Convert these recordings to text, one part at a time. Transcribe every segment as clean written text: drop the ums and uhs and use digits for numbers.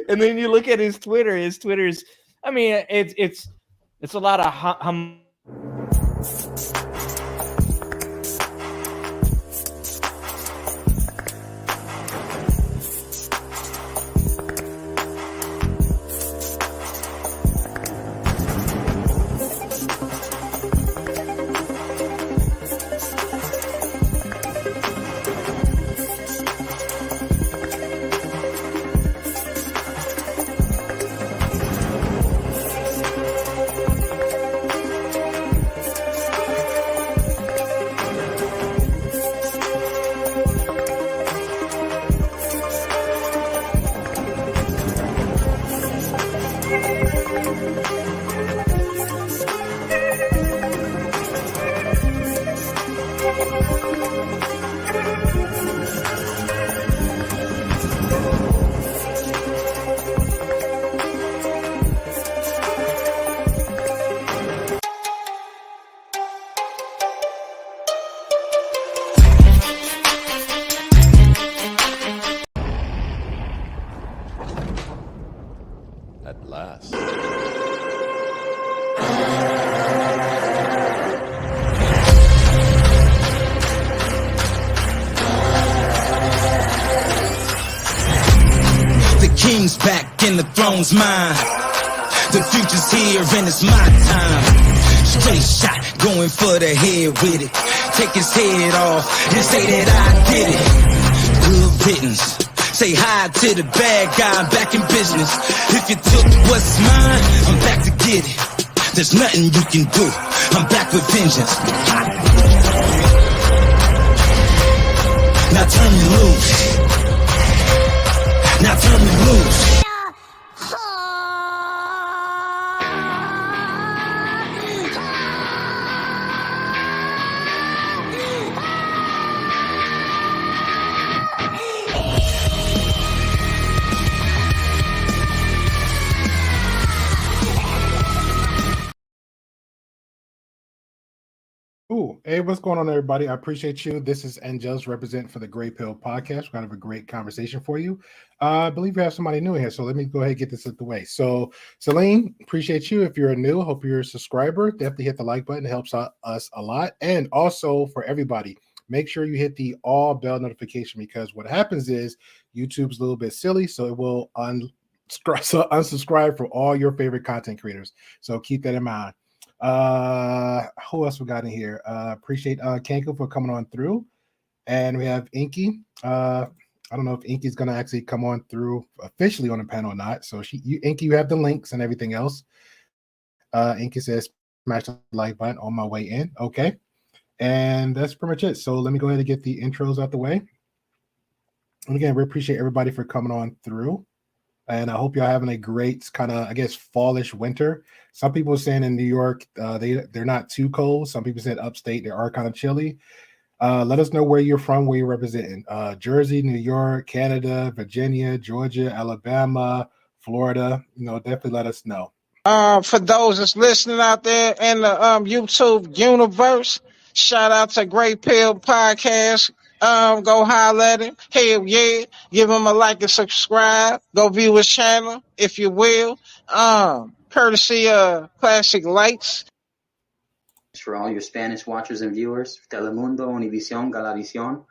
And then you look at his Twitter. His Twitter's, I mean, it's a lot of At last. The king's back and the throne's mine. The future's here and it's my time. Straight shot, going for the head with it. Take his head off and say that I did it. Good pittance. Say hi to the bad guy, I'm back in business. If you took what's mine, I'm back to get it. There's nothing you can do, I'm back with vengeance. Now turn me loose. Now turn me loose. Ooh, hey, what's going on, everybody? I appreciate you. This is Angels represent for the Gray Pill Podcast. We're going to have a great conversation for you. I believe we have somebody new here, so let me go ahead and get this out the way. So, Celine, appreciate you. If you're new, hope you're a subscriber. Definitely hit the like button. It helps us a lot. And also for everybody, make sure you hit the all bell notification, because what happens is YouTube's a little bit silly, so it will unsubscribe from all your favorite content creators. So keep that in mind. Who else we got in here? Appreciate Kanko for coming on through, and we have Inky. I don't know if Inky's gonna actually come on through officially on the panel or not. So Inky, you have the links and everything else. Inky says smash the like button on my way in. Okay, and that's pretty much it. So let me go ahead and get the intros out the way. And again, we appreciate everybody for coming on through. And I hope y'all having a great kind of, I guess, fallish winter. Some people are saying in New York, they're not too cold. Some people said upstate, they are kind of chilly. Let us know where you're from, where you're representing. Jersey, New York, Canada, Virginia, Georgia, Alabama, Florida. Definitely let us know. For those that's listening out there in the YouTube universe, shout out to Great Pill Podcast. Go holler at him. Hell yeah. Give him a like and subscribe. Go view his channel, if you will. Courtesy of Classic Lights. For all your Spanish watchers and viewers, Telemundo, Univision, Galavisión.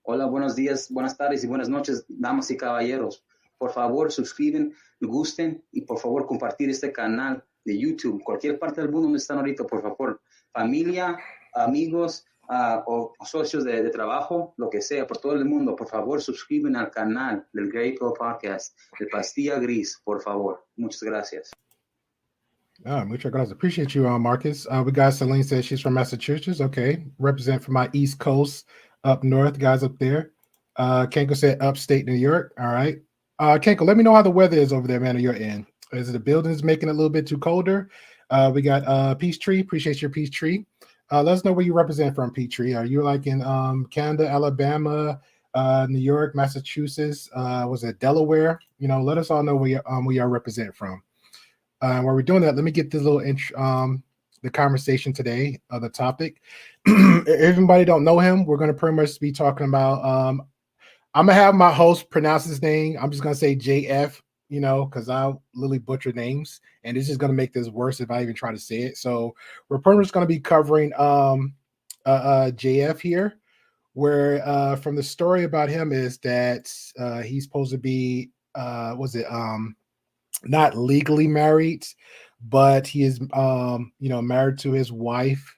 Hola, buenos días, buenas tardes y buenas noches, damas y caballeros. Por favor, suscriben, gusten y por favor compartir este canal de YouTube. Cualquier parte del mundo donde están ahorita, por favor. Familia, amigos, o socios de trabajo, lo que sea, por todo el mundo, por favor, suscriben al canal del Gariépy Podcast, de Pastilla Gris, por favor. Muchas gracias. Muchas gracias. Appreciate you, Marcus. We got Celine says she's from Massachusetts. Okay. Represent from my East Coast, up north, guys up there. Kanko said upstate New York. All right. Kanko, let me know how the weather is over there, man, on your end. Is the buildings making it a little bit too colder? We got Peachtree. Appreciate your Peachtree. Let us know where you represent from, Peachtree. Are you like in Canada, Alabama, New York, Massachusetts? Was it Delaware? Let us all know where you represent from. While we're doing that, let me get this little the conversation today, the topic. If everybody don't know him, we're going to pretty much be talking about. I'm gonna have my host pronounce his name. I'm just gonna say JF. because I'll literally butcher names, and it's just gonna make this worse if I even try to say it. So we're pretty much gonna be covering JF here, where from the story about him is that he's supposed to be not legally married, but he is married to his wife.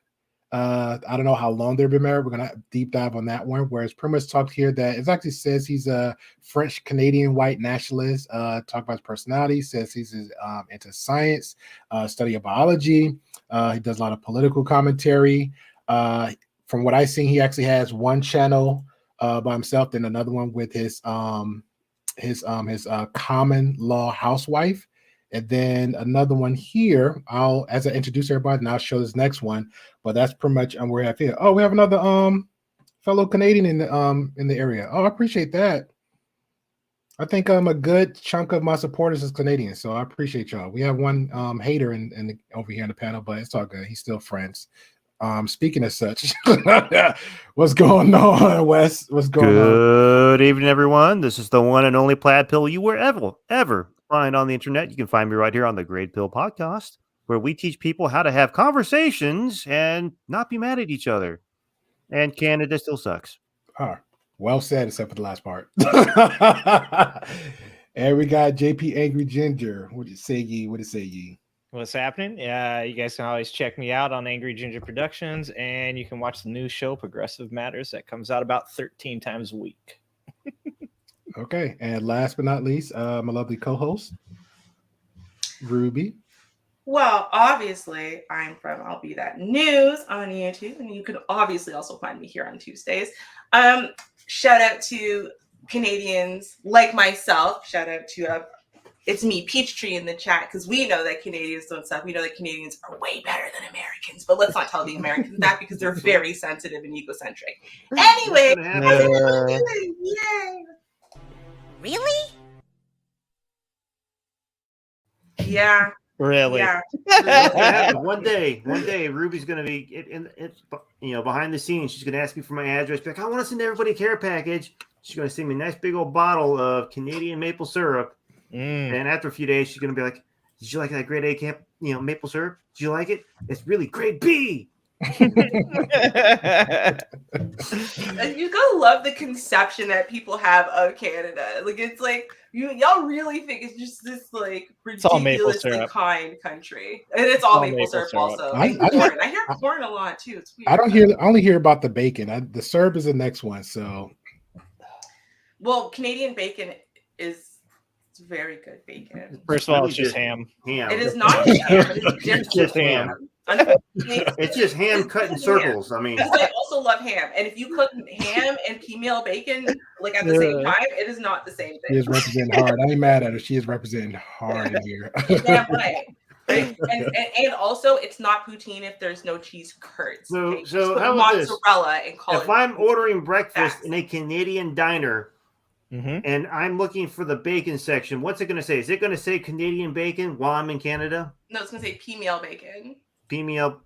I don't know how long they've been married. We're gonna deep dive on that one. Whereas pretty much talked here that it actually says he's a French Canadian white nationalist. Talk about his personality. Says he's into science, study of biology. He does a lot of political commentary. From what I've seen, he actually has one channel by himself, then another one with his common law housewife. And then another one here. As I introduce everybody, and I'll show this next one. But that's pretty much where we have here. Oh, we have another fellow Canadian in the area. Oh, I appreciate that. I think a good chunk of my supporters is Canadian, so I appreciate y'all. We have one hater over here in the panel, but it's all good. He's still friends. Speaking of such, what's going on, Wes? What's going on? Good evening, everyone. This is the one and only Plaid Pill you will ever find on the internet. You can find me right here on the Great Pill Podcast, where we teach people how to have conversations and not be mad at each other. And Canada still sucks. Well said, except for the last part. And we got JP Angry Ginger. What did it say ye? What's happening? You guys can always check me out on Angry Ginger Productions, and you can watch the new show Progressive Matters that comes out about 13 times a week. Okay, and last but not least, my lovely co-host, Ruby. Well, obviously, I'm from I'll Be That News on YouTube, and you can obviously also find me here on Tuesdays. Shout out to Canadians like myself. Shout out to it's me, Peachtree, in the chat, because we know that Canadians don't suck. We know that Canadians are way better than Americans, but let's not tell the Americans that because they're very sensitive and egocentric. Anyway, yay! Really? Yeah. Really? Yeah. One day, Ruby's gonna be behind the scenes. She's gonna ask me for my address. Be like, I want to send everybody a care package. She's gonna send me a nice big old bottle of Canadian maple syrup. And after a few days, she's gonna be like, "Did you like that grade A camp, maple syrup? Did you like it? It's really grade B." You gotta love the conception that people have of Canada. Like it's like y'all really think it's just this like ridiculously kind country, and it's all maple syrup also. I hear corn a lot too. It's weird. I only hear about the bacon. The syrup is the next one. So, well, Canadian bacon is very good bacon. First of all, it's just ham. It is not just ham. It's just ham. It's just ham cut in circles. I mean, I also love ham, and if you cook ham and female bacon like at the same time, it is not the same thing. She is representing hard. I ain't mad at her. She is representing hard in here. Damn right. And also, it's not poutine if there's no cheese curds. So how about mozzarella and call it. If I'm ordering breakfast in a Canadian diner. And I'm looking for the bacon section. What's it going to say? Is it going to say Canadian bacon while I'm in Canada? No, it's going to say female bacon. Female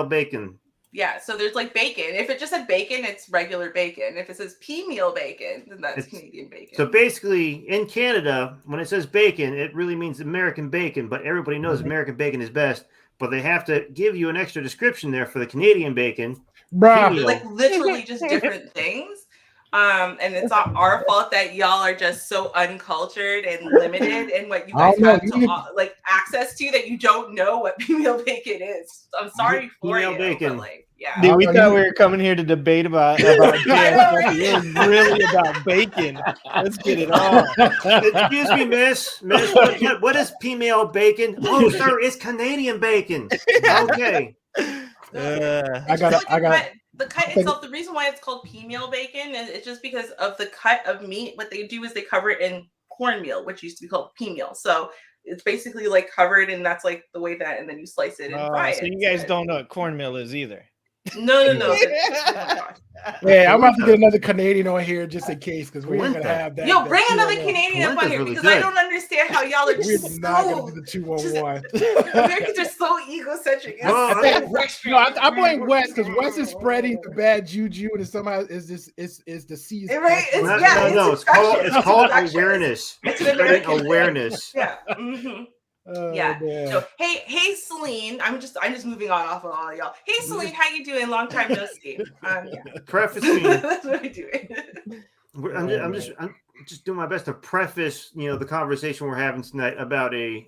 bacon. Yeah, so there's like bacon. If it just said bacon, it's regular bacon. If it says female bacon, then that's Canadian bacon. So basically, in Canada, when it says bacon, it really means American bacon. But everybody knows American bacon is best. But they have to give you an extra description there for the Canadian bacon. Like literally just different things. And it's not our fault that y'all are just so uncultured and limited in what you guys have to access to that you don't know what female bacon is. I'm sorry for female you. backing. But yeah. Dude, we thought we were coming here to debate about it was really about bacon. Let's get it on. Excuse me, miss. What is female bacon? Oh, sir, it's Canadian bacon. Okay. I got the cut itself, the reason why it's called female bacon is it's just because of the cut of meat. What they do is they cover it in cornmeal, which used to be called pea meal. So it's basically like covered, and that's like the way that, and then you slice it and fry it. So you guys don't know what cornmeal is either. No. Oh my gosh. Yeah, I'm about to get another Canadian on here just in case because we ain't gonna have that. Yo, bring that another 211. Canadian up on here really because good. I don't understand how y'all are We're just not so. gonna do the 211. Americans are so egocentric. It's Well, so I No, frustrating. I blame West because West is spreading the bad juju and somehow is the seas. Right? It's, No, yeah, no, it's it's called infectious. it's called infectious. awareness. It's an Spreading American awareness. Yeah. Mhm. Oh, Yeah. man. So hey, Celine. I'm just moving on off of all of y'all. Hey, Celine, how you doing? Long time no see. Yeah. Prefacing. That's what I do. I'm just doing my best to preface, the conversation we're having tonight about a,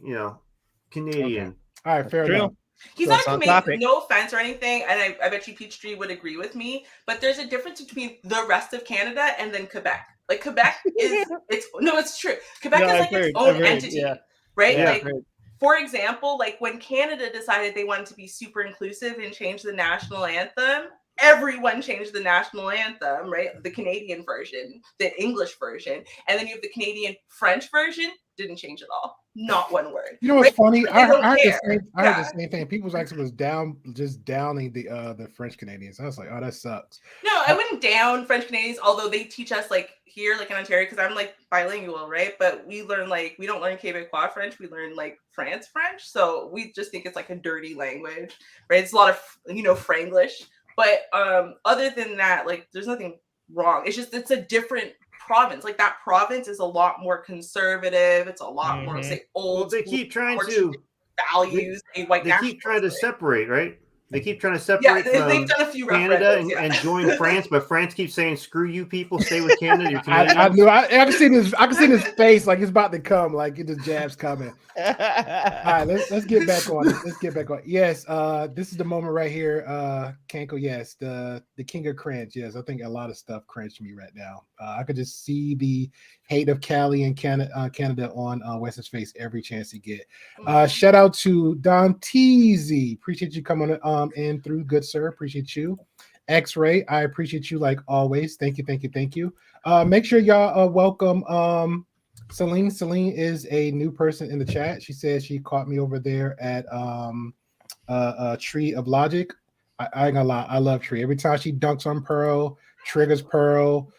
Canadian. Okay. All right, fair True. enough. He's So not it's on Canadian, topic. no offense or anything, and I bet you Peachtree would agree with me, but there's a difference between the rest of Canada and then Quebec. Like Quebec it's true. Quebec No, is I've like its heard, own I've heard, entity, yeah. right? Yeah, like, I've heard. for example, like when Canada decided they wanted to be super inclusive and change the national anthem, everyone changed the national anthem, right? The Canadian version, the English version, and then you have the Canadian French version, didn't change at all. Not one word. You know what's right? funny? They I don't heard care. I heard the same thing. People actually was downing the French Canadians. I was like, oh, that sucks. No, I wouldn't down French Canadians, although they teach us like here, like in Ontario, because I'm like bilingual, right? But we learn we don't learn Quebecois French, we learn like France French. So we just think it's like a dirty language, right? It's a lot of Franglish. But other than that, like there's nothing wrong. It's just it's a different province. Like that province is a lot more conservative. It's a lot more say old. Well, they keep trying to values a white. They keep trying to separate, right? They keep trying to separate from they've done a few Canada and join France, but France keeps saying, "Screw you, people, stay with Canada." You're Canadian. I knew. I can see this. I can see his face like it's about to come. Like the jabs coming. All right, let's get back on it. Let's get back on. Yes, this is the moment right here. Kanko, yes, the king of cringe. Yes, I think a lot of stuff cringed me right now. I could just see the hate of Cali and Canada on Wes's face every chance he get. Shout out to Don Teasy. Appreciate you coming in through, good sir. Appreciate you. X-Ray, I appreciate you like always. Thank you. Make sure y'all welcome Celine. Celine is a new person in the chat. She says she caught me over there at Tree of Logic. I ain't gonna lie, I love Tree. Every time she dunks on Pearl, triggers Pearl.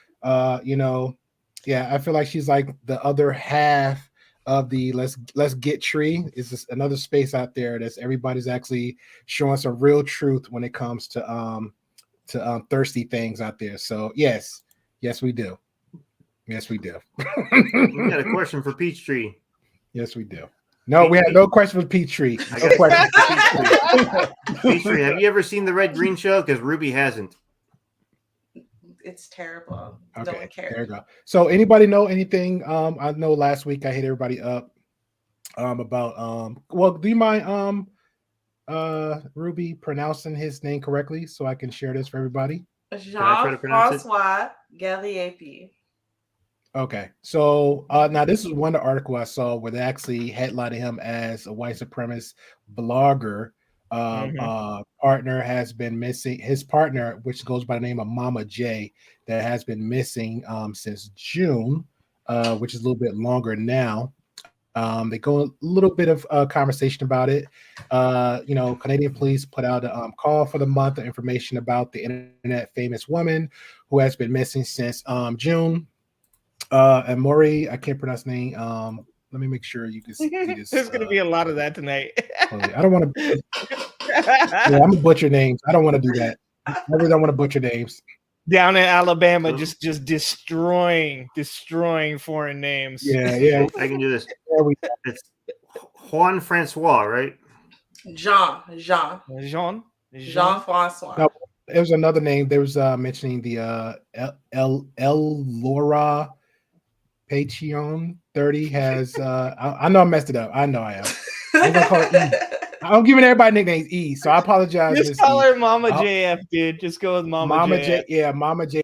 Yeah, I feel like she's like the other half of the let's get Tree. Is just another space out there that's everybody's actually showing some real truth when it comes to thirsty things out there. So yes, we do. We got a question for Peachtree. Yes, we do. No, we have no question for Peachtree. No question for Peachtree, have you ever seen the Red Green Show? Because Ruby hasn't. It's terrible. Okay, no one cares. There you go. So anybody know anything? I know last week I hit everybody up about well, do you mind Ruby pronouncing his name correctly so I can share this for everybody? Jean-françois Gariépy. Okay, so now this is one article I saw where they actually headlined him as a white supremacist blogger. Partner has been missing. His partner, which goes by the name of Momma J, that has been missing since June, which is a little bit longer now. They go a little bit of conversation about it. Canadian police put out a call for the month of information about the internet famous woman who has been missing since June. And Maury, I can't pronounce the name. Let me make sure you can see this. There's going to be a lot of that tonight. I don't want to. Yeah, I'm gonna butcher names. I don't want to do that. I really don't want to butcher names. Down in Alabama, just destroying foreign names. Yeah. I can do this. It's Jean-françois, right? Jean-françois. No, there was another name. There was mentioning the El Laura Patreon 30 has. I know I messed it up. I know I am. I'm gonna call it E. I'm giving everybody nicknames E, so I apologize. Just call her Momma JF, dude. Just go with Momma JF. Yeah, Momma J.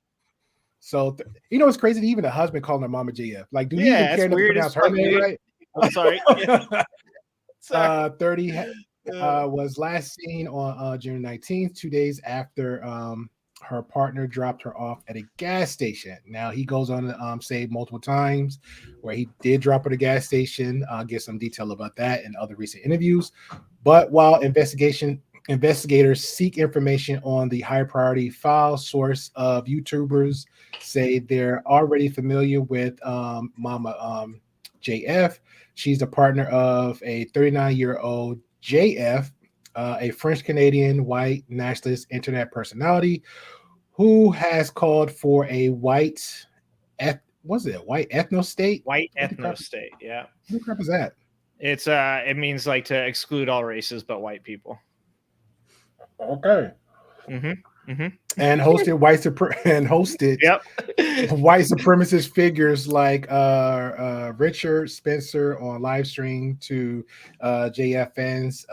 So it's crazy. Even the husband calling her Momma JF. Like, do you even care to pronounce her name right? I'm sorry. 30 was last seen on June 19th, 2 days after her partner dropped her off at a gas station. Now he goes on to say multiple times where he did drop her at a gas station. Give some detail about that in other recent interviews. But while investigation investigators seek information on the high priority file source of YouTubers say they're already familiar with Momma JF. She's a partner of a 39-year-old JF, a French Canadian white nationalist internet personality who has called for a white white ethno state? White ethno state, yeah. What the crap is that? It's it means like to exclude all races but white people. Okay. Mm-hmm. And hosted white white supremacist figures like Richard Spencer on live stream to JF fans.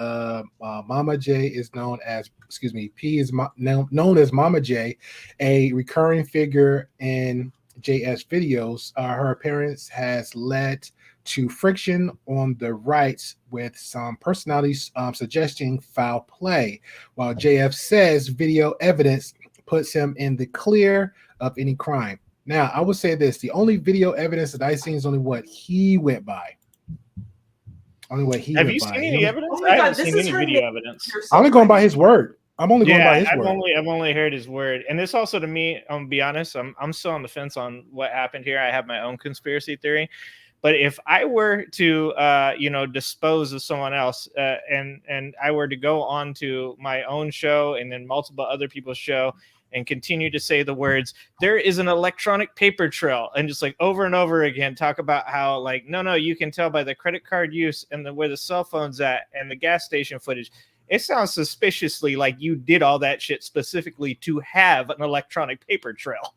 Momma J is known as P is known as Momma J, a recurring figure in JS videos. Her appearance has led to friction on the right, with some personalities suggesting foul play, while JF says video evidence puts him in the clear of any crime. Now, I would say this: the only video evidence that I've seen is only what he went by. Only what he Have went you by. seen any evidence? Oh my I God, haven't this seen is any her video name. evidence. I'm only going by his word. I'm only going by his I've word. only heard his word, and this also to me, I'm gonna be honest, I'm still on the fence on what happened here. I have my own conspiracy theory, but if I were to dispose of someone else, and I were to go on to my own show and then multiple other people's show and continue to say the words, there is an electronic paper trail, and just like over and over again talk about how like no, you can tell by the credit card use and where the cell phone's at and the gas station footage. It sounds suspiciously like you did all that shit specifically to have an electronic paper trail.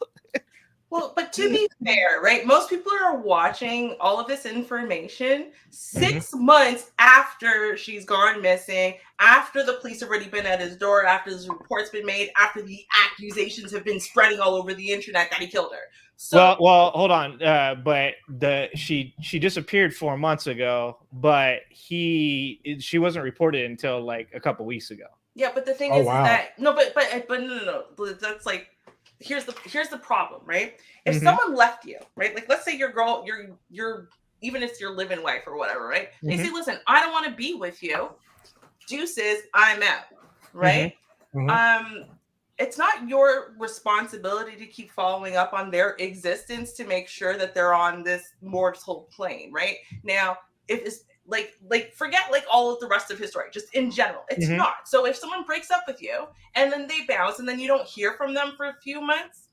Well, but to be fair, right? Most people are watching all of this information 6 months after she's gone missing, after the police have already been at his door, after this report's been made, after the accusations have been spreading all over the internet that he killed her. So, well, hold on. But she disappeared 4 months ago, but she wasn't reported until like a couple weeks ago. yeah, but the thing is that no, that's like here's the problem, right? If someone left you, right? Like let's say your girl, you're even if it's your live-in wife or whatever, right? They say, listen, I don't want to be with you. Deuces, I'm out, right? It's not your responsibility to keep following up on their existence to make sure that they're on this mortal plane, right? Now, if it's like forget like all of the rest of his story, just in general, it's not. So if someone breaks up with you and then they bounce and then you don't hear from them for a few months,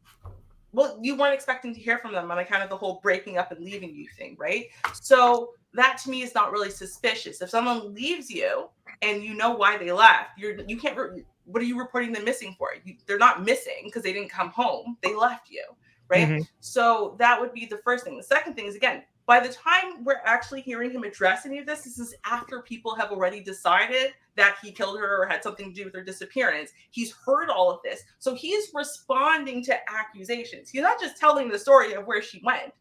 well, you weren't expecting to hear from them on kind of the whole breaking up and leaving you thing, right? So that to me is not really suspicious. If someone leaves you and you know why they left, you can't. What are you reporting them missing for? They're not missing because they didn't come home. They left you, right? So that would be the first thing. The second thing is, again, by the time we're actually hearing him address any of this, this is after people have already decided that he killed her or had something to do with her disappearance. He's heard all of this. So he's responding to accusations. He's not just telling the story of where she went,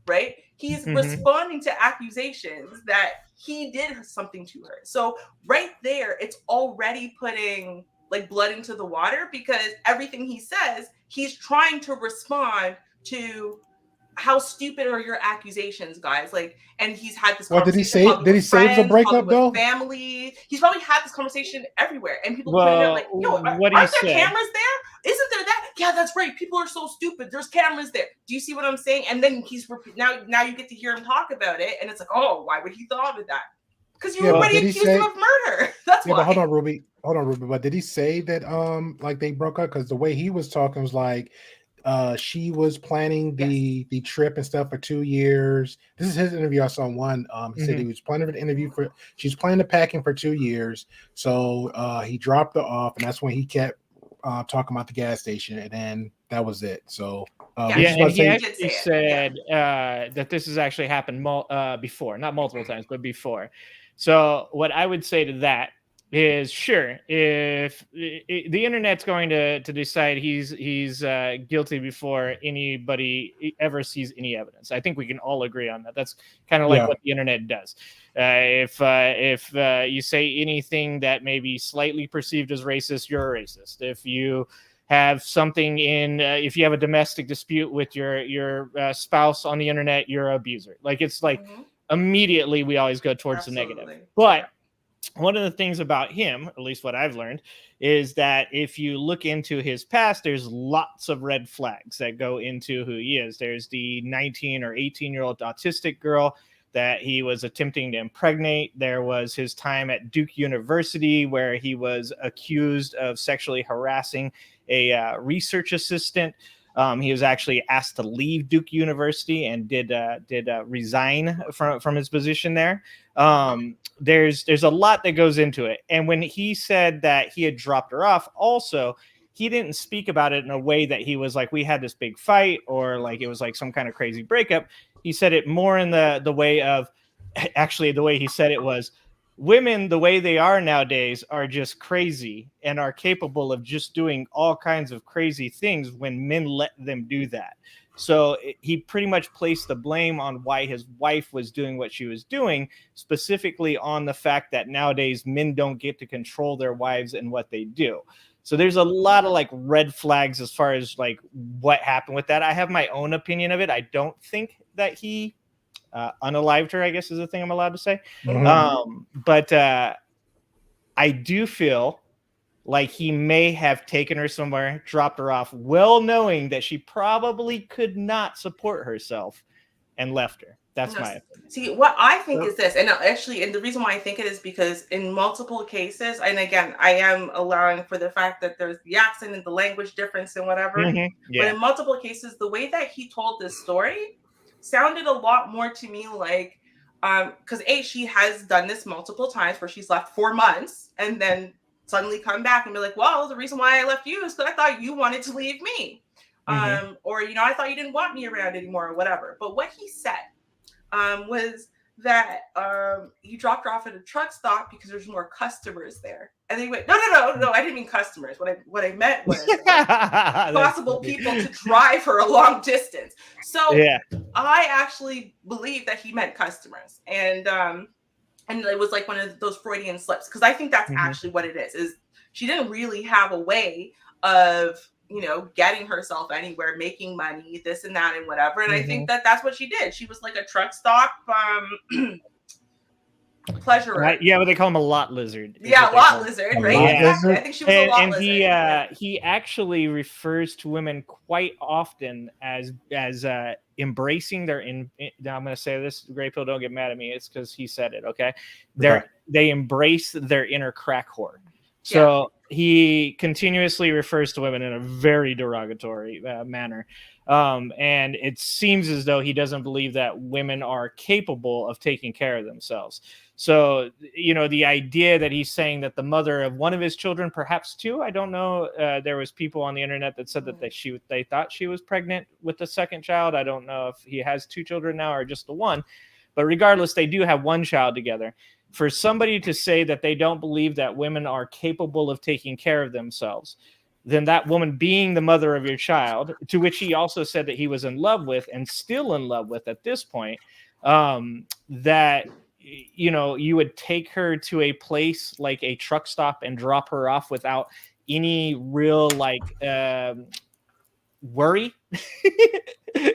right? He's responding to accusations that he did something to her. So right there, it's already putting like blood into the water, because everything he says, he's trying to respond to how stupid are your accusations, guys? Like, and he's had this. Well, did he say it was a breakup though? Family. He's probably had this conversation everywhere, and people like, "Yo, aren't there cameras there? Isn't there that? Yeah, that's right. People are so stupid. There's cameras there. Do you see what I'm saying?" And then he's now you get to hear him talk about it, and it's like, "Oh, why would he thought of that? Because you already accused him of murder. That's why." But hold on, Ruby. But did he say that like they broke up? Because the way he was talking was like she was planning the trip and stuff for 2 years. This is his interview I saw one. He said he was planning an interview she's planning the packing for 2 years. So he dropped her off, and that's when he kept talking about the gas station, and then that was it. So and he actually said that this has actually happened before, not multiple times, but before. So what I would say to that is, sure, if the internet's going to decide he's guilty before anybody ever sees any evidence. I think we can all agree on that. That's kind of like what the internet does. If you say anything that may be slightly perceived as racist, you're a racist. If you have something if you have a domestic dispute with your spouse on the internet, you're an abuser. Like, it's like immediately we always go towards the negative. But one of the things about him, at least what I've learned, is that if you look into his past, there's lots of red flags that go into who he is. There's the 19 or 18-year-old autistic girl that he was attempting to impregnate. There was his time at Duke University where he was accused of sexually harassing a research assistant. He was actually asked to leave Duke University and did resign from his position there. There's a lot that goes into it. And when he said that he had dropped her off, also, he didn't speak about it in a way that he was like, we had this big fight, or like it was like some kind of crazy breakup. He said it more in the way of, actually, the way he said it was, women, the way they are nowadays, are just crazy and are capable of just doing all kinds of crazy things when men let them do that. So he pretty much placed the blame on why his wife was doing what she was doing, specifically on the fact that nowadays men don't get to control their wives and what they do. So there's a lot of like red flags as far as like what happened with that. I have my own opinion of it. I don't think that he unalived her, I guess is the thing I'm allowed to say. But I do feel like he may have taken her somewhere, dropped her off, well knowing that she probably could not support herself, and left her. That's my opinion. See, what I think is this, and actually, and the reason why I think it is because in multiple cases, and again, I am allowing for the fact that there's the accent and the language difference and whatever, but in multiple cases, the way that he told this story sounded a lot more to me like, because she has done this multiple times where she's left 4 months and then suddenly come back and be like, well, the reason why I left you is because I thought you wanted to leave me. Or, I thought you didn't want me around anymore or whatever. But what he said was that he dropped her off at a truck stop because there's more customers there. And they went, no, I didn't mean customers. What I meant was possible people to drive her a long distance. So I actually believe that he meant customers. And it was like one of those Freudian slips, because I think that's actually what it is she didn't really have a way of, getting herself anywhere, making money, this and that and whatever. And I think that that's what she did. She was like a truck stop pleasurer. Right? Yeah, but they call him a lot lizard. Yeah, lot lizard, right? Yeah. Exactly. I think she was a lot lizard. And he actually refers to women quite often as embracing their now I'm going to say this, Grey Pill, don't get mad at me. It's because he said it, okay? They embrace their inner crack whore. So he continuously refers to women in a very derogatory manner. And it seems as though he doesn't believe that women are capable of taking care of themselves. So, the idea that he's saying that the mother of one of his children, perhaps two, I don't know. There was people on the internet that said that they thought she was pregnant with the second child. I don't know if he has two children now or just the one. But regardless, they do have one child together. For somebody to say that they don't believe that women are capable of taking care of themselves, then that woman being the mother of your child, to which he also said that he was in love with and still in love with at this point, that, you would take her to a place like a truck stop and drop her off without any real worry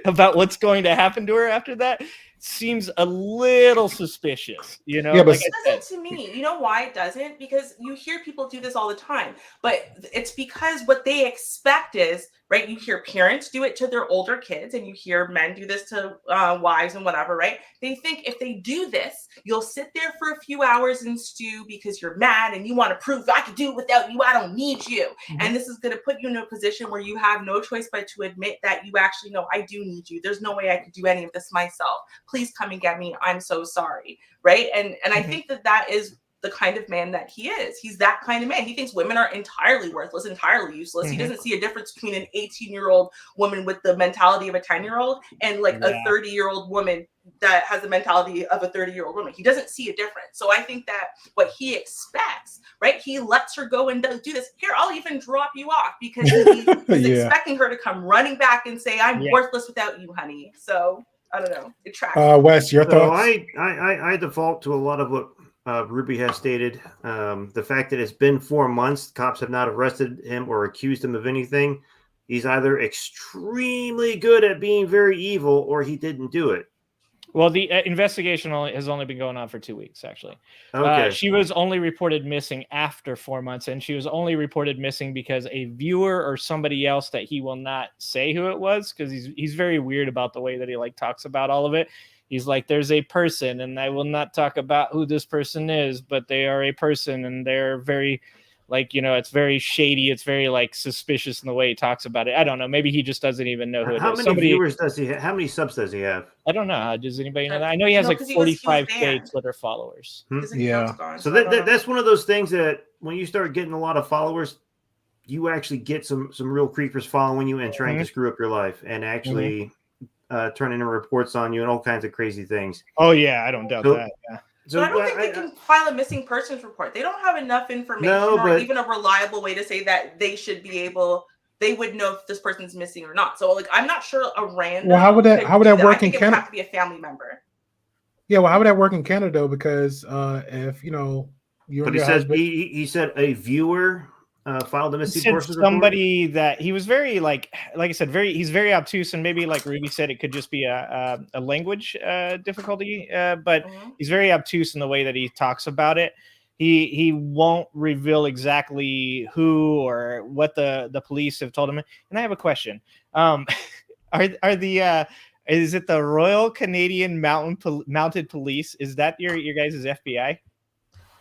about what's going to happen to her after that. Seems a little suspicious, Yeah, but it doesn't to me. You know why it doesn't? Because you hear people do this all the time, but it's because what they expect is, right? You hear parents do it to their older kids, and you hear men do this to wives and whatever, right? They think if they do this, you'll sit there for a few hours and stew because you're mad and you want to prove I can do it without you. I don't need you. And this is going to put you in a position where you have no choice but to admit that you actually know I do need you. There's no way I could do any of this myself. Please come and get me. I'm so sorry. Right. And I think that is the kind of man that he is. He's that kind of man. He thinks women are entirely worthless, entirely useless. He doesn't see a difference between an 18-year-old woman with the mentality of a 10-year-old and like a 30-year-old woman that has the mentality of a 30-year-old woman. He doesn't see a difference. So I think that what he expects, right? He lets her go and do this. Here, I'll even drop you off because he's expecting her to come running back and say, I'm worthless without you, honey. So I don't know. It tracks. Wes, your thoughts? I default to a lot of what Ruby has stated. The fact that it's been 4 months, cops have not arrested him or accused him of anything. He's either extremely good at being very evil or he didn't do it. Well, the investigation has only been going on for 2 weeks, actually. Okay. She was only reported missing after 4 months, and she was only reported missing because a viewer or somebody else that he will not say who it was, because he's very weird about the way that he like talks about all of it. He's like, there's a person, and I will not talk about who this person is, but they are a person, and they're very, like, it's very shady. It's very like suspicious in the way he talks about it. I don't know. Maybe he just doesn't even know who it is. How many viewers does he have? How many subs does he have? I don't know. Does anybody know that? I know he has like 45K Twitter followers. Yeah. So that's one of those things that when you start getting a lot of followers, you actually get some real creepers following you and trying to screw up your life and actually turning in reports on you and all kinds of crazy things. Oh yeah, I don't doubt that. Yeah. So I don't think they can file a missing persons report. They don't have enough information or even a reliable way to say that they should be able. They would know if this person's missing or not. So like, I'm not sure a random. Well, how would that work in Canada? It would have to be a family member. Yeah, well, how would that work in Canada though? Because if you but he says he said a viewer filed a missing persons report. Somebody that he was very like I said, he's very obtuse, and maybe like Ruby said, it could just be a language difficulty. But he's very obtuse in the way that he talks about it. He won't reveal exactly who or what the police have told him. And I have a question. Is it the Royal Canadian Mounted Police? Is that your guys' FBI?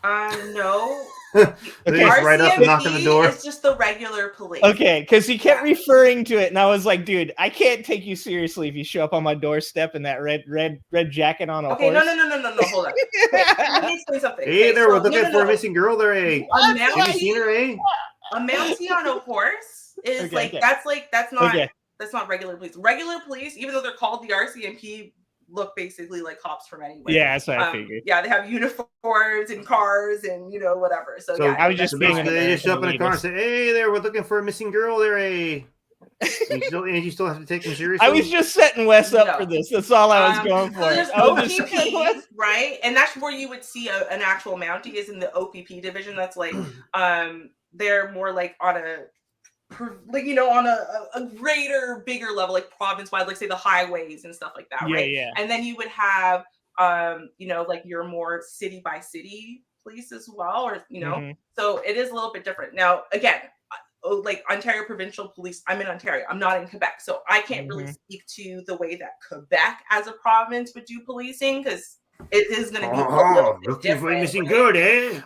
No. They just right up and knock on the door. It's just the regular police. Okay, because he kept referring to it, and I was like, dude, I can't take you seriously if you show up on my doorstep in that red jacket on a horse. No, hold on. Let me explain something. Hey, there, we're looking for a missing girl there, eh? Have you seen her, eh? A Mountie on a horse is that's not regular police. Regular police, even though they're called the RCMP, look basically like cops from anywhere. Yeah, that's what I figured. Yeah, they have uniforms and cars and So whatever. So yeah, I was just being they just show up in a car and say, "Hey, there, we're looking for a missing girl there, eh?" And you still have to take them seriously. I was just setting Wes up for this. That's all I was going for. So there's OPP, right? And that's where you would see an actual Mountie is in the OPP division. That's like they're more like on a on a greater, bigger level, like province-wide, like say the highways and stuff like that, right? Yeah. And then you would have, like your more city by city police as well, or so it is a little bit different. Now, again, like Ontario Provincial Police, I'm in Ontario, I'm not in Quebec, so I can't really speak to the way that Quebec as a province would do policing because it is going to be a little bit looking for a different. missing good, eh?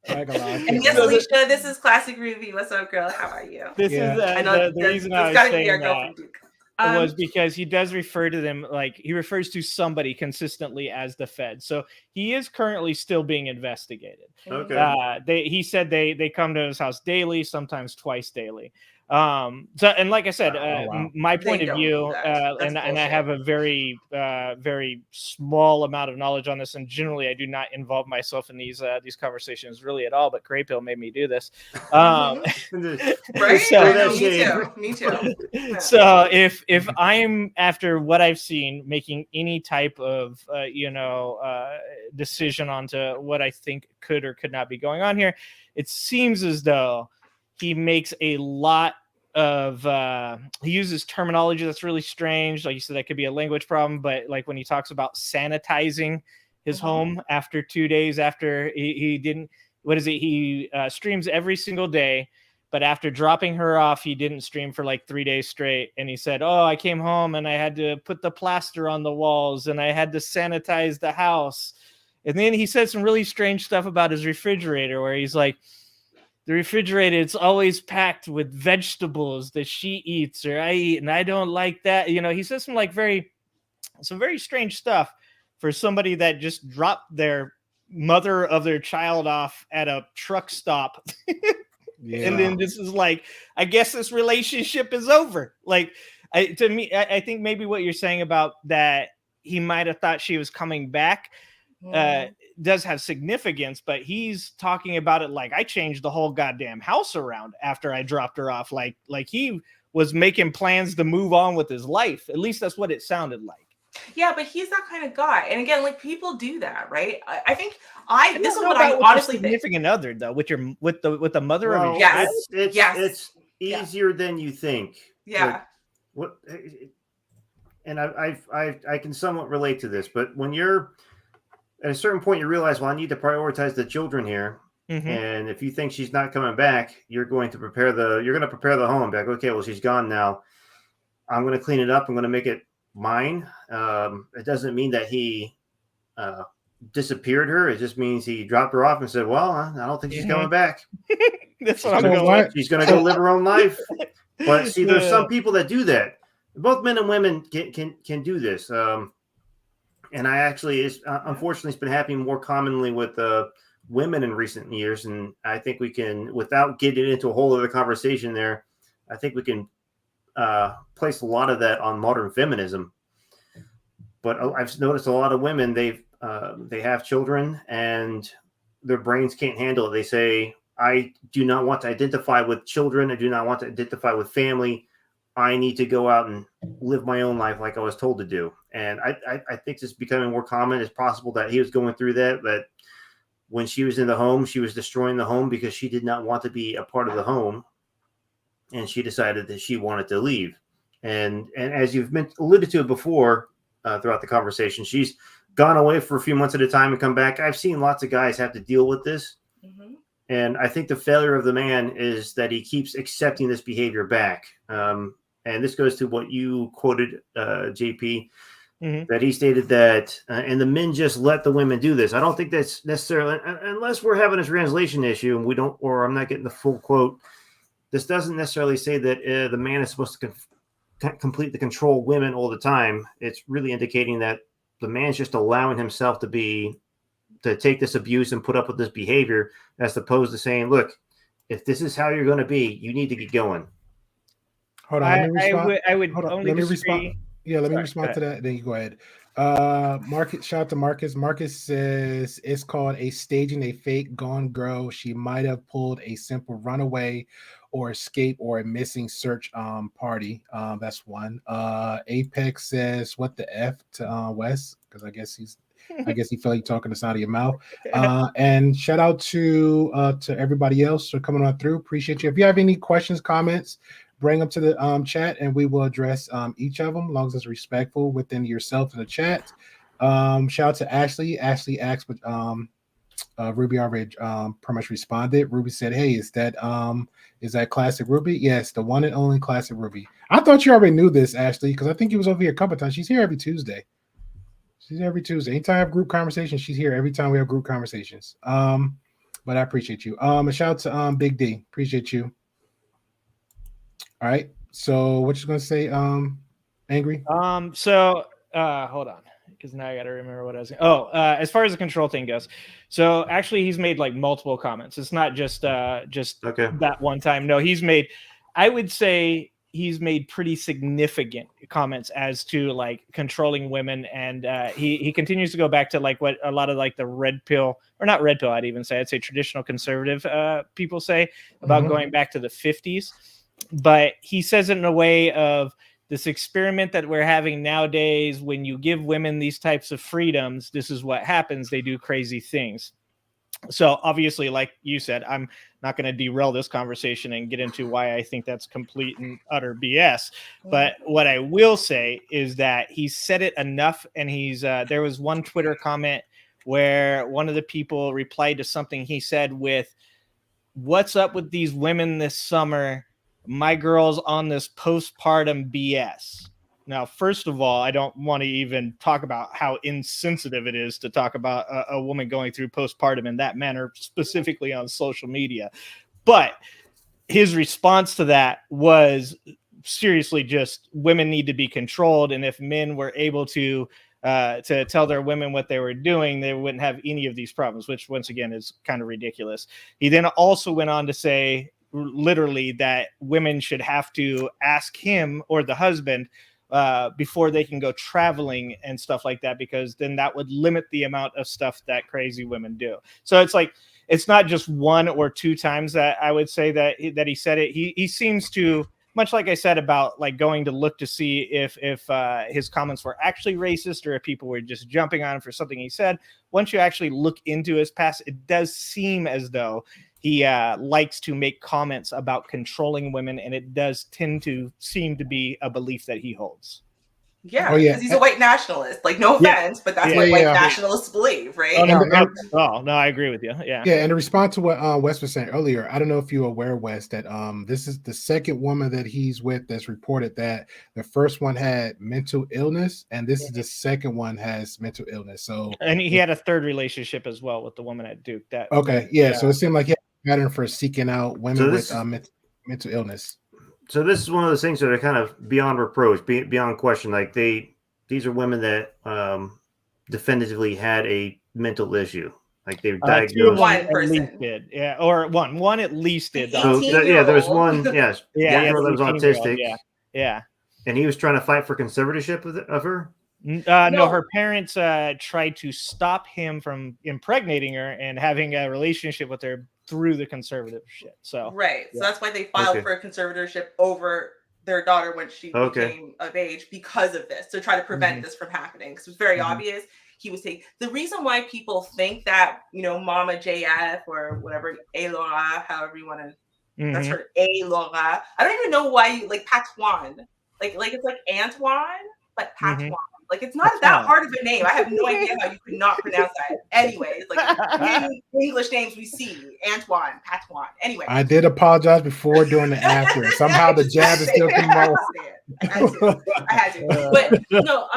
And yes, Alicia, this is Classic Ruby. What's up, girl? How are you? This is the reason I was saying that was because he does refer to them like he refers to somebody consistently as the Fed. So he is currently still being investigated. Okay. He said they come to his house daily, sometimes twice daily. And like I said, my point of view, and I have a very very small amount of knowledge on this, and generally I do not involve myself in these conversations really at all, but Greypill made me do this. Right? Me too. So if I'm, after what I've seen, making any type of decision onto what I think could or could not be going on here, it seems as though he makes a lot of he uses terminology that's really strange. Like you said, that could be a language problem, but like when he talks about sanitizing his home after 2 days after he didn't, what is it? He streams every single day, but after dropping her off, he didn't stream for like 3 days straight. And he said, "Oh, I came home and I had to put the plaster on the walls and I had to sanitize the house." And then he said some really strange stuff about his refrigerator, where he's like, the refrigerator, it's always packed with vegetables that she eats or I eat, and I don't like that. He says some very strange stuff for somebody that just dropped their mother of their child off at a truck stop. And then this is like, I guess this relationship is over. Like, to me, I think maybe what you're saying about that he might have thought she was coming back does have significance, but he's talking about it like I changed the whole goddamn house around after I dropped her off. Like he was making plans to move on with his life. At least that's what it sounded like. Yeah, but he's that kind of guy. And again, like people do that, right? I think this is what I I honestly think. Significant other though, with the mother of your child. It's easier than you think. Yeah. Like, and I can somewhat relate to this, but when you're at a certain point, you realize, well, I need to prioritize the children here. Mm-hmm. And if you think she's not coming back, you're going to prepare the home back. Okay, well, she's gone now. I'm going to clean it up. I'm going to make it mine. It doesn't mean that he disappeared her. It just means he dropped her off and said, well, I don't think she's coming back. That's what I'm going with. She's going to go live her own life. But see, there's some people that do that. Both men and women can do this. And I actually, unfortunately, it's been happening more commonly with women in recent years. And I think we can, without getting into a whole other conversation there, I think we can place a lot of that on modern feminism. But I've noticed a lot of women, they have children and their brains can't handle it. They say, I do not want to identify with children. I do not want to identify with family. I need to go out and live my own life like I was told to do. And I think it's becoming more common. It's possible that he was going through that when she was in the home, she was destroying the home because she did not want to be a part of the home. And she decided that she wanted to leave. And as you've alluded to it before throughout the conversation, she's gone away for a few months at a time and come back. I've seen lots of guys have to deal with this. Mm-hmm. And I think the failure of the man is that he keeps accepting this behavior back. And this goes to what you quoted, JP, that he stated that, and the men just let the women do this. I don't think that's necessarily, unless we're having a translation issue and we don't, or I'm not getting the full quote. This doesn't necessarily say that the man is supposed to completely control women all the time. It's really indicating that the man's just allowing himself to take this abuse and put up with this behavior, as opposed to saying, look, if this is how you're going to be, you need to get going. Hold on. Let me respond. I would only disagree. Yeah, let me respond to that. Then you go ahead. Shout out to Marcus. Marcus says it's called a staging a fake Gone Girl. She might have pulled a simple runaway or escape or a missing search party. That's one. Apex says what the F to Wes, because I guess he felt you talking the side of your mouth. And shout out to everybody else for coming on through. Appreciate you. If you have any questions, comments, bring them to the chat and we will address each of them, as long as it's respectful within yourself in the chat. Shout out to Ashley. Ashley asked, but Ruby already pretty much responded. Ruby said, hey, is that Classic Ruby? Yes, the one and only Classic Ruby. I thought you already knew this, Ashley, because I think he was over here a couple of times. She's here every Tuesday. Anytime I have group conversations, she's here every time we have group conversations. But I appreciate you. A shout out to Big D. Appreciate you. All right. So what you gonna say, Angry? So hold on, because now I gotta remember what I was saying. As far as the control thing goes, so actually he's made like multiple comments. It's not just that one time. No, I would say he's made pretty significant comments as to like controlling women, and he continues to go back to like what a lot of like the red pill, or not red pill, I'd say traditional conservative people say about going back to the 50s. But he says it in a way of this experiment that we're having nowadays. When you give women these types of freedoms, this is what happens. They do crazy things. So obviously, like you said, I'm not going to derail this conversation and get into why I think that's complete and utter BS. But what I will say is that he said it enough. And there was one Twitter comment where one of the people replied to something he said with, "What's up with these women this summer? My girl's on this postpartum BS." Now, first of all, I don't want to even talk about how insensitive it is to talk about a woman going through postpartum in that manner, specifically on social media. But his response to that was seriously just women need to be controlled. And if men were able to tell their women what they were doing, they wouldn't have any of these problems, which once again is kind of ridiculous. He then also went on to say literally that women should have to ask him or the husband before they can go traveling and stuff like that, because then that would limit the amount of stuff that crazy women do. So it's like, it's not just one or two times that I would say that he said it. He seems to, much like I said about like going to look to see if his comments were actually racist or if people were just jumping on him for something he said. Once you actually look into his past, it does seem as though he likes to make comments about controlling women, and it does tend to seem to be a belief that he holds. Yeah, Oh, yeah. because he's a white nationalist. Like, no offense, but that's what white nationalists believe, right? Oh, no, And no, I agree with you. Yeah. Yeah, and to respond to what Wes was saying earlier, I don't know if you're aware, Wes, that this is the second woman that he's with that's reported that the first one had mental illness, and this is the second one has mental illness. So, And he had a third relationship as well with the woman at Duke. That okay, yeah. So it seemed like he had a pattern for seeking out women with mental illness. So this is one of those things that are kind of beyond reproach, beyond question. Like these are women that definitively had a mental issue. Like they were diagnosed. One person at least did, yeah, or one at least did. So there was one, yes, yeah, girl that was autistic, yeah, and he was trying to fight for conservatorship of her. No, her parents tried to stop him from impregnating her and having a relationship with her through the conservatorship. So so that's why they filed for a conservatorship over their daughter when she became of age because of this, to try to prevent this from happening, because it was very obvious. He was saying the reason why people think that, Momma JF or whatever, Laura, however you want to, that's her, Laura. I don't even know why you like Patoine. Like it's like Antoine, but Patoine. Like, it's not that hard of a name. I have no idea how you could not pronounce that. Anyways, like English names we see, Antoine, Patoine. Anyway, I did apologize before doing the after. Somehow the jab is still coming out. I had to. But no,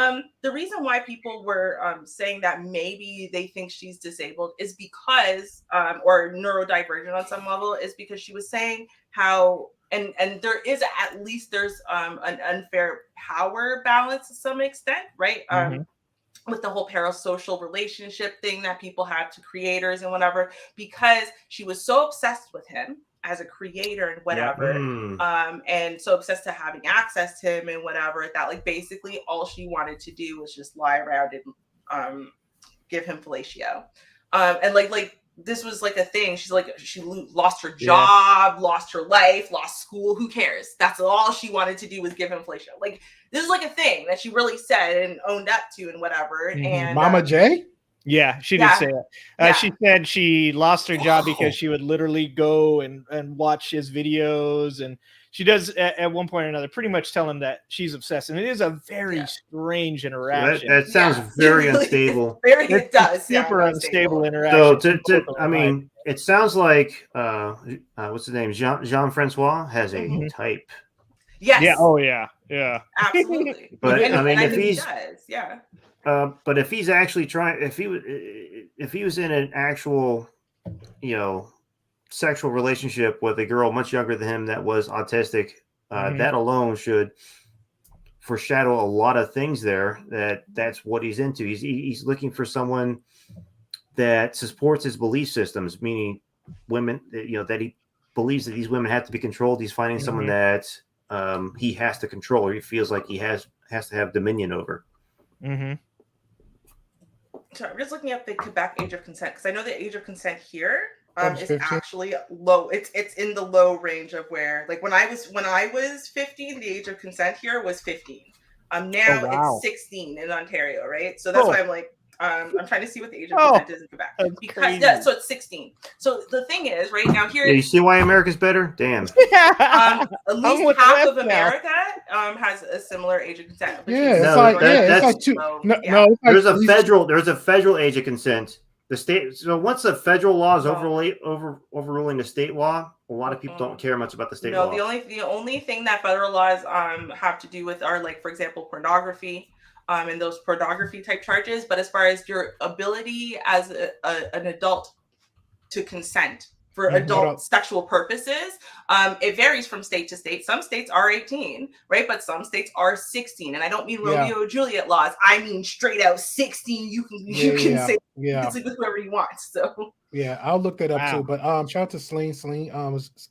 the reason why people were saying that maybe they think she's disabled is because, or neurodivergent on some level, is because she was saying how, and there is there's an unfair power balance to some extent, right? With the whole parasocial relationship thing that people have to creators and whatever, because she was so obsessed with him as a creator and whatever, and so obsessed to having access to him and whatever, that like basically all she wanted to do was just lie around and give him fellatio, and like this was like a thing. She's like, she lost her job, lost her life, lost school. Who cares? That's all she wanted to do was give him fellatio. Like, this is like a thing that she really said and owned up to and whatever. And Mama J? Yeah, she did say that. She said she lost her job because she would literally go and watch his videos, and she does at one point or another pretty much tell him that she's obsessed, and it is a very strange interaction. That sounds very unstable. It does super unstable interaction. So I mean, it sounds like what's his name? Jean-françois has a type. Yes. Yeah. Oh yeah. Yeah. Absolutely. But I mean, if he he's does, but if he's actually trying, if he was in an actual, sexual relationship with a girl much younger than him that was autistic, that alone should foreshadow a lot of things there. That's what he's into. He's looking for someone that supports his belief systems, meaning women. That he believes that these women have to be controlled. He's finding someone that he has to control, or he feels like he has to have dominion over. So I'm just looking up the Quebec age of consent, because I know the age of consent here is 15? actually low. It's in the low range of where, like, when I was 15, the age of consent here was 15. Now it's 16 in Ontario, right? So that's why I'm like, I'm trying to see what the age of consent is in Quebec, because so it's 16. So the thing is, right now here, you see why America's better? Damn. At least half of America has a similar age of consent. There's a federal age of consent. The state. So once the federal law is overruling the state law, a lot of people don't care much about the state law. The only thing that federal laws have to do with are, like, for example, pornography. And those pornography type charges, but as far as your ability as an adult to consent for adult sexual purposes, it varies from state to state. Some states are 18, right? But some states are 16. And I don't mean Romeo and Juliet laws. I mean straight out 16. You can say sleep with whoever you want. So I'll look that up too. But shout out to Celine. Celine,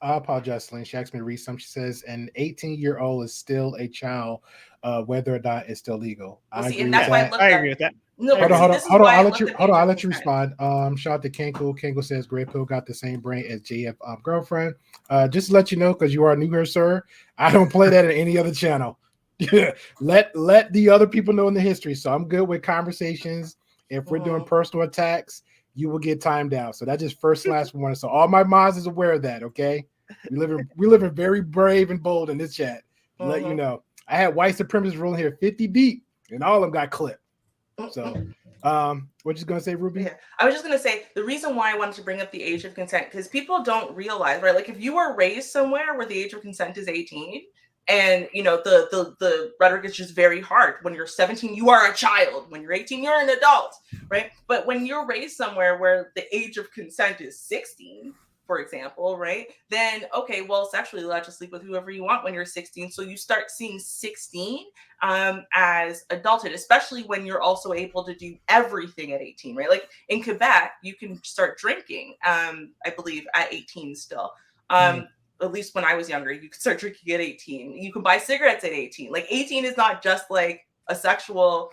I apologize, Celine. She asked me to read some. She says an 18-year-old is still a child, whether or not it's still legal. I agree with that. No, hold on. I'll let you respond. Shout out to Kanko. Kanko says Grey Pill got the same brain as JF girlfriend. Just to let you know, because you are new here, sir, I don't play that in any other channel. let the other people know in the history. So I'm good with conversations. If we're doing personal attacks, you will get timed out. So that's just first last warning. So all my mods is aware of that. Okay, we live in very brave and bold in this chat. Let you know. I had white supremacists rolling here 50 deep. and all of them got clipped. So, what you gonna say, Ruby? Yeah, I was just gonna say the reason why I wanted to bring up the age of consent, because people don't realize, right? Like if you were raised somewhere where the age of consent is 18, and you know the rhetoric is just very hard. When you're 17, you are a child. When you're 18, you're an adult, right? But when you're raised somewhere where the age of consent is 16, for example, right? Then okay, well, sexually allowed to sleep with whoever you want when you're 16. So you start seeing 16 as adulthood, especially when you're also able to do everything at 18, right? Like in Quebec, you can start drinking, I believe, at 18 still. At least when I was younger, you could start drinking at 18. You can buy cigarettes at 18. Like 18 is not just like a sexual,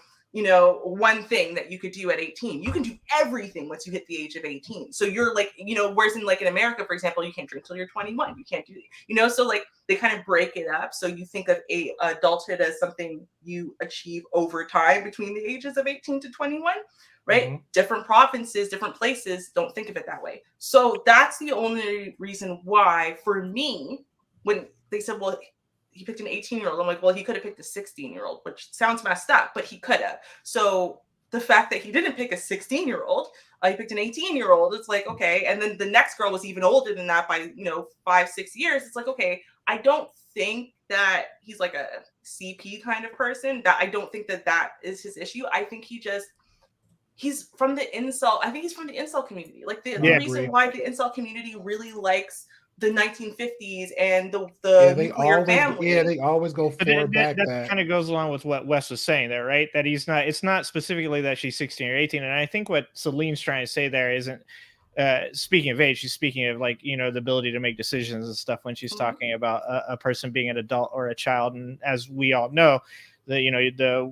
one thing that you could do at 18. You can do everything once you hit the age of 18. So you're like, whereas in like in America, for example, you can't drink till you're 21. You can't do, so like they kind of break it up. So you think of adulthood as something you achieve over time between the ages of 18 to 21, right? Mm-hmm. Different provinces, different places don't think of it that way. So that's the only reason why for me, when they said, well, he picked an 18-year-old. I'm like, well, he could have picked a 16-year-old, which sounds messed up, but he could have. So the fact that he didn't pick a 16-year-old, he picked an 18-year-old, it's like, okay. And then the next girl was even older than that by, 5-6 years. It's like, okay, I don't think that he's like a CP kind of person. That I don't think that is his issue. I think he's from the incel. I think he's from the incel community. Like the reason why the incel community really likes the 1950s and the nuclear family. Yeah, they always go forward back. That kind of goes along with what Wes was saying there, right? That it's not specifically that she's 16 or 18. And I think what Celine's trying to say there isn't speaking of age, she's speaking of like, the ability to make decisions and stuff when she's talking about a person being an adult or a child. And as we all know, the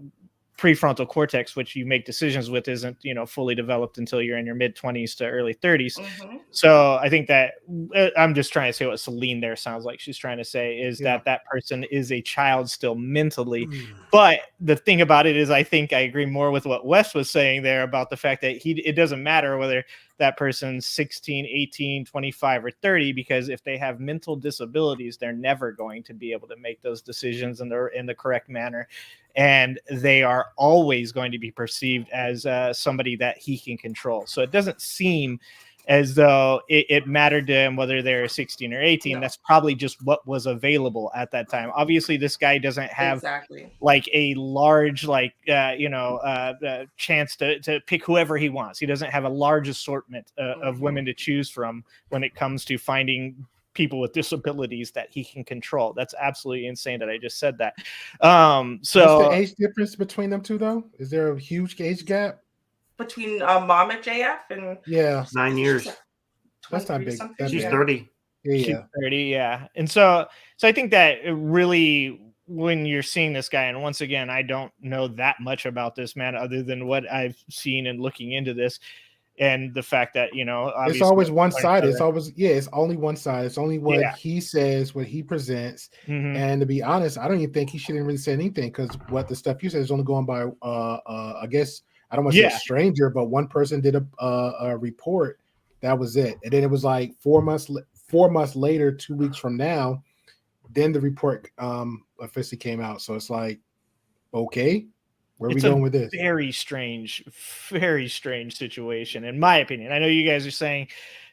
prefrontal cortex, which you make decisions with, isn't fully developed until you're in your mid-20s to early 30s. So I think that I'm just trying to say what Celine there sounds like she's trying to say is that person is a child still mentally. But the thing about it is, I think I agree more with what Wes was saying there about the fact that it doesn't matter whether that person's 16, 18, 25, or 30, because if they have mental disabilities, they're never going to be able to make those decisions in the correct manner. And they are always going to be perceived as somebody that he can control. So it doesn't seem as though it mattered to him whether they're 16 or 18. No. That's probably just what was available at that time. Obviously, this guy doesn't have like a large, chance to pick whoever he wants. He doesn't have a large assortment of women to choose from when it comes to finding people with disabilities that he can control. That's absolutely insane that I just said that. So what's the age difference between them two, though? Is there a huge age gap between Momma JF and 9 years? That's not big. She's 30. She's 30, yeah. And so I think that really, when you're seeing this guy, and once again, I don't know that much about this man other than what I've seen and looking into this. And the fact that, it's always one side. It's always, it's only one side. It's only what he says, what he presents. And to be honest, I don't even think he shouldn't really say anything, because what the stuff you said is only going by, I guess, I don't want to say a stranger, but one person did a report. That was it. And then it was like 4 months later, 2 weeks from now, then the report officially came out. So it's like, okay. Where are we going with this? Very strange situation, in my opinion. I know you guys are saying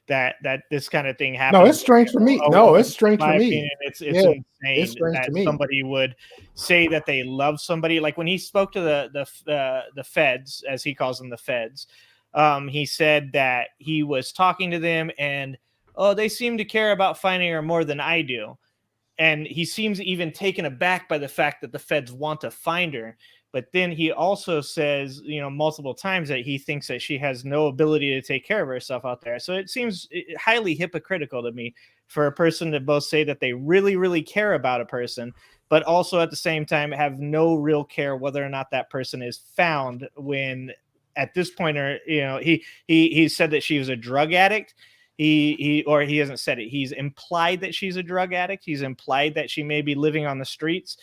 that this kind of thing happens. No, it's strange for me. It's strange for me. It's insane that somebody would say that they love somebody. Like when he spoke to the feds, as he calls them, the feds, he said that he was talking to them and, they seem to care about finding her more than I do. And he seems even taken aback by the fact that the feds want to find her. But then he also says, multiple times that he thinks that she has no ability to take care of herself out there. So it seems highly hypocritical to me for a person to both say that they really, really care about a person, but also at the same time have no real care whether or not that person is found, when at this point, he said that she was a drug addict. He hasn't said it. He's implied that she's a drug addict. He's implied that she may be living on the streets.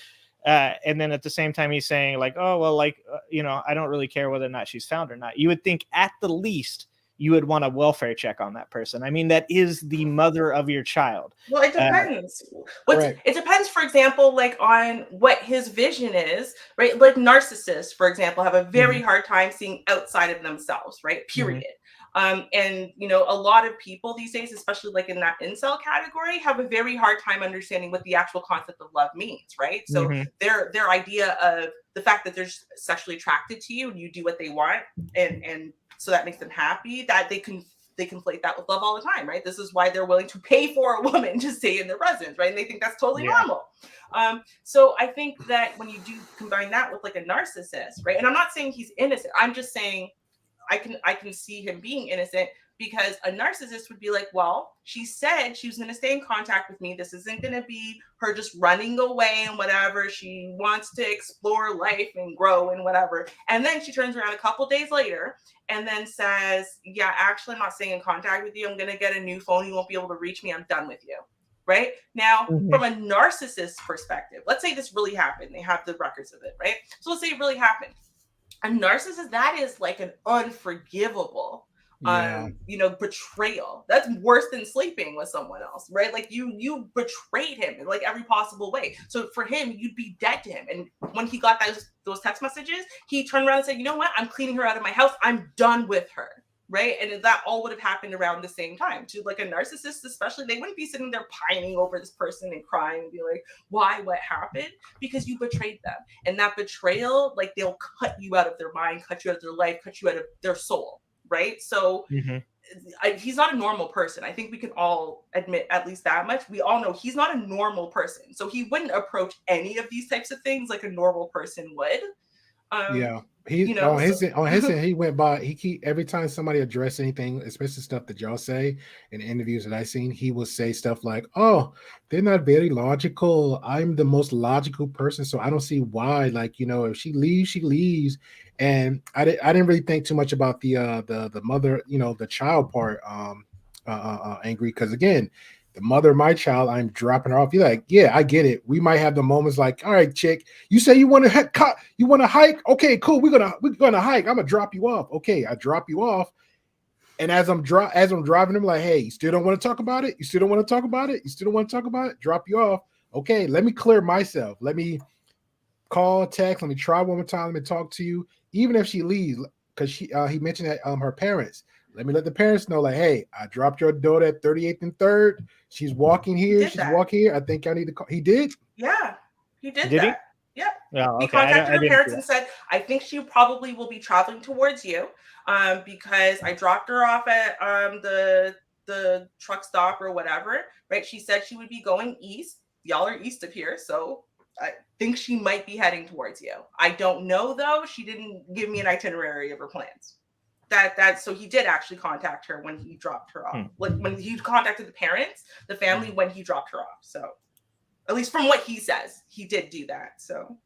And then at the same time, he's saying like, I don't really care whether or not she's found or not. You would think at the least you would want a welfare check on that person. I mean, that is the mother of your child. Well, it depends. Correct. It depends, for example, like on what his vision is, right? Like narcissists, for example, have a very hard time seeing outside of themselves, right? Period. And you know, a lot of people these days, especially like in that incel category, have a very hard time understanding what the actual concept of love means, right? So their idea of the fact that they're sexually attracted to you and you do what they want, and so that makes them happy, that they conflate that with love all the time, right? This is why they're willing to pay for a woman to stay in their presence, right? And they think that's totally normal. So I think that when you do combine that with like a narcissist, right? And I'm not saying he's innocent. I'm just saying I can see him being innocent, because a narcissist would be like, well, she said she was going to stay in contact with me. This isn't going to be her just running away and whatever. She wants to explore life and grow and whatever. And then she turns around a couple days later and then says, yeah, actually, I'm not staying in contact with you. I'm going to get a new phone. You won't be able to reach me. I'm done with you. Right now, from a narcissist perspective, let's say this really happened. They have the records of it, right? So let's say it really happened. A narcissist, that is like an unforgivable you know, betrayal. That's worse than sleeping with someone else, right? Like you betrayed him in like every possible way. So for him, you'd be dead to him. And when he got those text messages, he turned around and said, you know what? I'm cleaning her out of my house. I'm done with her. Right. And that all would have happened around the same time. To like a narcissist, especially, they wouldn't be sitting there pining over this person and crying and be like, why, what happened? Because you betrayed them. And that betrayal, like, they'll cut you out of their mind, cut you out of their life, cut you out of their soul. Right. So he's not a normal person. I think we can all admit at least that much. We all know he's not a normal person. So he wouldn't approach any of these types of things like a normal person would. He, you know, on his end, he went by. Every time somebody addressed anything, especially stuff that y'all say in interviews that I've seen, he will say stuff like, "Oh, they're not very logical. I'm the most logical person, so I don't see why. Like, you know, if she leaves, she leaves." And I didn't really think too much about the mother, you know, the child part, angry, because again, the mother of my child, I'm dropping her off. You're like, yeah, I get it. We might have the moments like, all right, chick, you say you want to hike? Okay, cool. We're gonna hike. I'm gonna drop you off. Okay, I drop you off, and as I'm driving, I'm like, hey, you still don't want to talk about it? You still don't want to talk about it? You still don't want to talk about it? Drop you off. Okay, let me clear myself. Let me call, text. Let me try one more time. Let me talk to you, even if she leaves, because he mentioned that her parents. Let me let the parents know, like, hey, I dropped your daughter at 38th and 3rd. She's walking here. She's walking here. I think I need to call. He did? Yeah, he did that. He? Yeah. Oh, okay. He contacted her parents and said, I think she probably will be traveling towards you because I dropped her off at the truck stop or whatever, right? She said she would be going east. Y'all are east of here, so I think she might be heading towards you. I don't know, though. She didn't give me an itinerary of her plans. So he did actually contact her when he dropped her off. Like when he contacted the parents, the family, when he dropped her off. So at least from what he says, he did do that. So,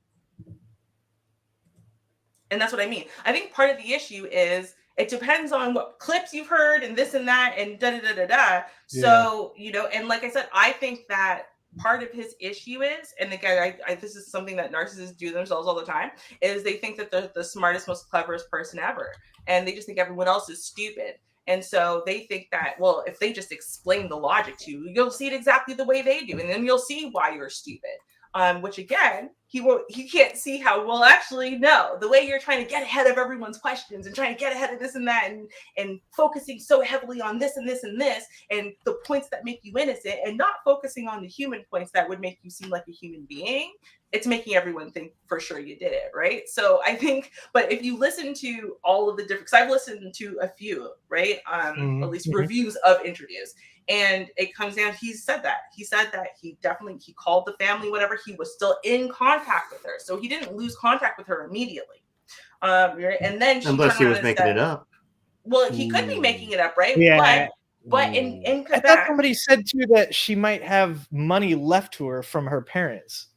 and that's what I mean. I think part of the issue is it depends on what clips you've heard and this and that and da. So, you know, and like I said, I think that part of his issue is, and again, I this is something that narcissists do themselves all the time, is they think that they're the smartest, most cleverest person ever. And they just think everyone else is stupid. And so they think that, well, if they just explain the logic to you, you'll see it exactly the way they do. And then you'll see why you're stupid. Which again, he can't see how, well, actually, no, the way you're trying to get ahead of everyone's questions and trying to get ahead of this and that and focusing so heavily on this and this and this and the points that make you innocent and not focusing on the human points that would make you seem like a human being, it's making everyone think for sure you did it, right? So I think, but if you listen to all of the different, because I've listened to a few, right? At least reviews of interviews. And it comes down, he said that he called the family, whatever, he was still in contact with her. So he didn't lose contact with her immediately. And then unless he was making it up. Well, he could be making it up, right? Yeah. But in Quebec, I thought somebody said too that she might have money left to her from her parents.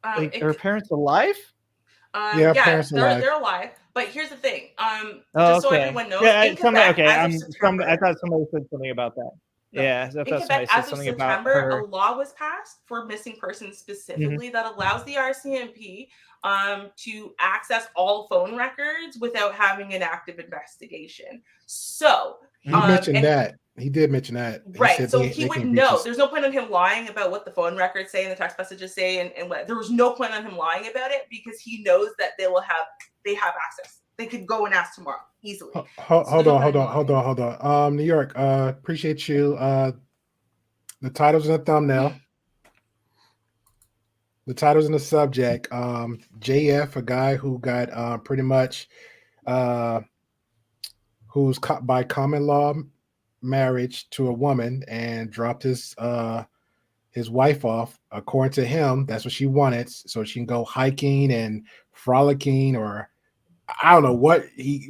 Are her parents alive? Parents alive. They're alive. But here's the thing. So everyone knows. Yeah, Quebec, I thought somebody said something about that. No. Yeah, in Quebec, as of September, a law was passed for missing persons specifically that allows the RCMP to access all phone records without having an active investigation. So He mentioned that. He did mention that. Right. So he would know. There's no point on him lying about what the phone records say and the text messages say and what. There was no point on him lying about it because he knows that they have access. They could go and ask tomorrow easily. Hold on. New York, appreciate you. The title's in the thumbnail. The title's in the subject. JF, a guy who got pretty much who's caught by common law marriage to a woman and dropped his wife off. According to him, that's what she wanted, so she can go hiking and frolicking, or I don't know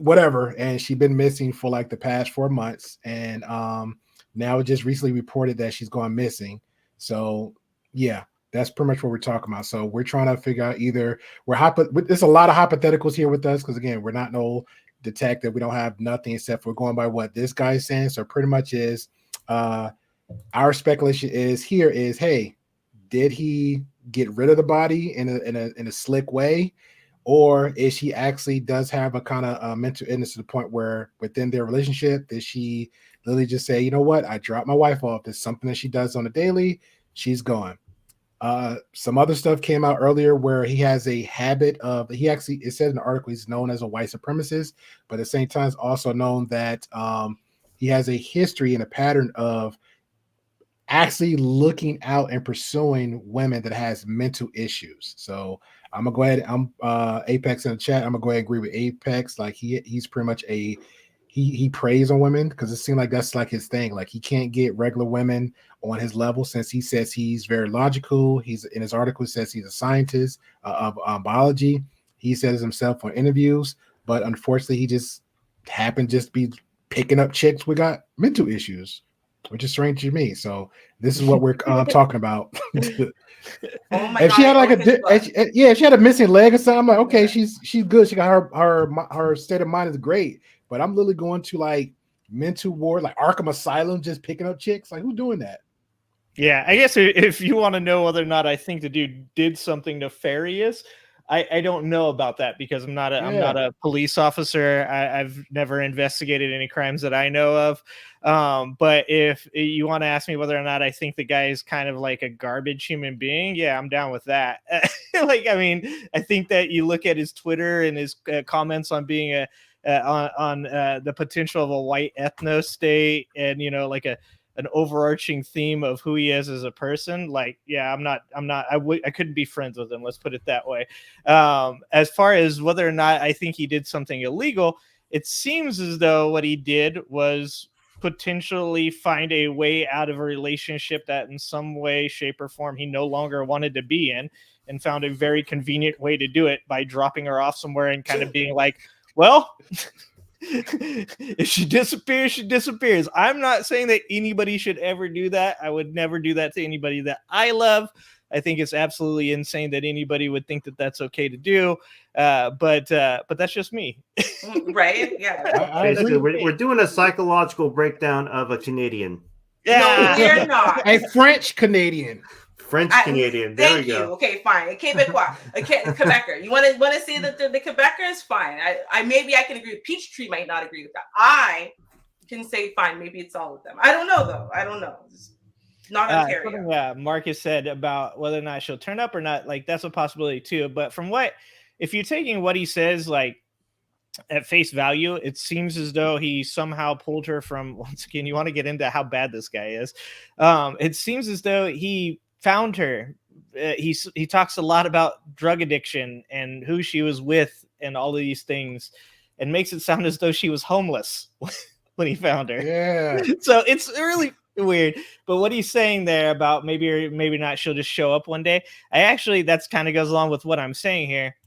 whatever. And she's been missing for like the past 4 months, and now it just recently reported that she's gone missing. So yeah, that's pretty much what we're talking about. So we're trying to figure out either there's a lot of hypotheticals here with us because again, we're not no detective. We don't have nothing except for going by what this guy is saying. So pretty much is our speculation is, hey, did he get rid of the body in a slick way, or is she actually does have a kind of mental illness to the point where within their relationship did she literally just say, you know what, I dropped my wife off. There's something that she does on a daily. She's gone. Some other stuff came out earlier where he has a habit of, it said in the article, he's known as a white supremacist, but at the same time, it's also known that he has a history and a pattern of actually looking out and pursuing women that has mental issues. So I'm gonna go ahead. I'm Apex in the chat. I'm gonna go ahead and agree with Apex. Like he's pretty much he preys on women because it seems like that's like his thing. Like he can't get regular women on his level since he says he's very logical. He's in his article says he's a scientist of biology. He says himself on interviews, but unfortunately he just happened just to be picking up chicks who got mental issues, which is strange to me. So this is what we're talking about. Oh my if God, she had like if she had a missing leg or something, I'm like, okay, she's good. She got her state of mind is great. But I'm literally going to like mental ward, like Arkham Asylum, just picking up chicks. Like, who's doing that? Yeah, I guess if you want to know whether or not I think the dude did something nefarious, I don't know about that because I'm not a police officer. I've never investigated any crimes that I know of. But if you want to ask me whether or not I think the guy is kind of like a garbage human being, yeah, I'm down with that. Like, I mean, I think that you look at his Twitter and his comments on being on the potential of a white ethno state and, you know, like an overarching theme of who he is as a person. Like, yeah, I couldn't be friends with him. Let's put it that way. As far as whether or not I think he did something illegal, it seems as though what he did was potentially find a way out of a relationship that in some way, shape, or form he no longer wanted to be in, and found a very convenient way to do it by dropping her off somewhere and kind of being like, well, if she disappears, she disappears. I'm not saying that anybody should ever do that. I would never do that to anybody that I love. I think it's absolutely insane that anybody would think that that's okay to do. But that's just me. Right? Yeah. Basically, we're doing a psychological breakdown of a Canadian. Yeah. No, we're not. A French Canadian. Canadian. There we go. Okay, fine. A Quebecois. A Quebecer. You want to say that the Quebecer is fine. I maybe I can agree. Peachtree might not agree with that. I can say fine. Maybe it's all of them. I don't know though. I don't know. It's not Ontario. Yeah, Marcus said about whether or not she'll turn up or not. Like that's a possibility too. But if you're taking what he says, like at face value, it seems as though he somehow pulled her from. Once again, you want to get into how bad this guy is. It seems as though he found her. He talks a lot about drug addiction and who she was with and all of these things, and makes it sound as though she was homeless when he found her. Yeah. So it's really weird. But what he's saying there about maybe or maybe not she'll just show up one day, that's kind of goes along with what I'm saying here,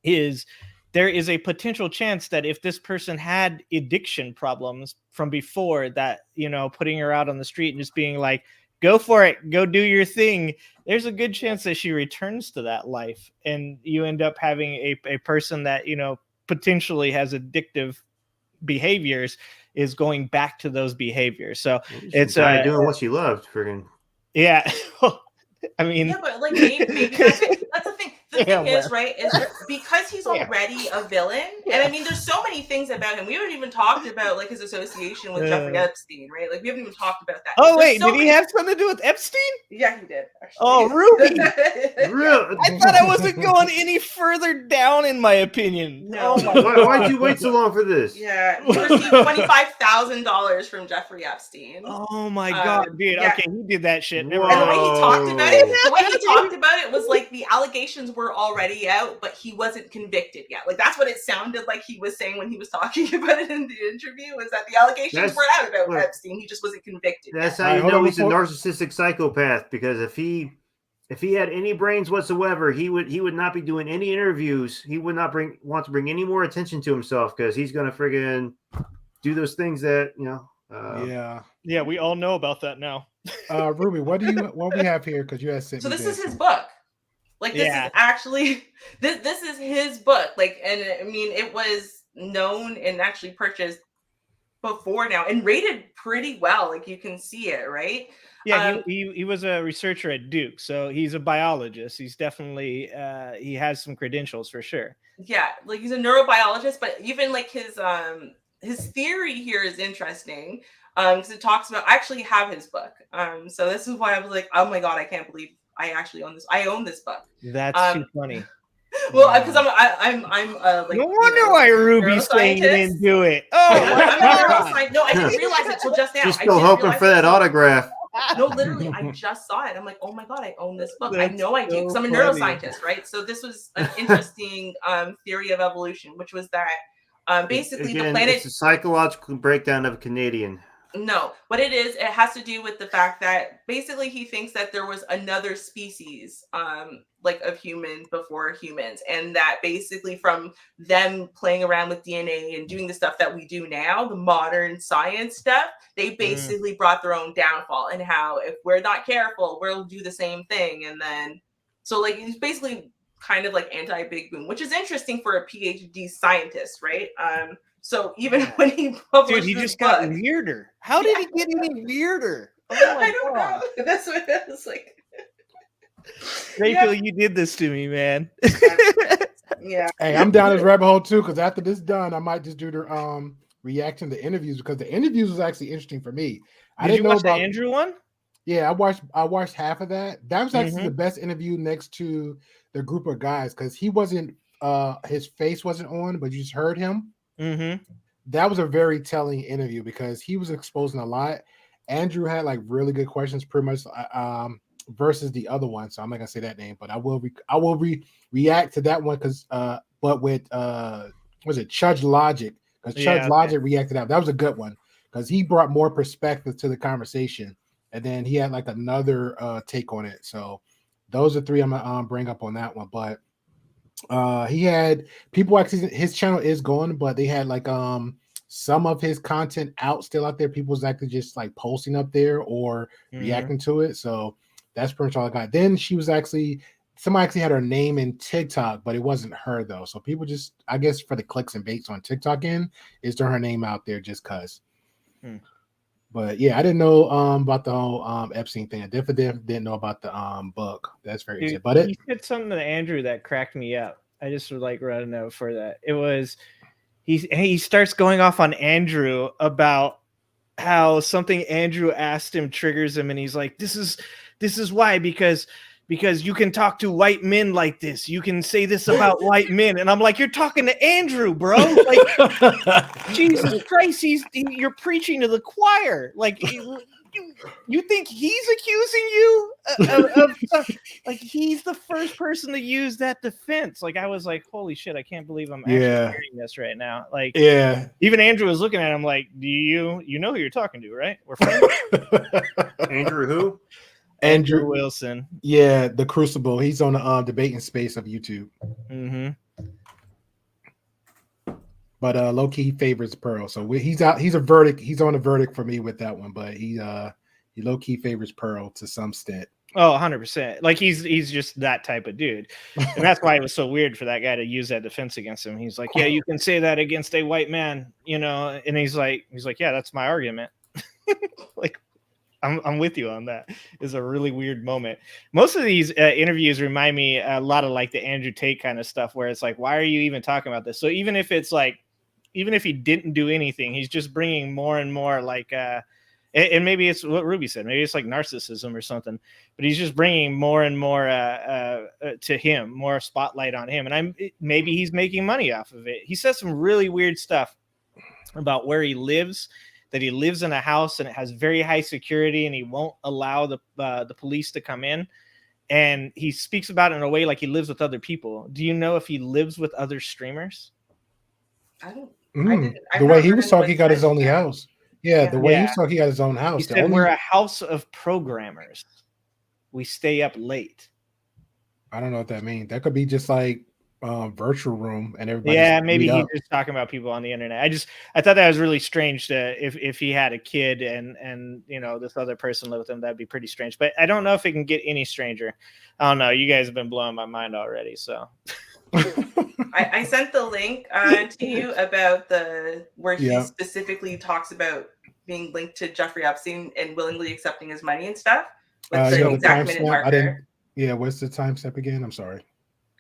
is there is a potential chance that if this person had addiction problems from before, that, you know, putting her out on the street and just being like, go for it, go do your thing, there's a good chance that she returns to that life, and you end up having a person that, you know, potentially has addictive behaviors is going back to those behaviors. So it's doing what she loved, friggin'. Yeah. I mean, yeah, but like maybe that's the thing. the thing is, right, is because he's already a villain, and I mean, there's so many things about him. We haven't even talked about like his association with Jeffrey Epstein, right? Like we haven't even talked about that. Oh wait, did he have something to do with Epstein? Yeah, he did. Actually. Oh, Ruby. Really? I thought I wasn't going any further down in my opinion. No. Why'd you wait so long for this? Yeah, he received $25,000 from Jeffrey Epstein. Oh my god, dude! Yeah. Okay, he did that shit. Never And the mind. way he talked about it, was like the allegations were already out, but he wasn't convicted yet. Like that's what it sounded like he was saying when he was talking about it in the interview. Was that the allegations were out about Epstein? He just wasn't convicted. That's how you know he's a narcissistic psychopath. Because if he had any brains whatsoever, he would not be doing any interviews. He would not want to bring any more attention to himself because he's gonna friggin' do those things that yeah, we all know about that now. Ruby, what we have here? Because you had sent So me this is his book. Like this is actually this is his book. Like, and I mean, it was known and actually purchased before now and rated pretty well. Like you can see it, right? Yeah, he was a researcher at Duke, so he's a biologist. He's definitely he has some credentials for sure. Yeah, like he's a neurobiologist, but even like his theory here is interesting because it talks about. I actually have his book, so this is why I was like, oh my god, I can't believe I actually own this. I own this book. That's too funny. Well, because I'm like. No wonder why Ruby's saying you didn't do it. Oh, no, I didn't realize it till just now. She's still hoping for that autograph. No, literally, I just saw it. I'm like, oh my god, I own this book. I know I do because I'm a neuroscientist, right? So this was an interesting theory of evolution, which was that basically the planet. It's a psychological breakdown of a Canadian. No, what it is, it has to do with the fact that basically he thinks that there was another species, like of humans before humans, and that basically from them playing around with DNA and doing the stuff that we do now, the modern science stuff, they basically brought their own downfall, and how if we're not careful, we'll do the same thing, and then so like he's basically kind of like anti-Big Boom, which is interesting for a PhD scientist, right? So even when he published, dude, he just book, got weirder. How did he get any weirder? Oh I don't know. That's what it was like. Greypill, you did this to me, man. Yeah. Hey, I'm down this rabbit hole too, because after this done, I might just do the reaction to interviews, because the interviews was actually interesting for me. I didn't know watch about the Andrew one. Yeah, I watched half of that. That was actually the best interview next to the group of guys, because he wasn't his face wasn't on, but you just heard him. That was a very telling interview because he was exposing a lot. Andrew had like really good questions, pretty much versus the other one. So I'm not gonna say that name, but I will react to that one because but with was it Chudge Logic? Because Chudge Logic reacted out. That was a good one because he brought more perspective to the conversation, and then he had like another take on it. So those are three I'm gonna bring up on that one. But he had people actually, his channel is going, but they had like some of his content still out there. People was actually just like posting up there or reacting to it. So that's pretty much all I got. Then somebody actually had her name in TikTok, but it wasn't her though. So people just, I guess for the clicks and baits on TikTok is throwing her name out there just cause. But yeah, I didn't know about the whole Epstein thing. I definitely didn't know about the book. That's very easy. But he said something to Andrew that cracked me up. I just would like wrote a note for that. It was he starts going off on Andrew about how something Andrew asked him triggers him, and he's like, this is why, because you can talk to white men like this. You can say this about white men. And I'm like, you're talking to Andrew, bro. Like, Jesus Christ, you're preaching to the choir. Like, you think he's accusing you of stuff? Like, he's the first person to use that defense. Like, I was like, holy shit, I can't believe I'm actually hearing this right now. Like, even Andrew was looking at him like, do you know who you're talking to, right? We're friends. Andrew who? Andrew Wilson. Yeah, the Crucible. He's on the debating space of YouTube. But low key favors Pearl. So he's out. He's a verdict. He's on a verdict for me with that one. But he low key favors Pearl to some extent. Oh, 100%. Like he's just that type of dude, and that's why it was so weird for that guy to use that defense against him. He's like, yeah, you can say that against a white man, you know. And he's like, yeah, that's my argument. Like. I'm with you on that. It's a really weird moment. Most of these interviews remind me a lot of like the Andrew Tate kind of stuff, where it's like, why are you even talking about this? So even if it's like, even if he didn't do anything, he's just bringing more and more like, and maybe it's what Ruby said, maybe it's like narcissism or something, but he's just bringing more and more to him, more spotlight on him. And maybe he's making money off of it. He says some really weird stuff about where he lives, that he lives in a house and it has very high security and he won't allow the police to come in. And he speaks about it in a way like he lives with other people. Do you know if he lives with other streamers? I don't. The way he was talking, he got his own house. Yeah, the way he was talking, he got his own house. He said, we're a house of programmers. We stay up late. I don't know what that means. That could be just like virtual room and everybody. Yeah, maybe he's just talking about people on the internet. I thought that was really strange to if he had a kid and you know this other person lived with him, that'd be pretty strange. But I don't know if it can get any stranger. I don't know. You guys have been blowing my mind already. So I sent the link to you about where he specifically talks about being linked to Jeffrey Epstein and willingly accepting his money and stuff with the exact minute marker. What's the time step again? I'm sorry.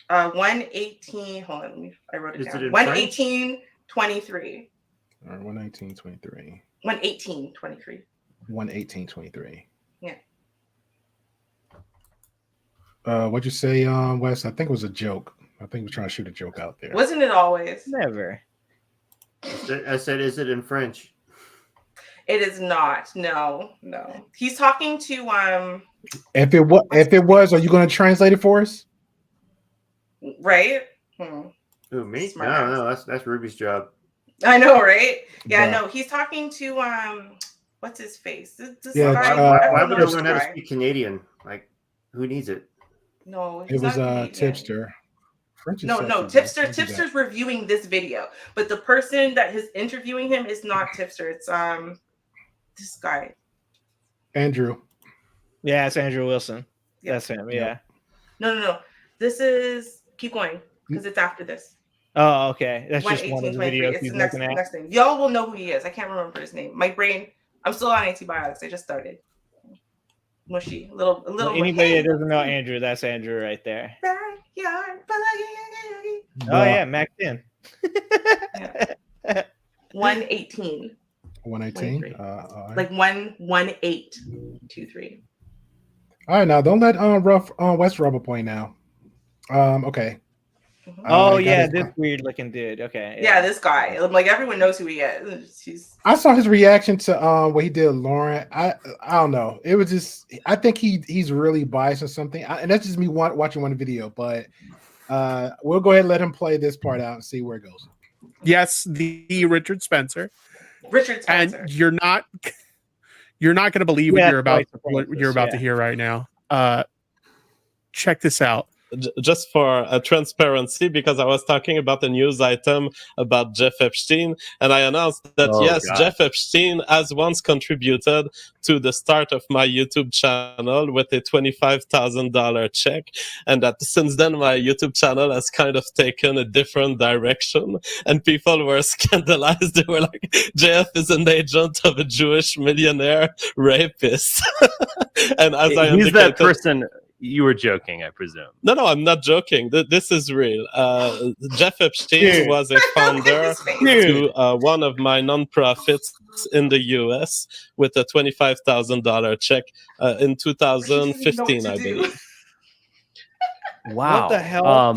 118. Hold on, I wrote it down. 118:23. All right, 118:23. 118:23. 118:23. Yeah. What'd you say, Wes? I think it was a joke. I think we're trying to shoot a joke out there. Wasn't it always? Never. I said, is it in French? It is not. No. He's talking to If it was, are you going to translate it for us? Right? Who, me? No, that's Ruby's job. I know, right? Yeah, no, he's talking to what's his face? This guy, why would I learn how to speak Canadian? Like, who needs it? No, it was Tipster. No, Tipster's reviewing this video, but the person that is interviewing him is not Tipster. It's this guy. Andrew. Yeah, it's Andrew Wilson. Yep. That's him. Yeah. No. This is keep going because it's after this. Oh, okay. That's just one of the videos it's the next thing. Y'all will know who he is. I can't remember his name. My brain. I'm still on antibiotics. I just started. Mushy. A little. Anybody that doesn't know Andrew, that's Andrew right there. Backyard. Oh yeah, Mac 10. 118. 118. Like 11823. All right, now don't let West rub a point now. Okay. This weird looking dude. Okay. Yeah, this guy. Like everyone knows who he is. I saw his reaction to what he did with Lauren. I don't know. It was just I think he's really biased or something. And that's just me watching one video. But we'll go ahead and let him play this part out and see where it goes. Yes, the Richard Spencer. And you're not going to believe what you're about to hear right now. Check this out. Just for transparency, because I was talking about a news item about Jeff Epstein, and I announced that Jeff Epstein has once contributed to the start of my YouTube channel with a $25,000 check, and that since then my YouTube channel has kind of taken a different direction, and people were scandalized. They were like, Jeff is an agent of a Jewish millionaire rapist. And as I indicated, that person. You were joking, I presume. No, I'm not joking. This is real. Jeff Epstein was a founder to one of my nonprofits in the U.S. with a $25,000 check in 2015, I believe. Wow. What the hell?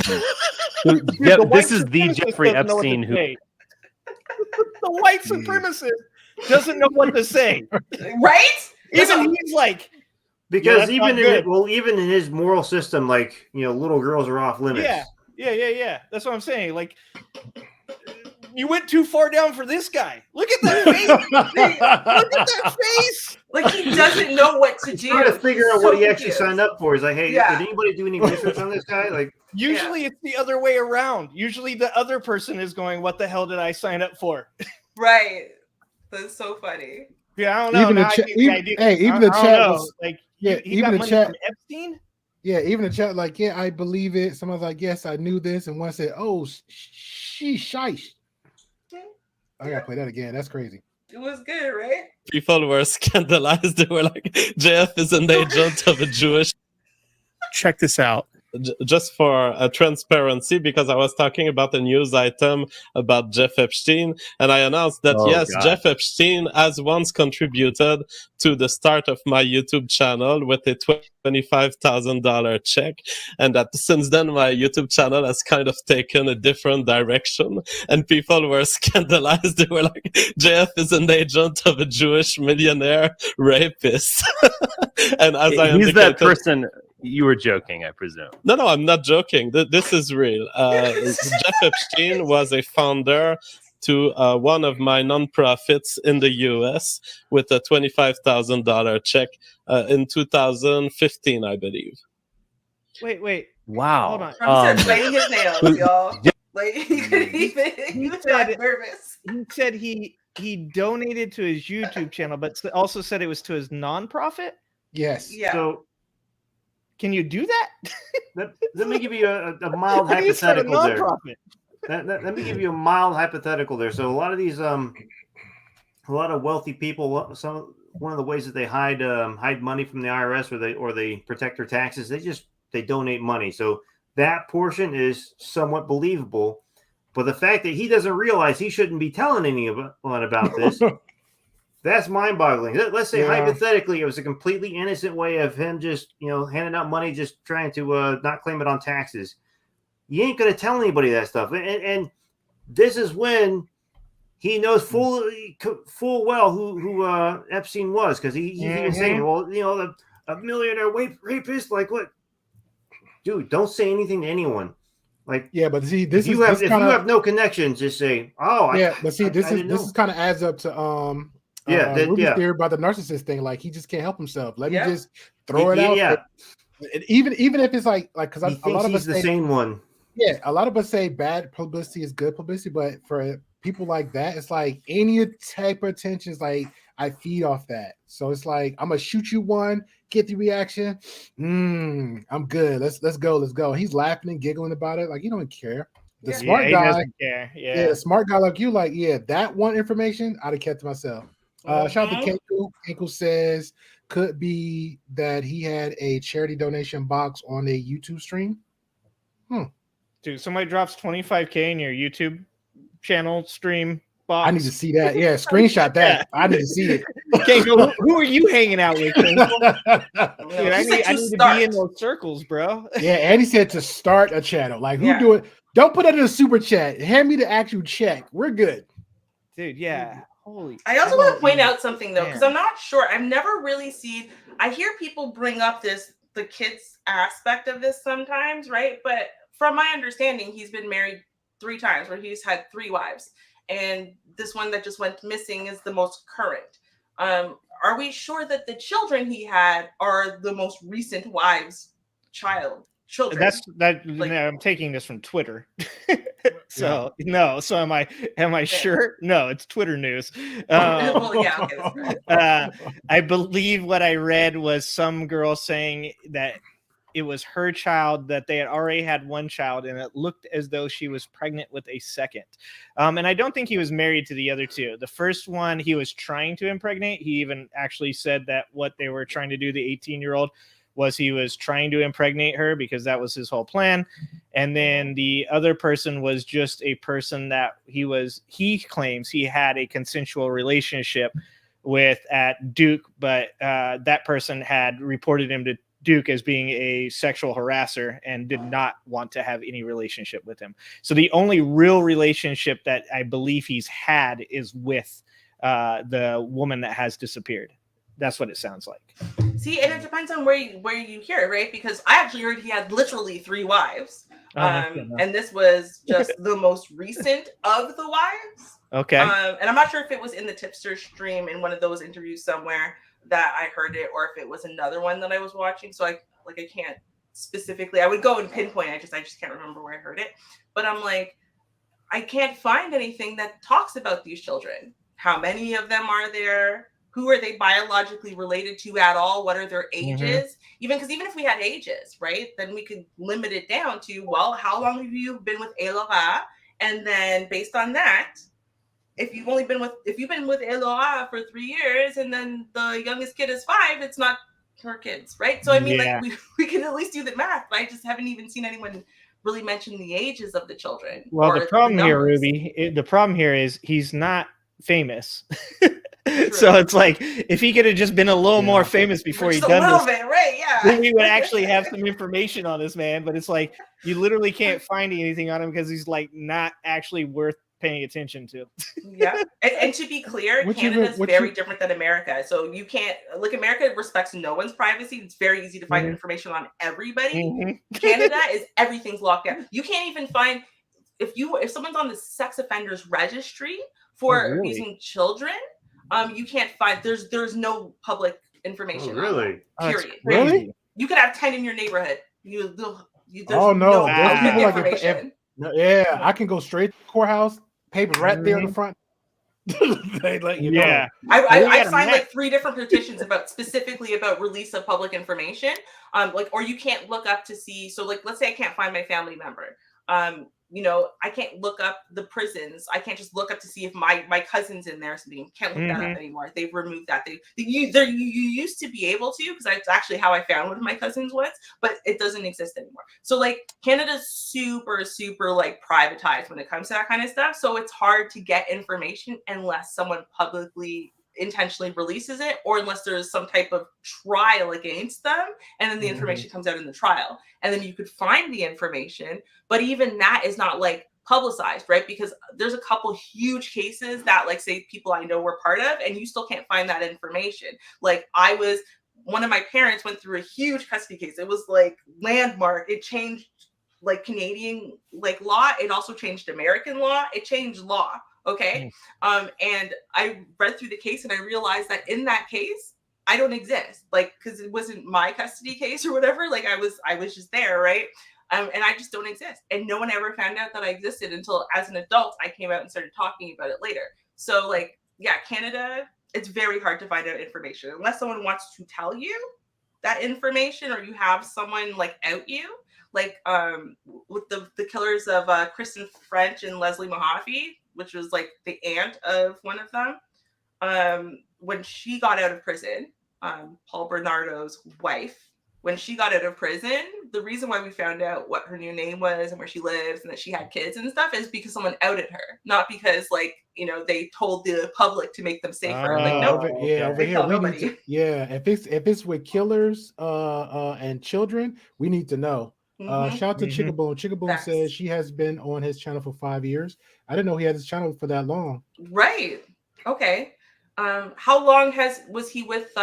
This is the Jeffrey Epstein who... The white supremacist doesn't know what to say. Right? Even he's like... Because even in his moral system, like, you know, little girls are off limits. Yeah. That's what I'm saying. Like, you went too far down for this guy. Look at that face. Look at that face. Like, he doesn't know what to do. He's trying to figure out what he actually signed up for. He's like, hey, did anybody do any research on this guy? Like, usually it's the other way around. Usually the other person is going, what the hell did I sign up for? Right. That's so funny. Yeah, I don't know. Even the chat was like, even the chat. Epstein? Yeah, even the chat, like, yeah, I believe it. Someone's like, yes, I knew this, and one said, oh, sheesh. I gotta play that again. That's crazy. It was good, right? People were scandalized. They were like, JF is an agent of a Jewish. Check this out. Just for transparency, because I was talking about a news item about Jeff Epstein, and I announced that Jeff Epstein has once contributed to the start of my YouTube channel with a $25,000 check, and that since then my YouTube channel has kind of taken a different direction, and people were scandalized. They were like, JF is an agent of a Jewish millionaire rapist. And as I he's indicated, that person. You were joking, I presume. No, I'm not joking. This is real. Jeff Epstein was a founder to one of my nonprofits in the U.S. with a $25,000 check in 2015, I believe. Wait. Wow. Hold on. Trump said biting his nails, y'all. Like he couldn't even. He was like nervous. He said he donated to his YouTube channel, but also said it was to his nonprofit. Yes. Yeah. So can you do that? let me give you a mild hypothetical there. Let me give you a mild hypothetical there. So a lot of these a lot of wealthy people, one of the ways that they hide money from the IRS or they protect their taxes, they donate money. So that portion is somewhat believable. But the fact that he doesn't realize he shouldn't be telling anyone about this, that's mind-boggling. Let's say hypothetically it was a completely innocent way of him just, handing out money, just trying to not claim it on taxes. You ain't going to tell anybody that stuff. And this is when he knows full well who Epstein was, because he's even saying, well, a millionaire rapist, like what? Dude, don't say anything to anything. Like, yeah, but see, if you have no connections, just say, this is kind of adds up to Ruby's theory about the narcissist thing. Like, he just can't help himself. Let me just throw it out. Yeah. Even if it's like because a lot of us the same one. Yeah, a lot of us say bad publicity is good publicity, but for people like that, it's like any type of attention is like I feed off that. So it's like I'm gonna shoot you one, get the reaction. I'm good. Let's go. He's laughing and giggling about it, like he don't care. The smart guy doesn't care. Yeah, the smart guy like you, like that one information I'd have kept to myself. Shout out to Kenku. Kenku says could be that he had a charity donation box on a YouTube stream. Dude, somebody drops $25K in your YouTube channel stream box. I need to see that. Yeah, screenshot that. I need to see it. Okay, who are you hanging out with? Dude, I need to be in those circles, bro. Yeah, and he said to start a channel. Like, who do it? Don't put it in a super chat. Hand me the actual check. We're good. Dude, yeah. Holy. I also want to point out something, though, because I'm not sure. I've never really seen. I hear people bring up the kids aspect of this sometimes, right? But from my understanding, he's been married 3 times, where he's had 3 wives. And this one that just went missing is the most current. Are we sure that the children he had are the most recent wives' children? I'm taking this from Twitter. So no. So am I sure? No, it's Twitter news. I believe what I read was some girl saying that it was her child, that they had already had one child, and it looked as though she was pregnant with a second. And I don't think he was married to the other 2. The first one he was trying to impregnate. He even actually said that what they were trying to do, the 18-year-old, was he was trying to impregnate her because that was his whole plan. And then the other person was just a person that he claims he had a consensual relationship with at Duke, but that person had reported him to Duke as being a sexual harasser and did not want to have any relationship with him. So the only real relationship that I believe he's had is with the woman that has disappeared. That's what it sounds like. See, and it depends on where you hear it, right? Because I actually heard he had literally 3 wives. And this was just the most recent of the wives. Okay. And I'm not sure if it was in the Tipster stream in one of those interviews somewhere that I heard it, or if it was another one that I was watching. So I can't specifically, I would go and pinpoint. I just can't remember where I heard it. But I'm like, I can't find anything that talks about these children. How many of them are there? Who are they biologically related to at all? What are their ages? Even if we had ages, right, then we could limit it down to, well, how long have you been with Elora? And then based on that, if you've been with Eloa for 3 years and then the youngest kid is 5, it's not her kids, right? So I mean, like we can at least do the math, but I just haven't even seen anyone really mention the ages of the children. Well, the problem here, Ruby, the problem here is he's not famous. So it's like if he could have just been a little more famous before he done this, bit, right? Yeah, then we would actually have some information on this man. But it's like you literally can't find anything on him because he's like not actually worth paying attention to. Yeah, and to be clear, Canada's very different than America. So you can't America respects no one's privacy. It's very easy to find information on everybody. Canada is everything's locked down. You can't even find if someone's on the sex offenders registry for abusing children. You can't find there's no public information. Really? Period. Really? You could have 10 in your neighborhood. There's no, no there's people like information. I can go straight to the courthouse, paper right there in the front. They let you know. I signed like 3 different petitions specifically about release of public information. Or you can't look up to see. So like, let's say I can't find my family member. I can't look up the prisons. I can't just look up to see if my cousin's in there. So you can't look that up anymore. They've removed that. You used to be able to, because that's actually how I found one of my cousins was, but it doesn't exist anymore. So like Canada's super, super like privatized when it comes to that kind of stuff. So it's hard to get information unless someone publicly intentionally releases it, or unless there's some type of trial against them, and then the information comes out in the trial, and then you could find the information. But even that is not like publicized, right? Because there's a couple huge cases that like say people I know were part of, and you still can't find that information. Like one of my parents went through a huge custody case. It was like landmark. It changed like Canadian like law. It also changed American law. It changed law. Okay. And I read through the case and I realized that in that case, I don't exist. Like, cause it wasn't my custody case or whatever. Like I was just there. Right. And I just don't exist. And no one ever found out that I existed until as an adult, I came out and started talking about it later. So like, yeah, Canada, it's very hard to find out information unless someone wants to tell you that information, or you have someone like out you. Like with the killers of Kristen French and Leslie Mahaffey, which was like the aunt of one of them. When she got out of prison, Paul Bernardo's wife, when she got out of prison, the reason why we found out what her new name was and where she lives and that she had kids and stuff is because someone outed her, not because like, they told the public to make them safer. Like, no, over here we need to, if it's with killers and children, we need to know. Shout out to Chickaboom. Chickaboom says she has been on his channel for 5 years. I didn't know he had his channel for that long. Right. Okay. How long was he with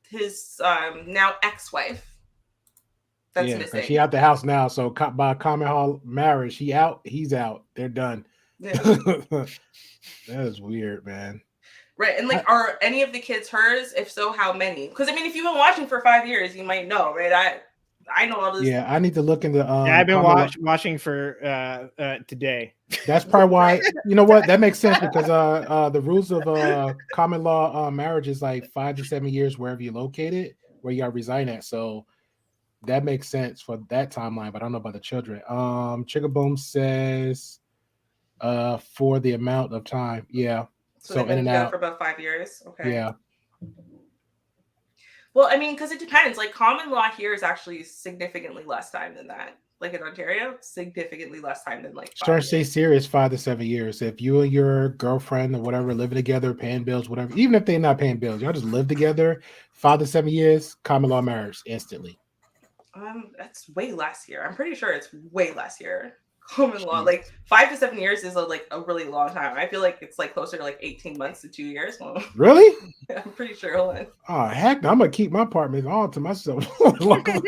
his now ex-wife? That's missing. She out the house now. So by common law marriage, he's out. They're done. Yeah. That is weird, man. Right. And like, are any of the kids hers? If so, how many? Because I mean, if you've been watching for 5 years, you might know, right? I know all this. Yeah, I need to look into. I've been watching for today. That's probably why. You know what? That makes sense because the rules of common law marriage is like 5 to 7 years wherever you're located, where you are residing at. So that makes sense for that timeline. But I don't know about the children. Chickaboom says for the amount of time. Yeah. So in and out for about 5 years. Okay. Yeah. Well, I mean, because it depends. Like common law here is actually significantly less time than that. Like in Ontario, significantly less time than like. Start stay serious 5 to 7 years. If you and your girlfriend or whatever living together, paying bills, whatever, even if they're not paying bills, y'all just live together. 5 to 7 years, common law marriage instantly. That's way less here. I'm pretty sure it's way less here. Common law, like 5 to 7 years is a really long time. I feel like it's like closer to like 18 months to 2 years. Well, really? I'm pretty sure. Hold on. Oh heck, no, I'm gonna keep my apartment all to myself. Okay,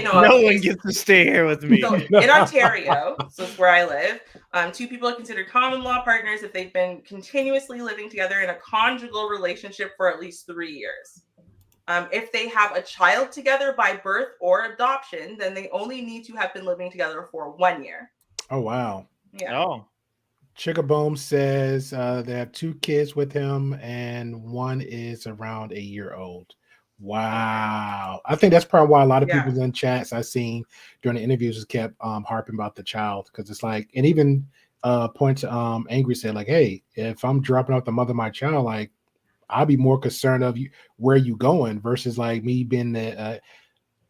no one gets to stay here with me. So in Ontario, so it's where I live, 2 people are considered common law partners if they've been continuously living together in a conjugal relationship for at least 3 years. If they have a child together by birth or adoption, then they only need to have been living together for 1 year. Oh, wow. Yeah. Oh. Chickaboom says they have 2 kids with him and one is around a year old. Wow. I think that's probably why a lot of people in chats I've seen during the interviews just kept harping about the child, because it's like, and even point to Angry said, like, hey, if I'm dropping off the mother of my child, like, I'll be more concerned of you where you going versus like me being the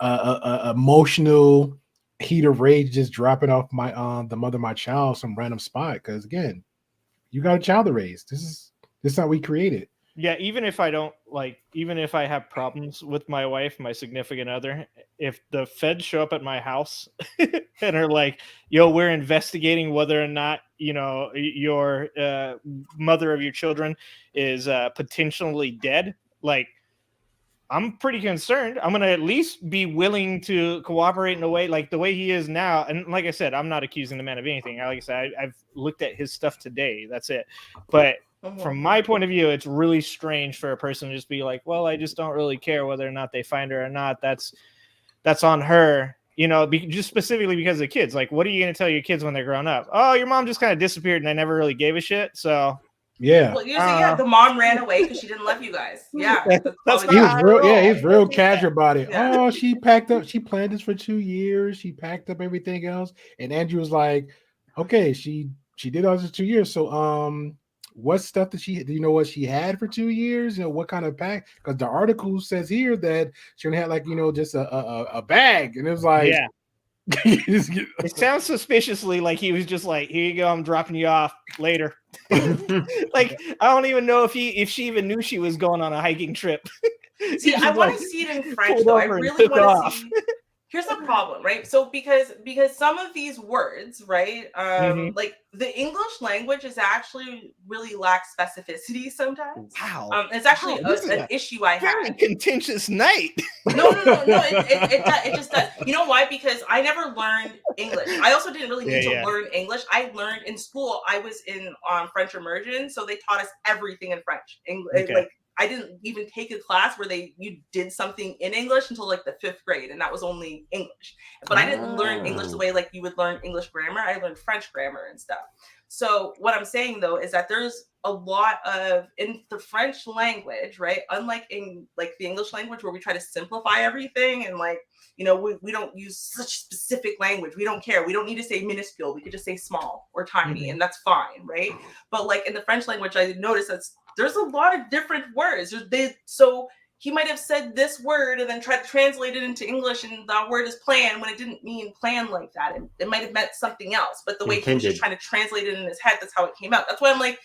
emotional heat of rage just dropping off my the mother of my child some random spot. Because again, you got a child to raise. This is how we created. Yeah, even if I have problems with my wife, my significant other, if the feds show up at my house and are like, yo, we're investigating whether or not, your mother of your children is potentially dead, like, I'm pretty concerned. I'm going to at least be willing to cooperate in a way like the way he is now. And like I said, I'm not accusing the man of anything. Like I said, I've looked at his stuff today. That's it. But from my point of view, it's really strange for a person to just be like, well, I just don't really care whether or not they find her or not. That's on her, just specifically because of kids. Like, what are you going to tell your kids when they're grown up? Oh, your mom just kind of disappeared and I never really gave a shit. So yeah. Well, usually, the mom ran away because she didn't love you guys. Yeah, he's real casual about it. Yeah. Oh, she packed up. She planned this for 2 years. She packed up everything else. And Andrew was like, "Okay, she did all this for 2 years. So, what stuff did she? Do you know what she had for 2 years? What kind of pack? Because the article says here that she only had like just a bag, and it was like, yeah." It sounds suspiciously like he was just like, here you go, I'm dropping you off later. Like, I don't even know if she even knew she was going on a hiking trip. See, I want to see it in French though. I really want to see. Here's the problem, right? So because some of these words, right, like the English language is actually really lacks specificity sometimes. Wow, it's actually an issue I have. Very contentious night. No. It just does. You know why? Because I never learned English. I also didn't really need to learn English. I learned in school. I was in French immersion, so they taught us everything in French. English, like. I didn't even take a class where you did something in English until like the 5th grade, and that was only English. But I didn't learn English the way like you would learn English grammar. I learned French grammar and stuff. So what I'm saying though is that there's a lot of in the French language, right? Unlike in like the English language where we try to simplify everything and like we don't use such specific language. We don't care. We don't need to say minuscule. We could just say small or tiny, and that's fine, right? But like in the French language, I noticed there's a lot of different words. So he might have said this word and then tried to translate it into English, and that word is plan when it didn't mean plan like that. It might have meant something else, but the way he was just trying to translate it in his head, that's how it came out. That's why I'm like,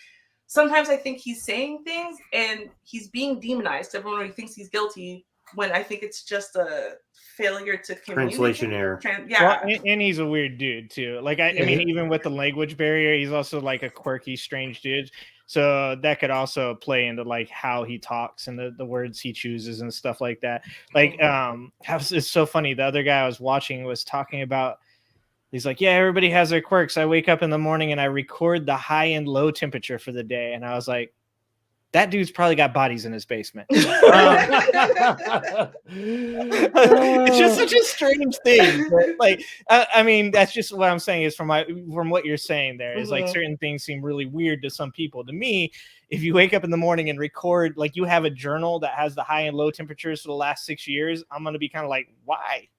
sometimes I think he's saying things and he's being demonized. Everyone really thinks he's guilty when I think it's just a failure to communicate. Translation error. Yeah. Well, and he's a weird dude too. Like I mean, even with the language barrier, he's also like a quirky, strange dude. So that could also play into like how he talks and the words he chooses and stuff like that. Like, it's so funny. The other guy I was watching was talking about, he's like, yeah, everybody has their quirks. I wake up in the morning and I record the high and low temperature for the day. And I was like, that dude's probably got bodies in his basement. It's just such a strange thing. But like, I mean, that's just what I'm saying is from what you're saying there is like certain things seem really weird to some people. To me, if you wake up in the morning and record, like you have a journal that has the high and low temperatures for the last 6 years, I'm going to be kind of like, why?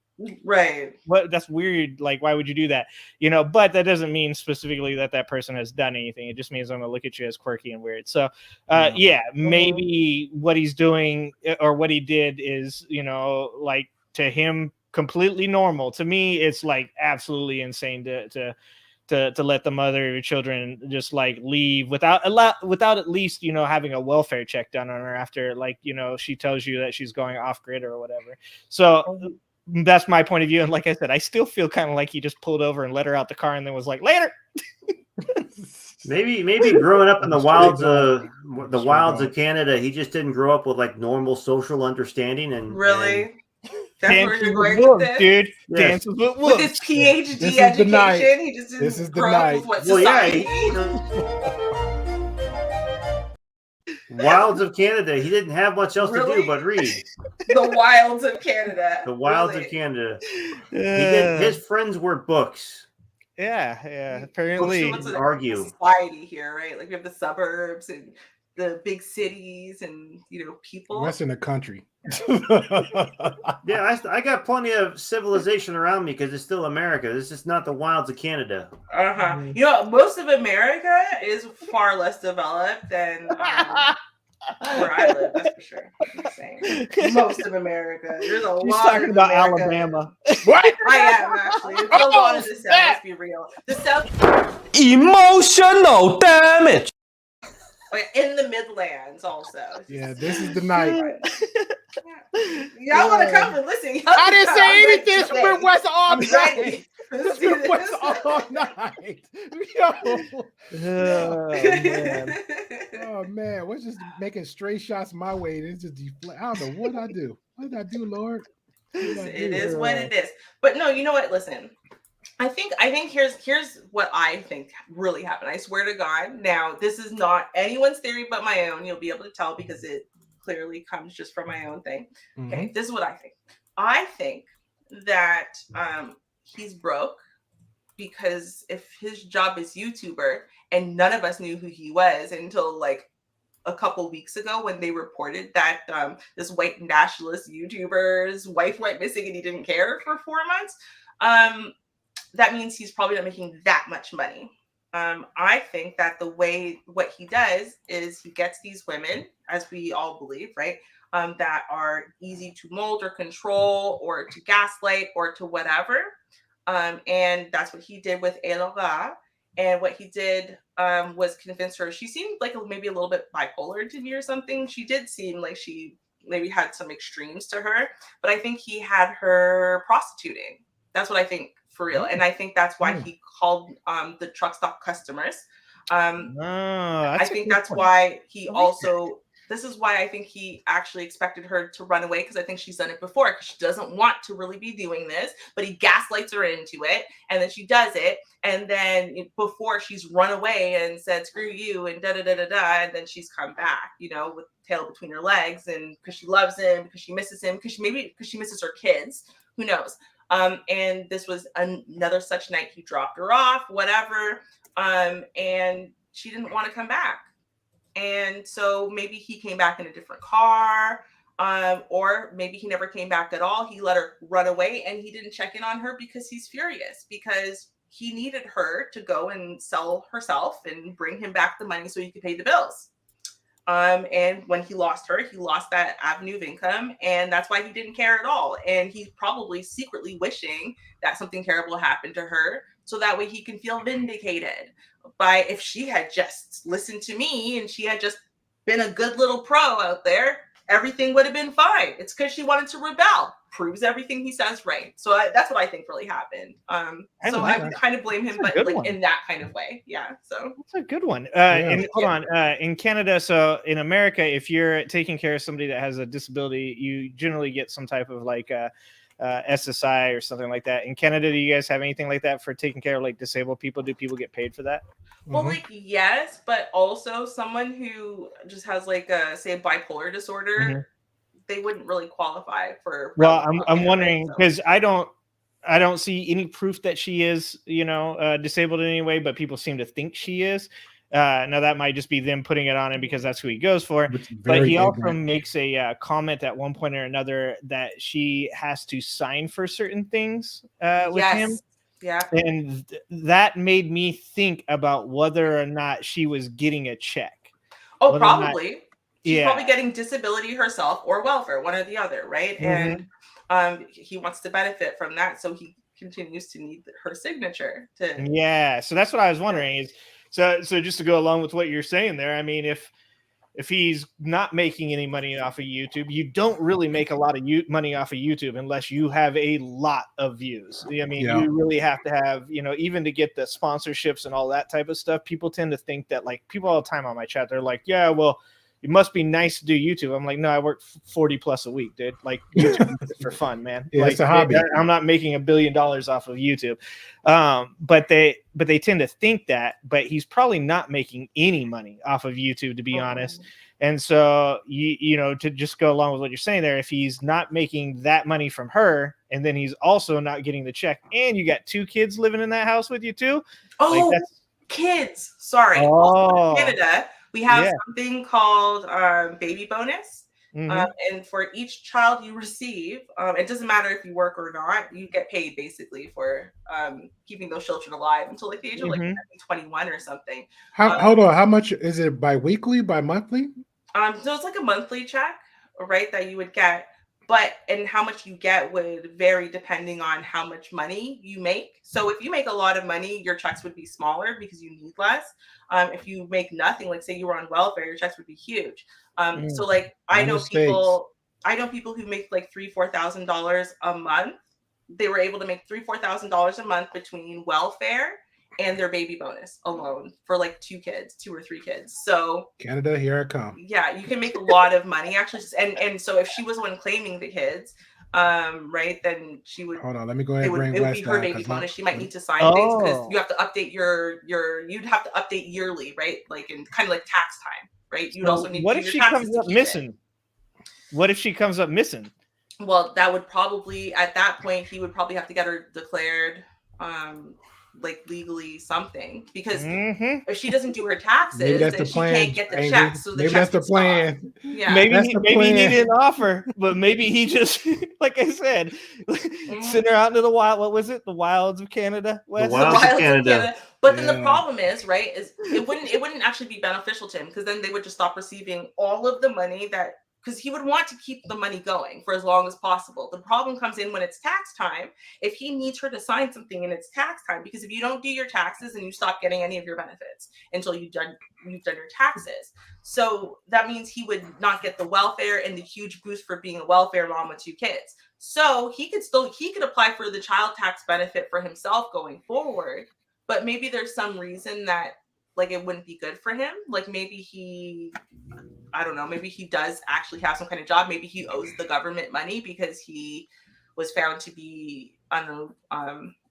Right. What? That's weird. Like, why would you do that? But that doesn't mean specifically that person has done anything. It just means I'm gonna look at you as quirky and weird. So, maybe what he's doing or what he did is, like to him completely normal. To me, it's like absolutely insane to let the mother of your children just like leave without at least having a welfare check done on her after like she tells you that she's going off grid or whatever. So. That's my point of view, and like I said, I still feel kind of like he just pulled over and let her out the car and then was like, later. maybe growing up in the wilds of Canada, he just didn't grow up with like normal social understanding and really. That's Dances where you're going with this, dude. Yes. Dances with his PhD education. He just didn't grow up with what society. Wilds of Canada. He didn't have much else to do but read. The wilds of Canada. The wilds of Canada. His friends were books. Yeah. Apparently, argue society here, right? Like we have the suburbs and the big cities and people. Western the country. Yeah, I got plenty of civilization around me because it's still America. This is not the wilds of Canada. Most of America is far less developed than where I live. That's for sure. I'm just saying. Most of America. There's a She's lot talking of about America. Alabama. What? I am actually. It's a lot of the South. Let's be real. The South. Emotional damage. In the Midlands, also. Yeah, this is the night. Y'all want to come and listen? I didn't say anything. We're West all night. We're West all night. Oh man, we're just making straight shots my way. And it's just deflect. I don't know what I do. What did I do, Lord? It is what it is. But no, you know what? Listen. I think here's what I think really happened. I swear to God. Now, this is not anyone's theory but my own. You'll be able to tell because it clearly comes just from my own thing. Mm-hmm. Okay, this is what I think. I think that he's broke because if his job is YouTuber and none of us knew who he was until like a couple weeks ago when they reported that this white nationalist YouTuber's wife went missing and he didn't care for 4 months. That means he's probably not making that much money. I think that what he does is he gets these women, as we all believe, right, that are easy to mold or control or to gaslight or to whatever. And that's what he did with Elora. And what he did was convince her. She seemed like maybe a little bit bipolar to me or something. She did seem like she maybe had some extremes to her. But I think he had her prostituting. That's what I think. For real. And I think that's why he called the truck stop customers. I think that's why he also, this is why I think he actually expected her to run away because I think she's done it before because she doesn't want to really be doing this, but he gaslights her into it and then she does it. And then before she's run away and said, screw you and da-da-da-da-da, and then she's come back, with tail between her legs and because she loves him, because she misses him, because she misses her kids, who knows? And this was another such night. He dropped her off, whatever. And she didn't want to come back. And so maybe he came back in a different car, or maybe he never came back at all. He let her run away and he didn't check in on her because he's furious because he needed her to go and sell herself and bring him back the money so he could pay the bills. And when he lost her, he lost that avenue of income, and that's why he didn't care at all. And he's probably secretly wishing that something terrible happened to her, so that way he can feel vindicated by if she had just listened to me and she had just been a good little pro out there, everything would have been fine. It's because she wanted to rebel. Proves everything he says right. So that's what I think really happened. So I would kind of blame him, but like in that kind of way. Yeah. So that's a good one. And hold on. In Canada, so in America, if you're taking care of somebody that has a disability, you generally get some type of like SSI or something like that. In Canada, do you guys have anything like that for taking care of like disabled people? Do people get paid for that? Well, like yes, but also someone who just has like say bipolar disorder. They wouldn't really qualify for. Well, I'm wondering because I don't see any proof that she is, disabled in any way, but people seem to think she is. Now that might just be them putting it on him because that's who he goes for. But he also makes a comment at one point or another that she has to sign for certain things with him. Yeah. And that made me think about whether or not she was getting a check. Oh, probably. She's probably getting disability herself or welfare, one or the other, right? And he wants to benefit from that, so he continues to need her signature. So that's what I was wondering. Is so just to go along with what you're saying there. I mean, if he's not making any money off of YouTube, you don't really make a lot of money off of YouTube unless you have a lot of views. I mean, you really have to have, even to get the sponsorships and all that type of stuff. People tend to think that, like, people all the time on my chat, they're like, yeah, well, it must be nice to do YouTube. I'm like, no, I work 40 plus a week, dude. Like, YouTube is for fun, man. Yeah, like, it's a hobby. I'm not making $1 billion off of YouTube. But they tend to think that, but he's probably not making any money off of YouTube, to be honest. And so, to just go along with what you're saying there, if he's not making that money from her, and then he's also not getting the check, and you got 2 kids living in that house with you too. Oh, kids. Sorry. Also in Canada, We have something called baby bonus. And for each child you receive, it doesn't matter if you work or not, you get paid basically for keeping those children alive until like the age of like 21 or something. Hold on, how much is it bi-weekly, bi-monthly? So it's like a monthly check, right, that you would get. And how much you get would vary depending on how much money you make. So if you make a lot of money, your checks would be smaller because you need less. If you make nothing, like say you were on welfare, your checks would be huge. So like I know people who make like $3,000-$4,000 a month. They were able to make $3,000-$4,000 a month between welfare and their baby bonus alone for like 2 or 3 kids. So Canada, here I come. Yeah, you can make a lot of money actually. And so if she was the one claiming the kids, right, then she would. Hold on, let me go ahead and bring It would West be her down, baby 'cause bonus. She might need to sign things because you have to update you'd have to update yearly, right? Like in kind of like tax time, right? You'd also need what to if do she your taxes comes up to keep missing? it. What if she comes up missing? Well, that would probably at that point he would probably have to get her declared like legally something because if she doesn't do her taxes, then she can't get the checks. So the maybe checks that's the plan. Yeah, maybe he didn't offer, but maybe he just, like I said, sent her out into the wild. What was it? The wilds of Canada. The wilds of Canada. But then the problem is, right, is it wouldn't actually be beneficial to him because then they would just stop receiving all of the money that. Because he would want to keep the money going for as long as possible. The problem comes in when it's tax time. If he needs her to sign something and it's tax time, because if you don't do your taxes and you stop getting any of your benefits until you've done your taxes. So that means he would not get the welfare and the huge boost for being a welfare mom with 2 kids. So he could apply for the child tax benefit for himself going forward. But maybe there's some reason that like it wouldn't be good for him. Like maybe I don't know, maybe he does actually have some kind of job. Maybe he owes the government money because he was found to be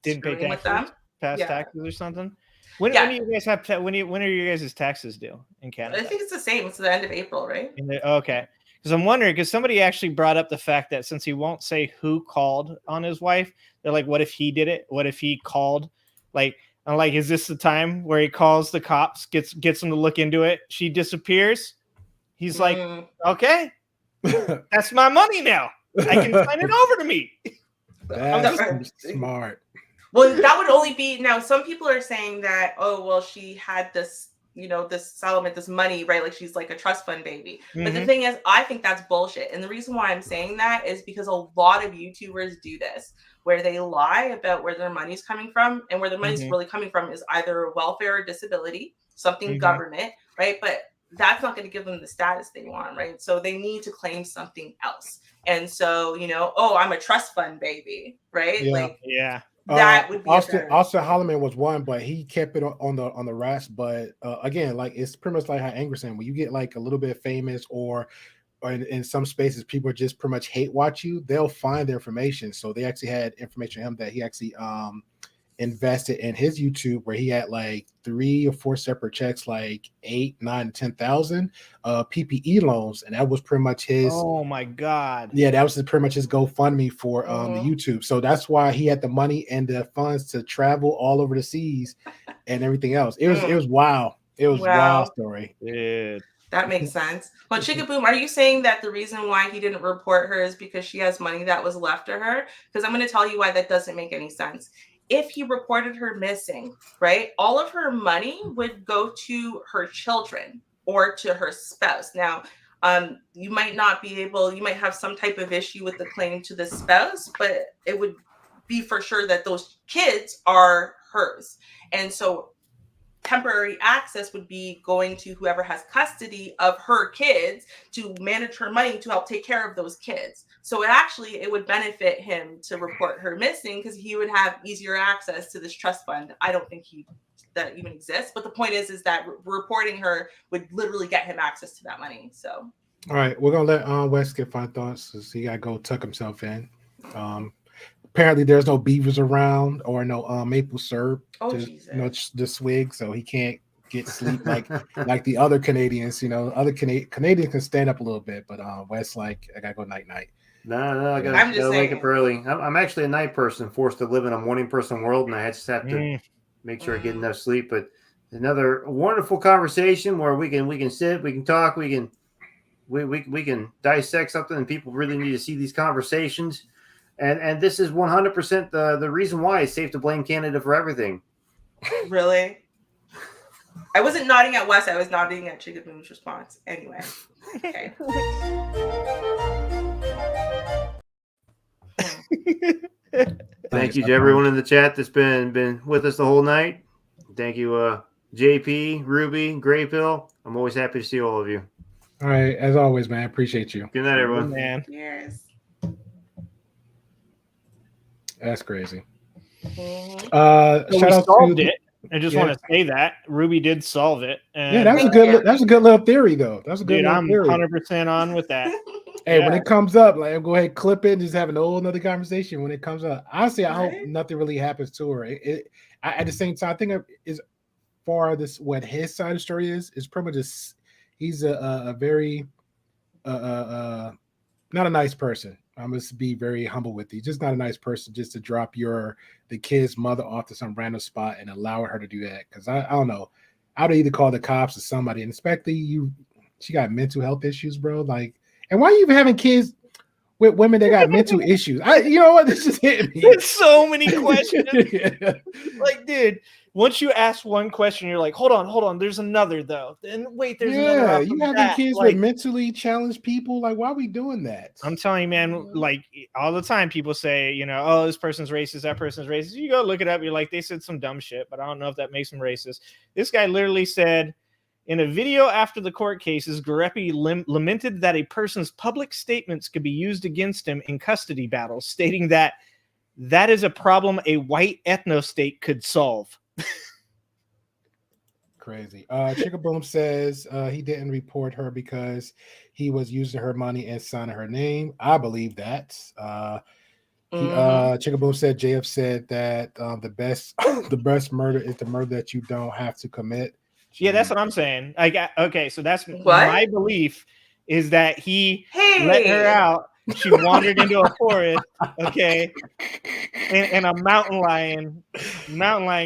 didn't pay taxes, taxes or something. When do you guys have when are you guys' taxes due in Canada? I think it's the same. It's the end of April, right? Okay. Because I'm wondering, because somebody actually brought up the fact that since he won't say who called on his wife, they're like, what if he did it? What if he called? Like, I'm like, is this the time where he calls the cops, gets them to look into it? She disappears. He's like, okay, that's my money now. I can sign it over to me. That's smart. Well, that would only be now. Some people are saying that, oh, well, she had this, this settlement, this money, right? Like she's like a trust fund baby. But the thing is, I think that's bullshit. And the reason why I'm saying that is because a lot of YouTubers do this, where they lie about where their money's coming from, and where their money's really coming from is either welfare or disability, something government, right? But that's not going to give them the status they want, right? So they need to claim something else. And so, oh, I'm a trust fund baby, right? Yeah. That would be Austin Holloman was one, but he kept it on the rest. But again, like it's pretty much like how Angry saying, when you get like a little bit famous or in some spaces people just pretty much hate watch you, they'll find the information. So they actually had information on him that he actually invested in his YouTube, where he had like 3 or 4 separate checks, like 8, 9, 10,000 PPE loans, and that was pretty much his. Oh my god! Yeah, that was pretty much his GoFundMe for the YouTube. So that's why he had the money and the funds to travel all over the seas and everything else. It was wild. It was a wild story. Dude. That makes sense. But Chickaboom, are you saying that the reason why he didn't report her is because she has money that was left to her? Because I'm going to tell you why that doesn't make any sense. If he reported her missing, right, all of her money would go to her children or to her spouse. Now, you might have some type of issue with the claim to the spouse, but it would be for sure that those kids are hers. And so temporary access would be going to whoever has custody of her kids to manage her money to help take care of those kids. So it would benefit him to report her missing because he would have easier access to this trust fund. I don't think that even exists, but the point is that reporting her would literally get him access to that money. So all right, we're gonna let Wes get final thoughts because he gotta go tuck himself in. Apparently there's no beavers around or no maple syrup to swig, so he can't get sleep like the other Canadians. Other Canadians can stand up a little bit, but Wes I gotta go night. No, I gotta wake up early. I'm actually a night person, forced to live in a morning person world, and I just have to make sure I get enough sleep. But Another wonderful conversation where we can sit, we can talk, we can dissect something, and people really need to see these conversations. And this is 100% the reason why it's safe to blame Canada for everything. Really? I wasn't nodding at Wes. I was nodding at Chicken Boom's response. Anyway. Okay. Thank you to everyone in the chat that's been with us the whole night. Thank you, JP, Ruby, Grey Pill. I'm always happy to see all of you. All right, as always, man. Appreciate you. Good night, everyone. Man. Cheers. That's crazy. So shout out solved to it. I just want to say that Ruby did solve it. And yeah, that's a good. That's a good little theory, though. That's a good. Dude, little I'm theory. 100% on with that. Hey, when it comes up, like go ahead, clip it, and just have an whole another conversation when it comes up. Honestly, I hope nothing really happens to her. At the same time, I think as far as what his side of the story is pretty much just he's a very not a nice person. I must be very humble with you. Just not a nice person just to drop the kid's mother off to some random spot and allow her to do that. Because I don't know. I would either call the cops or somebody, and especially she got mental health issues, bro. Like, and why are you even having kids with women that got mental issues? You know what? This just hit me. There's so many questions. Like, dude, once you ask one question, you're like, hold on. There's another though. And wait, there's another. You having kids with mentally challenged people? Like, why are we doing that? I'm telling you, man. Like all the time, people say, oh, this person's racist, that person's racist. You go look it up. You're like, they said some dumb shit, but I don't know if that makes them racist. This guy literally said, in a video after the court cases, Gariépy lamented that a person's public statements could be used against him in custody battles, stating that is a problem a white ethno-state could solve. Crazy. Chickaboom says he didn't report her because he was using her money and signing her name. I believe that. Chickaboom said JF said that the best murder is the murder that you don't have to commit. Yeah, that's what I'm saying. Okay, so that's my belief is that he let her out. She wandered into a forest, okay, and a mountain lion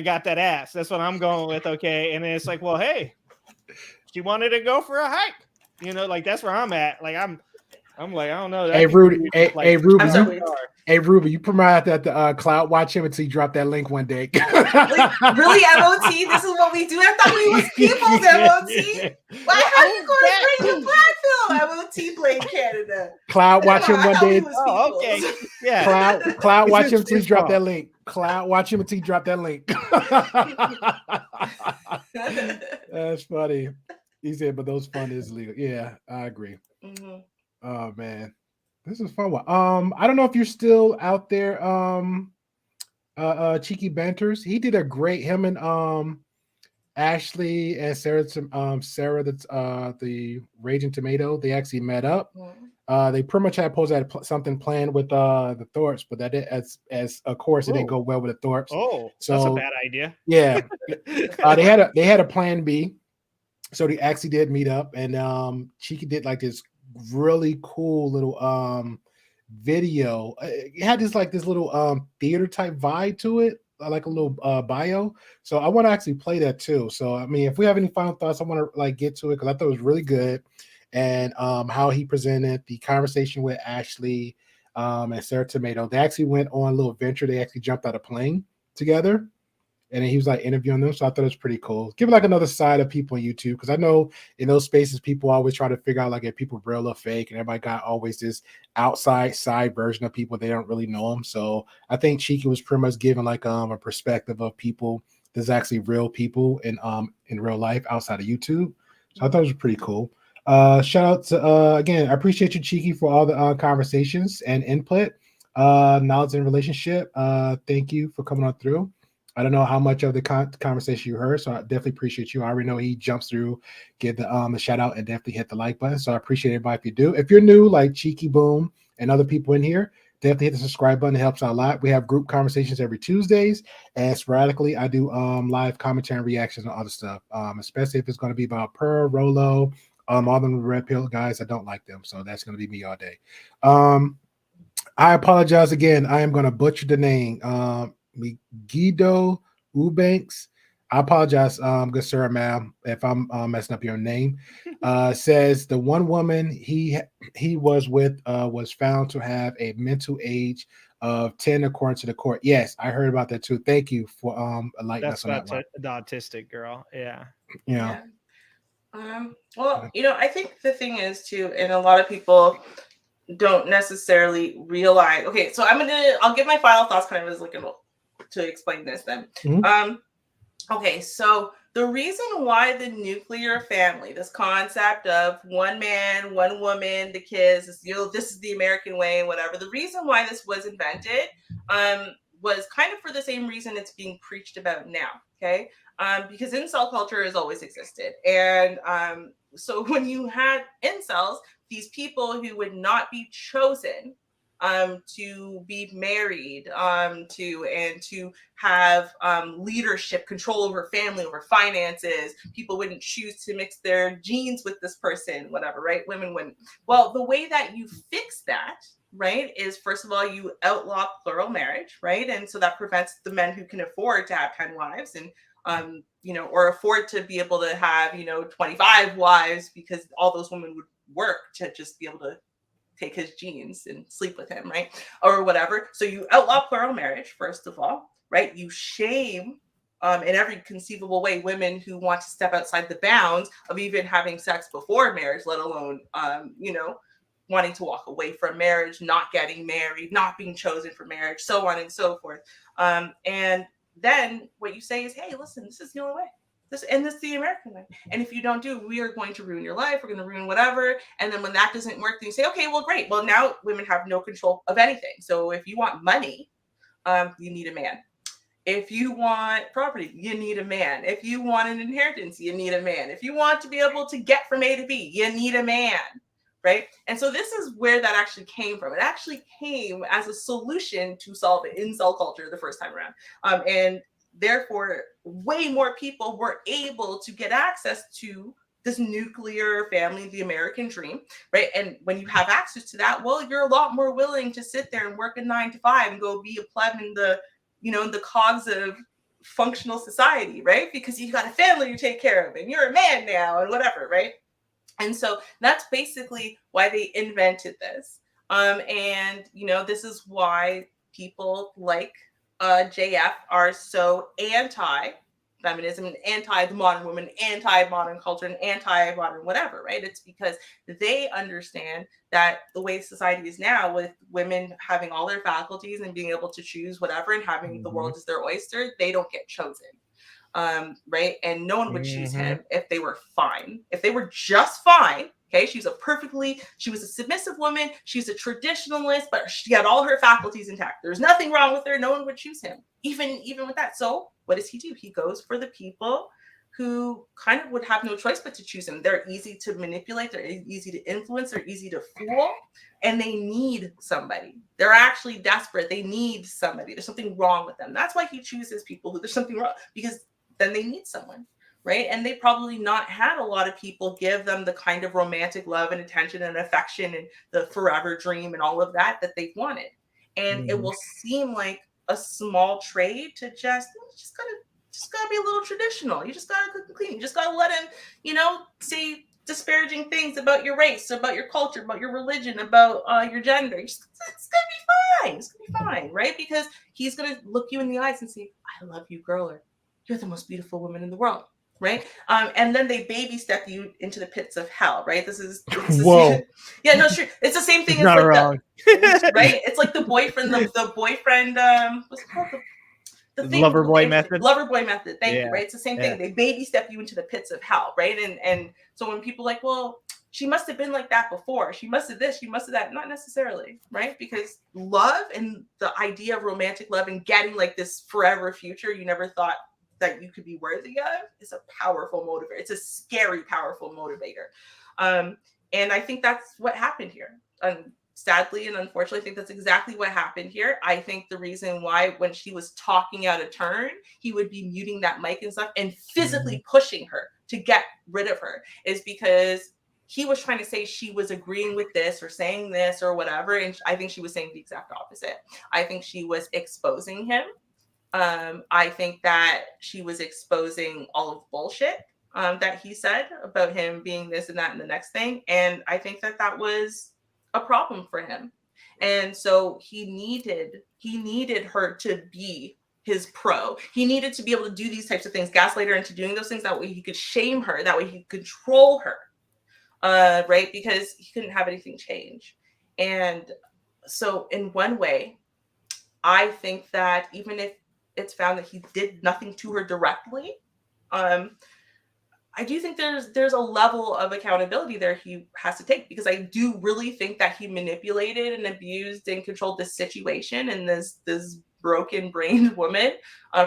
got that ass. That's what I'm going with, okay. And then it's like, well, hey, she wanted to go for a hike, like that's where I'm at. Like I'm like, I don't know. Hey, Rudy, hey, Ruby, you promote that the Cloud watch him until you drop that link one day. Really, MOT? This is what we do? I thought we was people's MOT. Why? How are you going to bring the black film? MOT blame Canada. Cloud watch him one day. Oh, okay. Yeah. Cloud watch him until you drop that link. Cloud watch him until you drop that link. That's funny. He said, but those fun is legal. Yeah, I agree. Mm-hmm. Oh man, this is fun. I don't know if you're still out there. Cheeky Banters. He did a great. Him and Ashley and Sarah. That's the Raging Tomato. They actually met up. They pretty much had something planned with the Thorpes, but that as of course it didn't go well with the Thorpes. Oh, so that's a bad idea. Yeah, they had a plan B. So they actually did meet up, and Cheeky did like this really cool little video. It had this little theater type vibe to it, like a little bio. So I want to actually play that too. So I mean, if we have any final thoughts, I want to get to it because I thought it was really good, and how he presented the conversation with Ashley and Sarah Tomato. They actually went on a little venture. They actually jumped out of a plane together. And then he was like interviewing them. So I thought it was pretty cool. Give it like another side of people on YouTube. Because I know in those spaces, people always try to figure out like if people real or fake. And everybody got always this side version of people. They don't really know them. So I think Cheeky was pretty much giving like a perspective of people. There's actually real people in real life outside of YouTube. So I thought it was pretty cool. Shout out to, again, I appreciate you, Cheeky, for all the conversations and input. Knowledge and relationship. Thank you for coming on through. I don't know how much of the conversation you heard, so I definitely appreciate you. I already know he jumps through, give the shout out, and definitely hit the like button. So I appreciate everybody if you do. If you're new, like Cheeky Boom and other people in here, definitely hit the subscribe button. It helps out a lot. We have group conversations every Tuesdays, and sporadically I do live commentary and reactions and other stuff, especially if it's going to be about Pearl, Rolo, all them red pill guys. I don't like them, so that's going to be me all day. I apologize again. I am going to butcher the name. Guido Eubanks. I apologize, good sir, ma'am, if I'm messing up your name. Says the one woman he was with was found to have a mental age of 10 according to the court. Yes, I heard about that too. Thank you for enlightening us on that one. The autistic girl. Yeah. Yeah. Well, I think the thing is too, and a lot of people don't necessarily realize. Okay, so I'll give my final thoughts kind of as like to explain this then. Okay, so the reason why the nuclear family, this concept of one man, one woman, the kids, this is the American way, whatever. The reason why this was invented was kind of for the same reason it's being preached about now. Okay, because incel culture has always existed, and so when you had incels, these people who would not be chosen to be married, to have leadership, control over family, over finances. People wouldn't choose to mix their genes with this person, whatever, right? Women wouldn't. Well, the way that you fix that, right, is first of all, you outlaw plural marriage, right? And so that prevents the men who can afford to have 10 wives and or afford to be able to have, 25 wives, because all those women would work to just be able to take his genes and sleep with him, right? Or whatever. So you outlaw plural marriage, first of all, right? You shame in every conceivable way women who want to step outside the bounds of even having sex before marriage, let alone, wanting to walk away from marriage, not getting married, not being chosen for marriage, so on and so forth. And then what you say is, hey, listen, this is the only way. This is the American way. And if you don't do, we are going to ruin your life. We're going to ruin whatever. And then when that doesn't work, then you say, okay, well, great. Well, now women have no control of anything. So if you want money, you need a man. If you want property, you need a man. If you want an inheritance, you need a man. If you want to be able to get from A to B, you need a man, right? And so this is where that actually came from. It actually came as a solution to solve the incel culture the first time around. And therefore, way more people were able to get access to this nuclear family, the American dream, right? And when you have access to that, well, you're a lot more willing to sit there and work a 9 to 5 and go be a pleb in the, in the cogs of functional society, right? Because you've got a family to take care of and you're a man now and whatever, right? And so that's basically why they invented this. And, this is why people like JF are so anti-feminism and anti the modern woman, anti-modern culture, and anti-modern whatever, right? It's because they understand that the way society is now, with women having all their faculties and being able to choose whatever and having the world as their oyster, they don't get chosen. Right? And no one would choose him if they were fine. If they were just fine, okay, she was a submissive woman, she's a traditionalist, but she had all her faculties intact. There's nothing wrong with her. No one would choose him, even with that. So what does he do? He goes for the people who kind of would have no choice but to choose him. They're easy to manipulate, they're easy to influence, they're easy to fool, and they need somebody. They're actually desperate. They need somebody. There's something wrong with them. That's why he chooses people who there's something wrong, because then they need someone, right? And they probably not had a lot of people give them the kind of romantic love and attention and affection and the forever dream and all of that they wanted. And it will seem like a small trade to just gotta be a little traditional. You just gotta cook and clean. You just gotta let him, say disparaging things about your race, about your culture, about your religion, about your gender. It's gonna be fine. It's gonna be fine, right? Because he's gonna look you in the eyes and say, I love you, girl, or you're the most beautiful woman in the world, right? And then they baby step you into the pits of hell, right? This is whoa. Yeah, no, sure. It's the same thing as not like wrong. right? It's like the boyfriend, the boyfriend, what's it called? The thing, Lover boy method. Lover boy method. Thank you, Yeah. right? It's the same thing. They baby step you into the pits of hell, right? And so when people are like, well, she must have been like that before. She must have this, she must have that. Not necessarily, right? Because love and the idea of romantic love and getting like this forever future you never thought that you could be worthy of is a powerful motivator. It's a scary, powerful motivator. And I think that's what happened here. Sadly and unfortunately, I think that's exactly what happened here. I think the reason why when she was talking out of turn, he would be muting that mic and stuff and physically pushing her to get rid of her is because he was trying to say she was agreeing with this or saying this or whatever. And I think she was saying the exact opposite. I think she was exposing him I think that she was exposing all of bullshit that he said about him being this and that and the next thing. And I think that that was a problem for him. And so he needed her to be his pro. He needed to be able to do these types of things, gaslight her into doing those things. That way he could shame her. That way he could control her. Right? Because he couldn't have anything change. And so in one way, I think that even if it's found that he did nothing to her directly, I do think there's a level of accountability there he has to take, because I do really think that he manipulated and abused and controlled this situation and this broken-brained woman,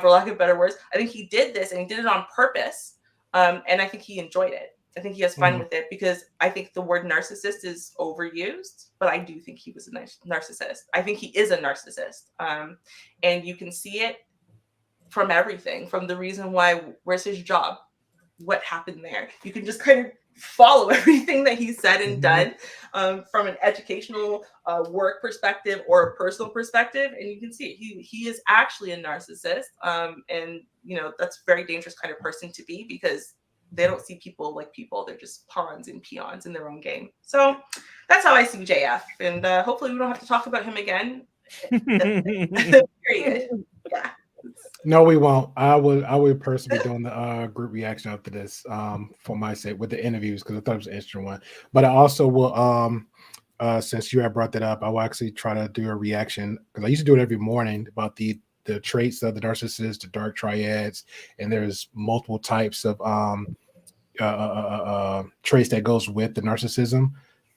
for lack of better words. I think he did this and he did it on purpose, and I think he enjoyed it. I think he has fun with it, because I think the word narcissist is overused, but I do think he was a narcissist. I think he is a narcissist, and you can see it from everything, from the reason why, where's his job? What happened there? You can just kind of follow everything that he said and done, from an educational work perspective or a personal perspective, and you can see it. He is actually a narcissist, and that's a very dangerous kind of person to be, because they don't see people like people. They're just pawns and peons in their own game. So that's how I see JF, and hopefully we don't have to talk about him again. Period. Yeah. No, we won't. I would personally be doing the group reaction after this, for my sake, with the interviews, because I thought it was an interesting one. But I also will, since you have brought that up, I will actually try to do a reaction, because I used to do it every morning, about the traits of the narcissist, the dark triads, and there's multiple types of traits that goes with the narcissism.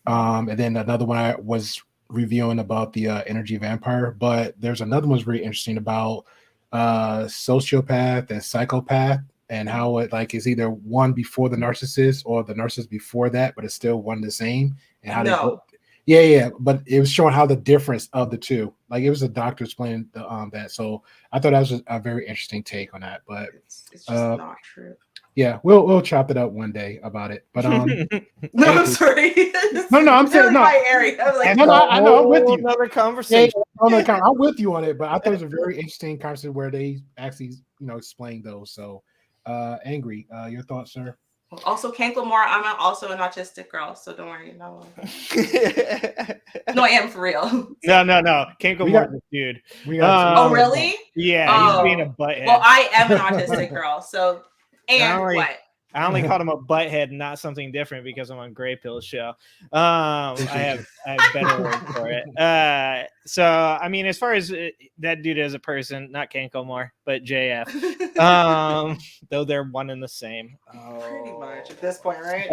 And then another one I was reviewing about the energy vampire, but there's another one that's very interesting about sociopath and psychopath, and how it is either one before the narcissist or the narcissist before that, but it's still one and the same. And how they go. Yeah, but it was showing how the difference of the two. It was a doctor explaining that. So I thought that was a very interesting take on that. But it's just not true. Yeah, we'll chop it up one day about it. But no, I'm sorry. No, I'm saying no. My area. I'm I know I'm with you. Another conversation. Yeah, I'm with you on it. But I thought it was a very interesting conversation where they actually explained those. So Angry, your thoughts, sir? Also, Kanklemore, I'm also an autistic girl, so don't worry. No, I am for real. No. Kanklemore, dude. Oh, really? Yeah, he's being a butthead. Well, I am an autistic girl, so what? I only called him a butthead, not something different, because I'm on Grey Pill's show. I have better words for it. So I mean, as far as that dude as a person, not Kanklemore, but JF. Though they're one and the same. Pretty much at this point, right?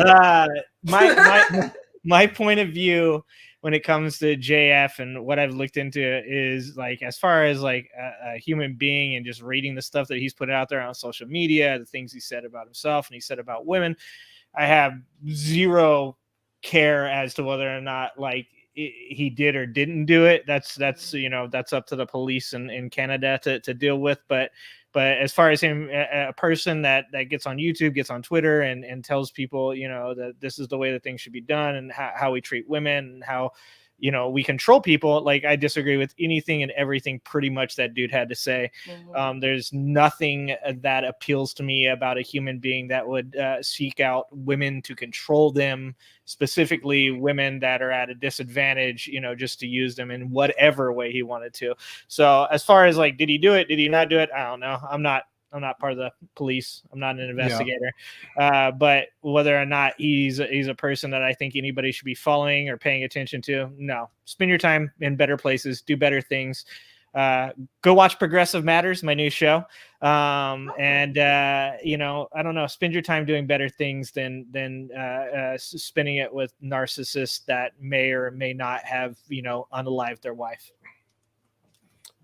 My point of view when it comes to JF and what I've looked into is as far as a human being, and just reading the stuff that he's put out there on social media, the things he said about himself and he said about women, I have zero care as to whether or not he did or didn't do it. That's up to the police in Canada to deal with. But as far as him, a person that gets on YouTube, gets on Twitter and tells people, that this is the way that things should be done, and how we treat women, and how, we control people, I disagree with anything and everything pretty much that dude had to say. Mm-hmm. There's nothing that appeals to me about a human being that would seek out women to control them, specifically women that are at a disadvantage, just to use them in whatever way he wanted to. So as far as did he do it? Did he not do it? I don't know. I'm not part of the police. I'm not an investigator. Yeah. But whether or not he's a person that I think anybody should be following or paying attention to, no. Spend your time in better places, do better things. Go watch Progressive Matters, my new show. I don't know, spend your time doing better things than spending it with narcissists that may or may not have, unalived their wife.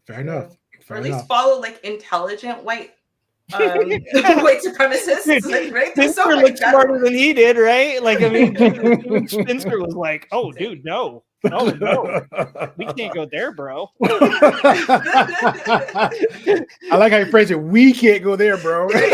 Fair enough. Or at least follow intelligent white supremacists, right? Spencer looked smarter than he did, right? Spencer was like, "Oh, dude, no." Oh no, we can't go there, bro. I like how you phrase it. We can't go there, bro. That's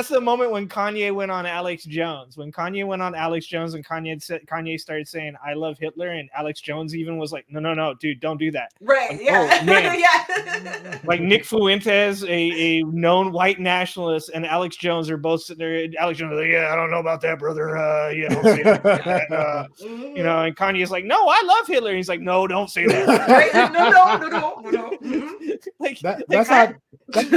the moment when Kanye went on Alex Jones. When Kanye went on Alex Jones and Kanye started saying "I love Hitler," and Alex Jones even was like, "No, dude, don't do that." Right? Like, Yeah. oh, man. Yeah. Like Nick Fuentes, a known white nationalist, and Alex Jones are both sitting there. Alex Jones is like, "Yeah, I don't know about that, brother. Don't say that." And Kanye's like, "No, I love Hitler." He's like, "No, don't say that." Right? No. That's how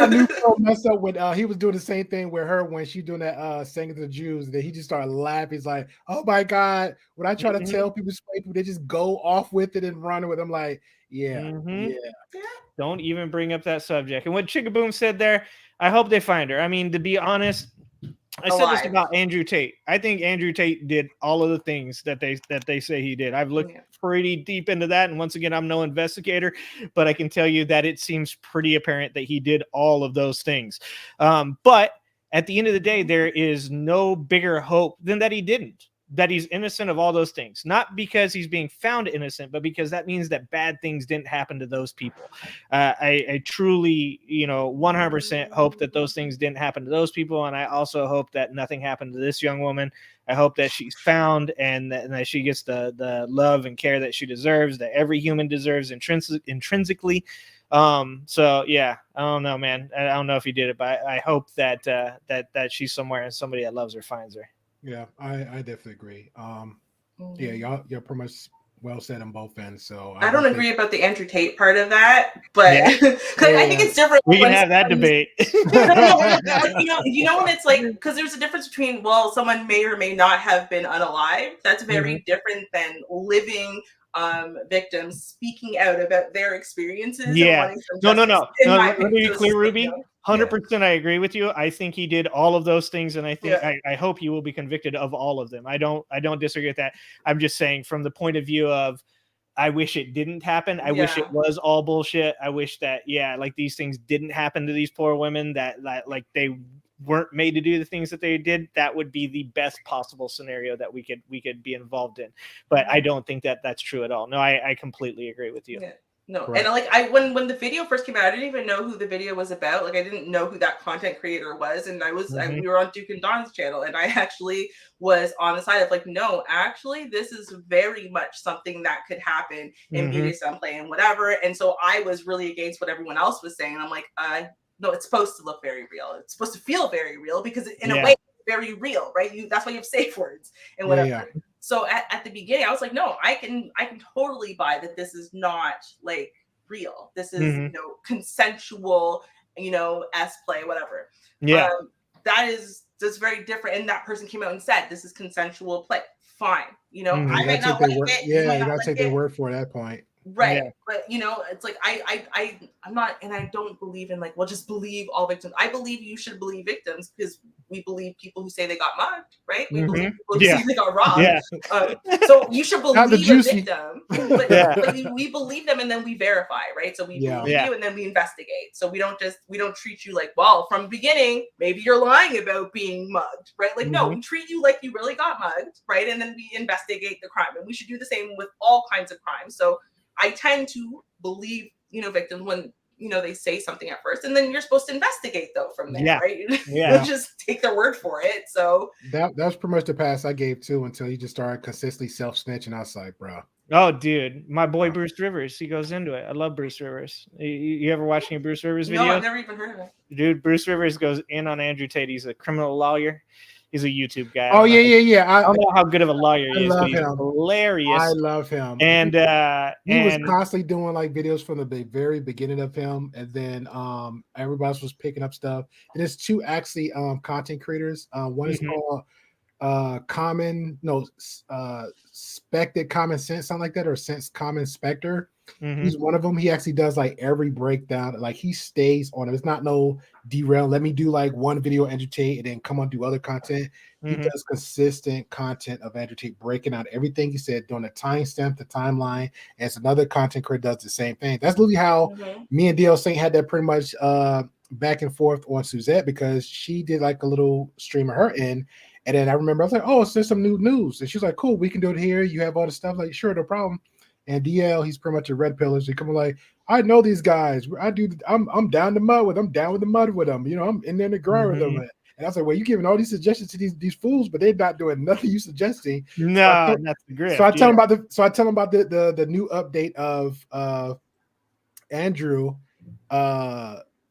New Girl messed up when he was doing the same thing with her when she doing that singing to the Jews. That he just started laughing. He's like, "Oh my God!" When I try to tell people, they just go off with it and run with it. I'm like, yeah. Don't even bring up that subject. And what Chicaboom said there, I hope they find her. I mean, to be honest, I said this about Andrew Tate. I think Andrew Tate did all of the things that they say he did. I've looked pretty deep into that, and once again, I'm no investigator, but I can tell you that it seems pretty apparent that he did all of those things. But at the end of the day, there is no bigger hope than that he didn't. That he's innocent of all those things, not because he's being found innocent, but because that means that bad things didn't happen to those people. I truly, 100% hope that those things didn't happen to those people. And I also hope that nothing happened to this young woman. I hope that she's found and that she gets the love and care that she deserves, that every human deserves intrinsically. So yeah, I don't know, man. I don't know if he did it, but I hope that she's somewhere and somebody that loves her finds her. Yeah, I definitely agree. Yeah, y'all pretty much well said on both ends. So I don't agree about the Andrew Tate part of that, but I think it's different. We can have that debate. You know when it's like, because there's a difference between, well, someone may or may not have been unalived. That's very different than living victims speaking out about their experiences. Yeah. No. Let me be clear, Ruby. 100% I agree with you. I think he did all of those things, and I think I hope he will be convicted of all of them. I don't disagree with that. I'm just saying from the point of view of I wish it didn't happen. I wish it was all bullshit. I wish that like these things didn't happen to these poor women, that like they weren't made to do the things that they did. That would be the best possible scenario that we could be involved in. But I don't think that that's true at all. No, I completely agree with you. Yeah. No, right. And when the video first came out, I didn't even know who the video was about. Like I didn't know who that content creator was, and we were on Duke and Don's channel, and I actually was on the side of like, no, actually, this is very much something that could happen in BDSM play and whatever. And so I was really against what everyone else was saying. I'm like, no, it's supposed to look very real. It's supposed to feel very real because in a way, it's very real, right? That's why you have safe words and whatever. Yeah. So at the beginning, I was like, no, I can totally buy that this is not like real. This is consensual, S play, whatever. Yeah. That's very different. And that person came out and said, this is consensual play. Fine. I might not like it. Yeah, you gotta take their word for that point. Right. Yeah. But it's like I'm not, and I don't believe in like, well, just believe all victims. I believe you should believe victims because we believe people who say they got mugged, right? We believe people who say they got robbed. Yeah. So you should believe a victim. But we believe them and then we verify, right? So we believe you and then we investigate. So we don't treat you like, well, from the beginning, maybe you're lying about being mugged, right? Like, no, we treat you like you really got mugged, right? And then we investigate the crime. And we should do the same with all kinds of crimes. So I tend to believe, victims when, they say something at first, and then you're supposed to investigate though from there, right? You don't just take their word for it. So that was pretty much the pass I gave too until you just started consistently self-snitching. I was like, bro. Oh, dude, my boy Bruce Rivers, he goes into it. I love Bruce Rivers. You ever watch any Bruce Rivers videos? No, I've never even heard of it. Dude, Bruce Rivers goes in on Andrew Tate. He's a criminal lawyer. He's a YouTube guy. Oh, yeah. I don't know how good of a lawyer he is, but he's hilarious. I love him. And he was constantly doing like videos from the very beginning of him, and then everybody else was picking up stuff. And there's two actually content creators. One is called Spected Common Sense, something like that, or Sense Common Spectre. He's one of them. He actually does like every breakdown. Like he stays on it. It's not no derail. Let me do like one video Andrew Tate and then come on do other content. He does consistent content of Andrew Tate, breaking out everything he said, doing the timestamp, the timeline. And it's another content creator does the same thing. That's literally how me and DL Saint had that pretty much back and forth on Suzette, because she did like a little stream of her end. And then I remember I was like, oh, it's just some new news. And she's like, cool, we can do it here. You have all the stuff. Like, sure, no problem. And DL, he's pretty much a red pillar. So he come like, I know these guys. I'm down the mud with them. I'm down with the mud with them. You know, I'm in there in the ground with them. And I was like, well, you're giving all these suggestions to these fools, but they're not doing nothing you suggesting. No, that's the grift. So I tell him about the new update of Andrew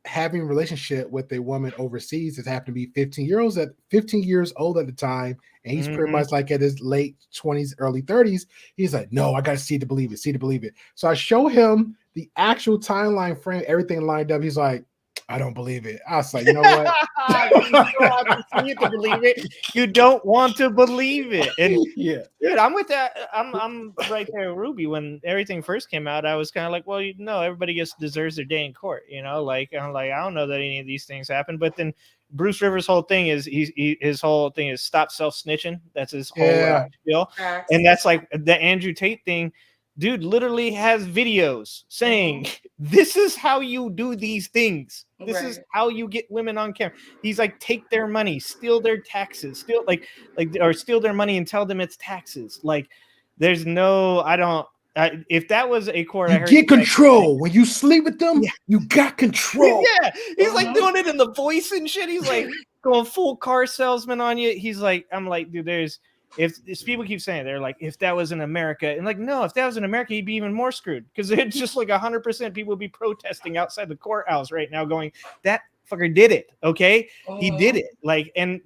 having a relationship with a woman overseas that happened to be 15 years old at the time, and he's pretty much like at his late 20s, early 30s. He's like, no, I gotta see to believe it. So I show him the actual timeline frame, everything lined up. He's like, I don't believe it. I was like, you know what? You don't want to believe it. You don't want to believe it. And yeah, dude, I'm with that. I'm right there, Ruby. When everything first came out, I was kind of like, well, you know, everybody deserves their day in court. You know, like I'm like, I don't know that any of these things happen. But then Bruce Rivers' whole thing is his whole thing is stop self snitching. That's his whole deal. And that's like the Andrew Tate thing. Dude literally has videos saying this is how you do these things. This is how you get women on camera. He's like, take their money, steal their taxes, steal or steal their money and tell them it's taxes. Like, there's no, if that was a court, you get control when you sleep with them. Yeah. You got control. Yeah, he's like doing it in the voice and shit. He's like going full car salesman on you. He's like, I'm like, dude, if people keep saying they're like, if that was in America, and like, no, if that was in America, he'd be even more screwed because it's just like 100% people would be protesting outside the courthouse right now, going, that fucker did it. Okay, he did it. Like, and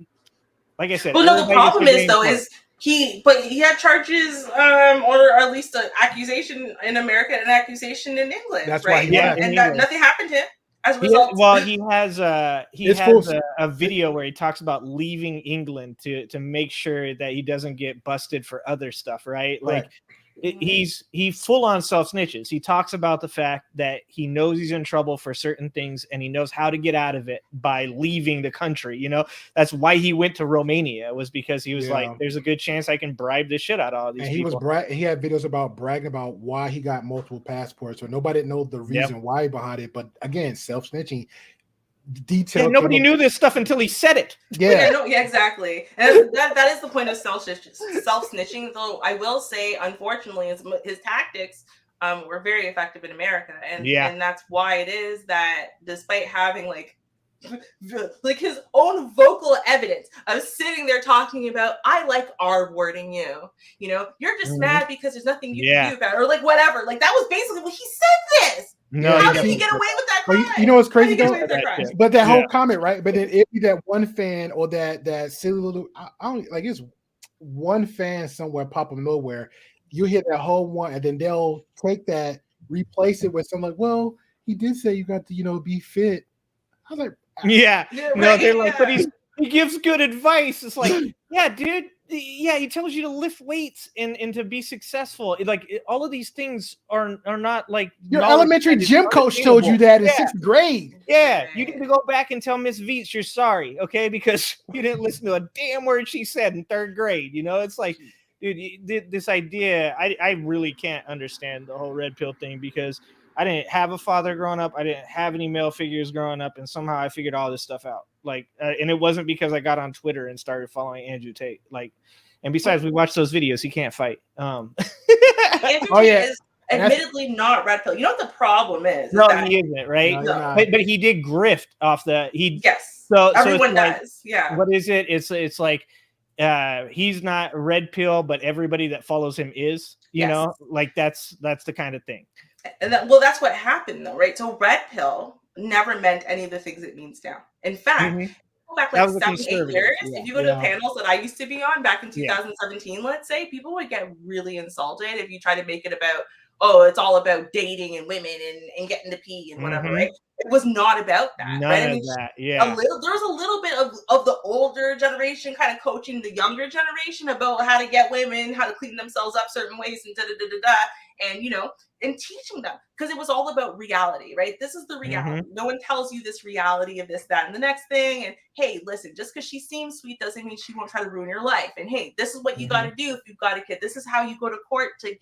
like I said, well, no, the problem is he had charges, or at least an accusation in America and an accusation in England. That's right. Why and nothing happened to him. As a result. He has a video where he talks about leaving England to make sure that he doesn't get busted for other stuff, right? Like he full on self snitches. He talks about the fact that he knows he's in trouble for certain things and he knows how to get out of it by leaving the country. You know, that's why he went to Romania, was because he was like, there's a good chance I can bribe the shit out of all these people. He had videos about bragging about why he got multiple passports, so nobody knows the reason why behind it. But again, self snitching. Detail. Nobody knew this stuff until he said it. Yeah, exactly. And that is the point of self snitching. Though I will say, unfortunately, his tactics were very effective in America, and that's why it is that despite having like his own vocal evidence of sitting there talking about, I like R-wording you. You know, you're just mad because there's nothing you can do about it, or like whatever. Like that was basically what he said. This. No, how did he get away with that crime? You know what's crazy though? But that whole comment, right? But then if that one fan or that silly little, I don't like, it's one fan somewhere pop up nowhere. You hear that whole one, and then they'll take that, replace it with something like, well, he did say you got to, be fit. I was like, they're like, but he gives good advice. It's like, yeah, dude. Yeah, he tells you to lift weights and to be successful. All of these things are not like your elementary gym coach told you that in 6th grade. Yeah, you need to go back and tell Miss Veets you're sorry, okay? Because you didn't listen to a damn word she said in 3rd grade. You know, it's like, dude, this idea, I really can't understand the whole red pill thing because I didn't have a father growing up. I didn't have any male figures growing up, and somehow I figured all this stuff out. Like, and it wasn't because I got on Twitter and started following Andrew Tate. Like, and besides, we watched those videos. He can't fight. Andrew Tate is admittedly not red pill. You know what the problem is? No, he isn't, right? No. But he did grift off the. So everyone does. Yeah. What is it? It's like he's not red pill, but everybody that follows him is. You know, like that's the kind of thing. And that's what happened though, right? So red pill never meant any of the things it means now. In fact, go back like 7-8 years. If you go to the panels that I used to be on back in 2017, let's say, people would get really insulted if you try to make it about, oh, it's all about dating and women and getting to pee and whatever, right? It was not about that. None of that. Yeah. There was a little bit of the older generation kind of coaching the younger generation about how to get women, how to clean themselves up certain ways, and and teaching them, because it was all about reality, right? This is the reality. No one tells you this reality of this, that, and the next thing. And hey, listen, just because she seems sweet doesn't mean she won't try to ruin your life. And hey, this is what you got to do if you've got a kid. This is how you go to court to,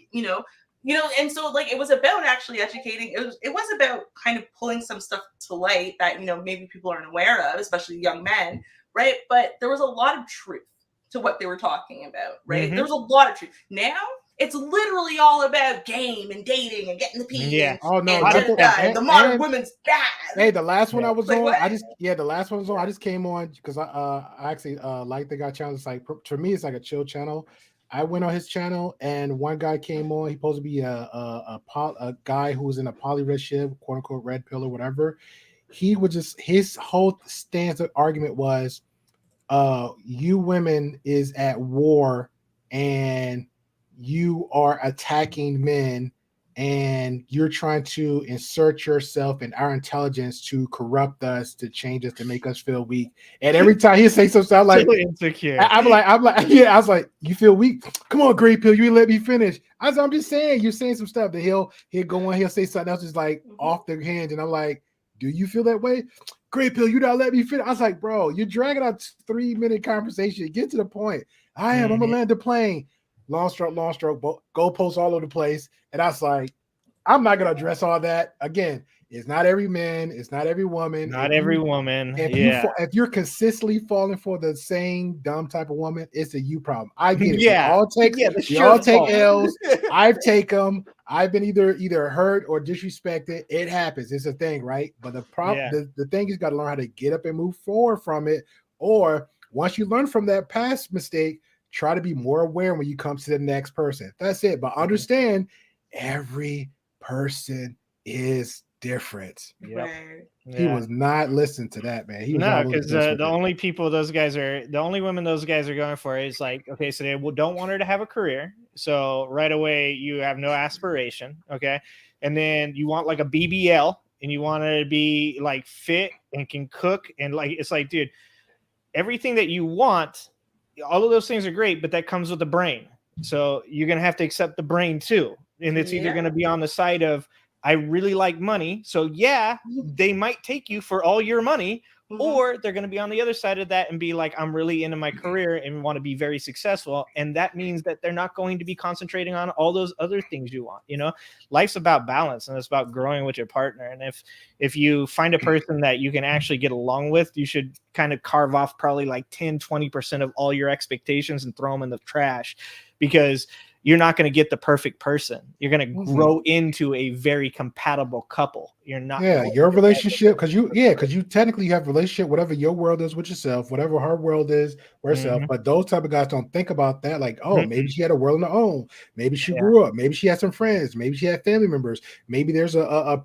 and so like it was about actually educating. It was about kind of pulling some stuff to light that maybe people aren't aware of, especially young men, right? But there was a lot of truth to what they were talking about, right? There was a lot of truth. Now it's literally all about game and dating and getting the pee. Yeah. And the modern woman's bad. Hey, the last one I was Like, on, what? the last one was on. I just came on because I actually like the guy channel. It's like, for me, it's like a chill channel. I went on his channel and one guy came on. He's supposed to be a guy who was in a poly relationship, quote unquote red pill or whatever. He would just, his whole stance of argument was, you women is at war and you are attacking men and you're trying to insert yourself in our intelligence to corrupt us, to change us, to make us feel weak. And every time he say something, I'm like, insecure. I'm like, yeah. I was like, you feel weak? Come on, Grey Pill, you let me finish. I'm just saying, you're saying some stuff that he'll go on, he'll say something else is like off the hinge, and I'm like, do you feel that way? Grey Pill, you not let me finish. I was like, bro, you're dragging out 3-minute conversation. Get to the point. I'm gonna land the plane. Long stroke, goalposts all over the place. And I was like, I'm not gonna address all that. Again, it's not every man, it's not every woman. Not every woman. If you're consistently falling for the same dumb type of woman, it's a you problem. I get it. Yeah. We all take L's. I've taken them. I've been either hurt or disrespected. It happens. It's a thing, right? But the problem, the thing is, got to learn how to get up and move forward from it. Or once you learn from that past mistake, try to be more aware when you come to the next person. That's it. But understand, every person is different. Right. He was not listening to that, man. Because the only women those guys are going for is like, okay, so they don't want her to have a career. So right away you have no aspiration. Okay. And then you want like a BBL and you want her to be like fit and can cook. And like, it's like, dude, everything that you want, all of those things are great, but that comes with the brain. So you're going to have to accept the brain too. And it's either going to be on the side of, I really like money. So yeah, they might take you for all your money, or they're going to be on the other side of that and be like, I'm really into my career and want to be very successful. And that means that they're not going to be concentrating on all those other things you want. You know, life's about balance and it's about growing with your partner. And if you find a person that you can actually get along with, you should kind of carve off probably like 10-20% of all your expectations and throw them in the trash, because you're not going to get the perfect person. You're going to grow into a very compatible couple. You're not. Yeah, your relationship, because you technically have a relationship, whatever your world is with yourself, whatever her world is with herself. But those type of guys don't think about that. Like, oh, maybe she had a world on her own. Maybe she grew up. Maybe she had some friends. Maybe she had family members. Maybe there's a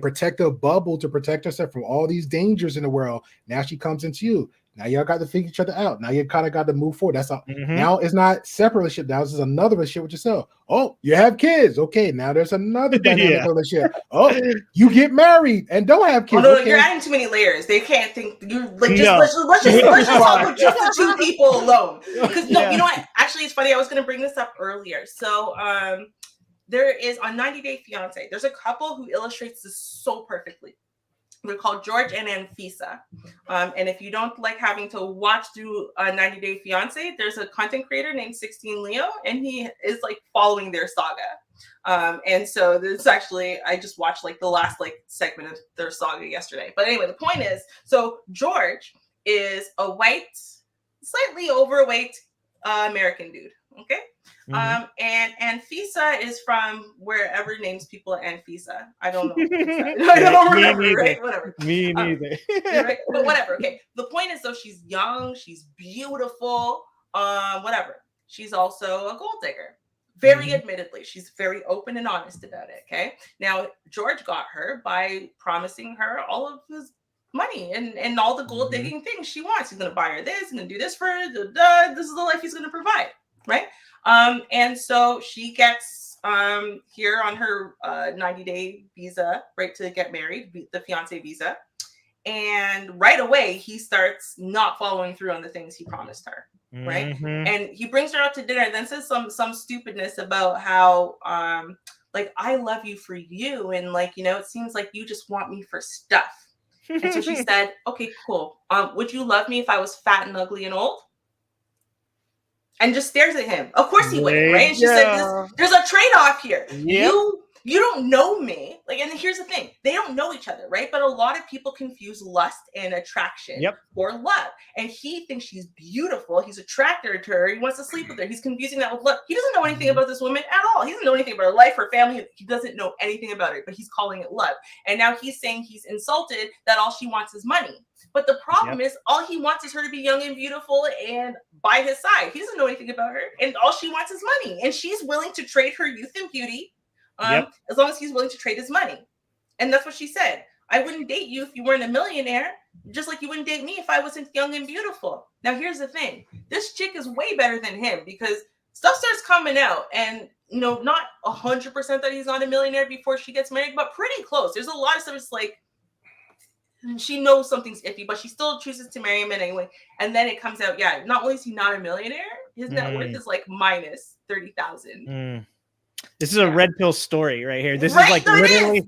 protective bubble to protect herself from all these dangers in the world. Now she comes into you. Now y'all got to figure each other out. Now you kind of got to move forward. That's all. Now it's not separate relationship. Now this is another relationship with yourself. Oh, you have kids. Okay, now there's another dynamic relationship. Oh, you get married and don't have kids. No, you're adding too many layers. They can't think. You're like, let's just talk about just the two people alone. Because you know what? Actually, it's funny. I was going to bring this up earlier. So there is on 90 Day Fiance. There's a couple who illustrates this so perfectly. They're called George and Anfisa. And if you don't like having to watch through a 90 Day Fiance, there's a content creator named 16 Leo, and he is like following their saga. And so this actually, I just watched like the last like segment of their saga yesterday. But anyway, the point is, so George is a white, slightly overweight American dude. Okay. And Anfisa is from wherever names people Anfisa. I don't know. I don't remember, right? Whatever. Me neither. Right? But whatever. Okay. The point is, though, she's young, she's beautiful, whatever. She's also a gold digger. Very admittedly, she's very open and honest about it. Okay. Now, George got her by promising her all of his money and all the gold digging things she wants. He's going to buy her this, he's going to do this for her. This is the life he's going to provide. Right. And so she gets here on her 90-day visa, right, to get married, the fiance visa. And right away, he starts not following through on the things he promised her. Right. And he brings her out to dinner and then says some stupidness about how like, I love you for you. And like, you know, it seems like you just want me for stuff. And so she said, okay, cool. Would you love me if I was fat and ugly and old? And just stares at him. Of course he would, right? And she said, there's a trade-off here. Yep. you don't know me. Like, and here's the thing, they don't know each other, right? But a lot of people confuse lust and attraction for love. And he thinks she's beautiful. He's attracted to her. He wants to sleep with her. He's confusing that with love. He doesn't know anything about this woman at all. He doesn't know anything about her life, her family. He doesn't know anything about it, but he's calling it love. And now he's saying he's insulted that all she wants is money. But the problem is all he wants is her to be young and beautiful and by his side. He doesn't know anything about her. And all she wants is money. And she's willing to trade her youth and beauty as long as he's willing to trade his money. And that's what she said. I wouldn't date you if you weren't a millionaire, just like you wouldn't date me if I wasn't young and beautiful. Now, here's the thing. This chick is way better than him because stuff starts coming out and, you know, not 100% that he's not a millionaire before she gets married, but pretty close. There's a lot of stuff that's like, she knows something's iffy, but she still chooses to marry him anyway. And then it comes out, not only is he not a millionaire, his net worth is like minus 30,000. This is a red pill story right here. This is like literally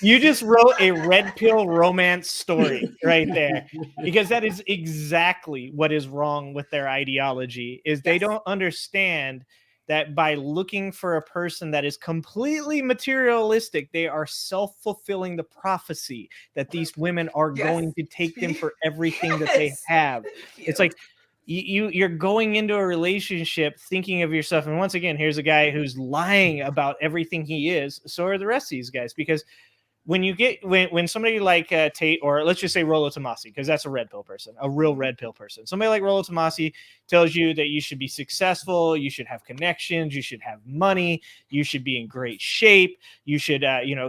you just wrote a red pill romance story right there, because that is exactly what is wrong with their ideology. Is they don't understand that by looking for a person that is completely materialistic, they are self-fulfilling the prophecy that these women are going to take them for everything that they have. It's like you're going into a relationship thinking of yourself. And once again, here's a guy who's lying about everything he is. So are the rest of these guys, because when you get when somebody like Tate, or let's just say Rollo Tomasi, because that's a red pill person, a real red pill person. Somebody like Rollo Tomasi tells you that you should be successful, you should have connections, you should have money, you should be in great shape, you should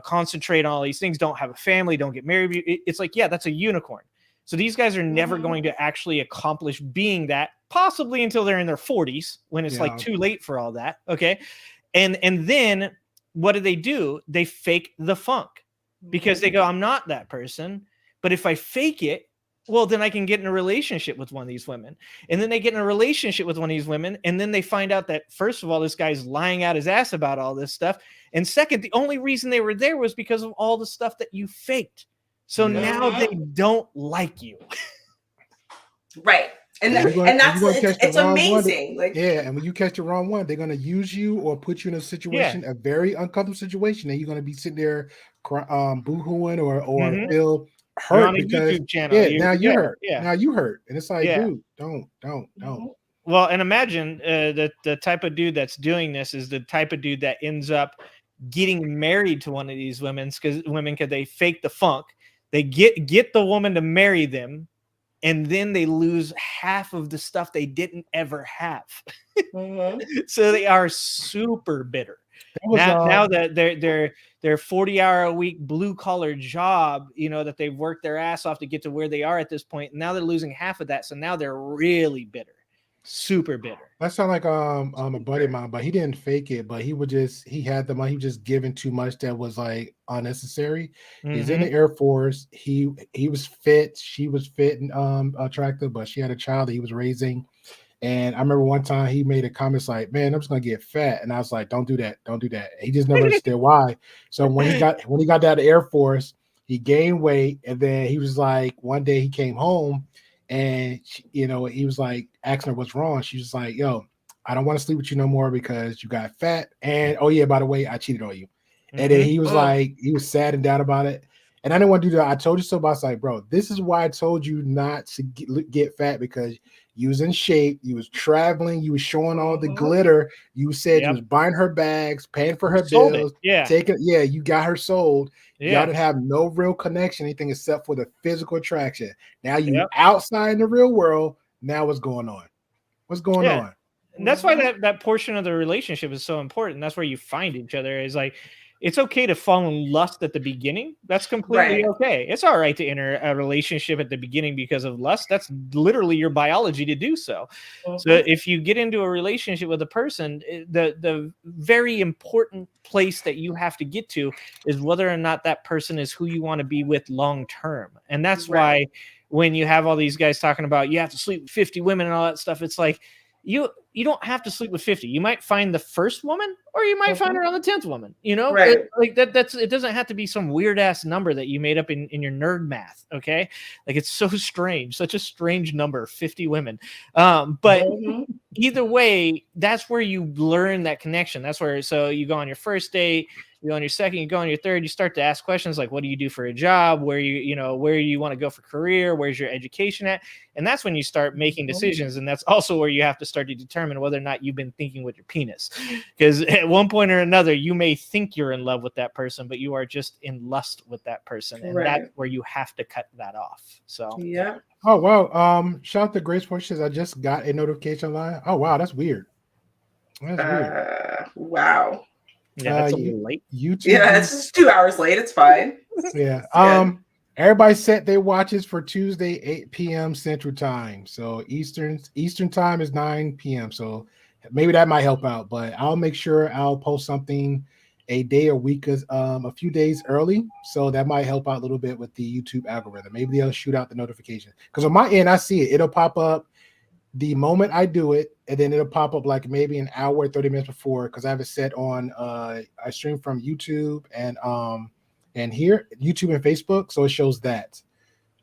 concentrate on all these things. Don't have a family, don't get married. It's like, that's a unicorn. So these guys are never going to actually accomplish being that, possibly until they're in their 40s, when it's like too late for all that. Okay, and then what do? They fake the funk. Because they go, I'm not that person, but if I fake it, well, then I can get in a relationship with one of these women. And then they get in a relationship with one of these women, and then they find out that, first of all, this guy's lying out his ass about all this stuff. And second, the only reason they were there was because of all the stuff that you faked. So now they don't like you. Right. And it's amazing. And when you catch the wrong one, they're going to use you or put you in a situation, a very uncomfortable situation, and you're going to be sitting there boo-hooing or feel hurt because now you hurt. Now you hurt. And it's like, dude, don't. Well, and imagine the type of dude that's doing this is the type of dude that ends up getting married to one of these women because they fake the funk. They get the woman to marry them, and then they lose half of the stuff they didn't ever have. So they are super bitter. Now that their 40-hour-a-week blue-collar job, that they've worked their ass off to get to where they are at this point, now they're losing half of that. So now they're really bitter. Super bitter. That sounds like a buddy of mine, but he didn't fake it, but he had the money, he was just giving too much that was like unnecessary. He's in the Air Force. He was fit, she was fit and attractive, but she had a child that he was raising. And I remember one time he made a comment like, man, I'm just gonna get fat. And I was like, don't do that. He just never understood why. So when he got out of the Air Force, he gained weight, and then he was like, one day he came home. And he was like asking her what's wrong. She was like, yo, I don't want to sleep with you no more because you got fat. And oh yeah, by the way, I cheated on you. And then he was like, he was sad and down about it. And I didn't want to do that. I told you so, but I was like, bro, this is why I told you not to get fat, because you was in shape, you was traveling, you was showing all the glitter. You said you was buying her bags, paying for her bills, you got her sold. Y'all didn't have no real connection, anything except for the physical attraction. Now you outside in the real world. Now what's going on? What's going on? And that's why that portion of the relationship is so important. That's where you find each other. Is like, it's okay to fall in lust at the beginning. That's completely okay. It's all right to enter a relationship at the beginning because of lust. That's literally your biology to do so. So if you get into a relationship with a person, the very important place that you have to get to is whether or not that person is who you want to be with long term. And that's why when you have all these guys talking about you have to sleep with 50 women and all that stuff, it's like, you don't have to sleep with 50. You might find the first woman, or you might find her on the 10th woman. It doesn't have to be some weird ass number that you made up in your nerd math. Okay, like it's so strange, such a strange number, 50 women. But either way, that's where you learn that connection. That's where, so you go on your first date, you go on your second, you go on your third, you start to ask questions like, what do you do for a job? Where you want to go for career? Where's your education at? And that's when you start making decisions. And that's also where you have to start to determine whether or not you've been thinking with your penis. Because at one point or another, you may think you're in love with that person, but you are just in lust with that person. And that's where you have to cut that off. So, yeah. Oh, wow. Shout out to Grace Bush says, I just got a notification line. Oh, wow. That's weird. That's weird. Wow. Yeah, it's a little late. YouTube. Yeah, it's just 2 hours late. It's fine. Yeah. It's Everybody set their watches for Tuesday, 8 p.m. Central Time. So Eastern Time is 9 p.m. So maybe that might help out. But I'll make sure I'll post something a day or week, a few days early. So that might help out a little bit with the YouTube algorithm. Maybe they'll shoot out the notification. Because on my end, I see it. It'll pop up the moment I do it, and then it'll pop up like maybe an hour, 30 minutes before, because I have it set on I stream from YouTube and here YouTube and Facebook, so it shows that.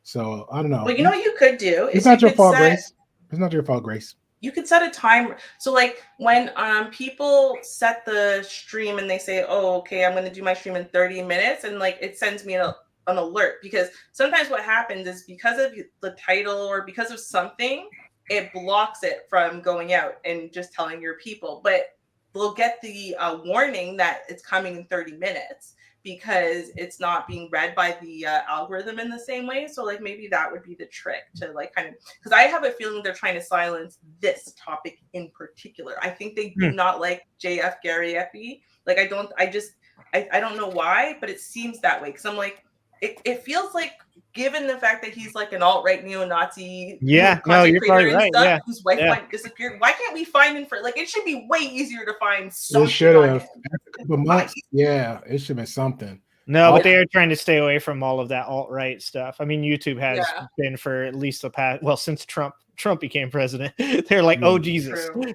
So I don't know. Well, you know what you could do? It's not your fault, Grace. It's not your fault, Grace. You could set a timer. So like when people set the stream and they say, oh, okay, I'm going to do my stream in 30 minutes, and like it sends me an alert, because sometimes what happens is because of the title or because of something, it blocks it from going out and just telling your people. But they'll get the warning that it's coming in 30 minutes because it's not being read by the algorithm in the same way. So like maybe that would be the trick to like kind of, because I have a feeling they're trying to silence this topic in particular. I think they do not like JF Gariépy. Like I don't know why, but it seems that way. Because I'm like, it feels like, given the fact that he's like an alt-right neo-Nazi, you're probably right. Stuff, whose wife might disappear. Why can't we find him for like? It should be way easier to find something. It should have. A couple months. Yeah, it should have been something. No, but they are trying to stay away from all of that alt-right stuff. I mean, YouTube has been for at least the past, since Trump became president. They're like, oh, Jesus. You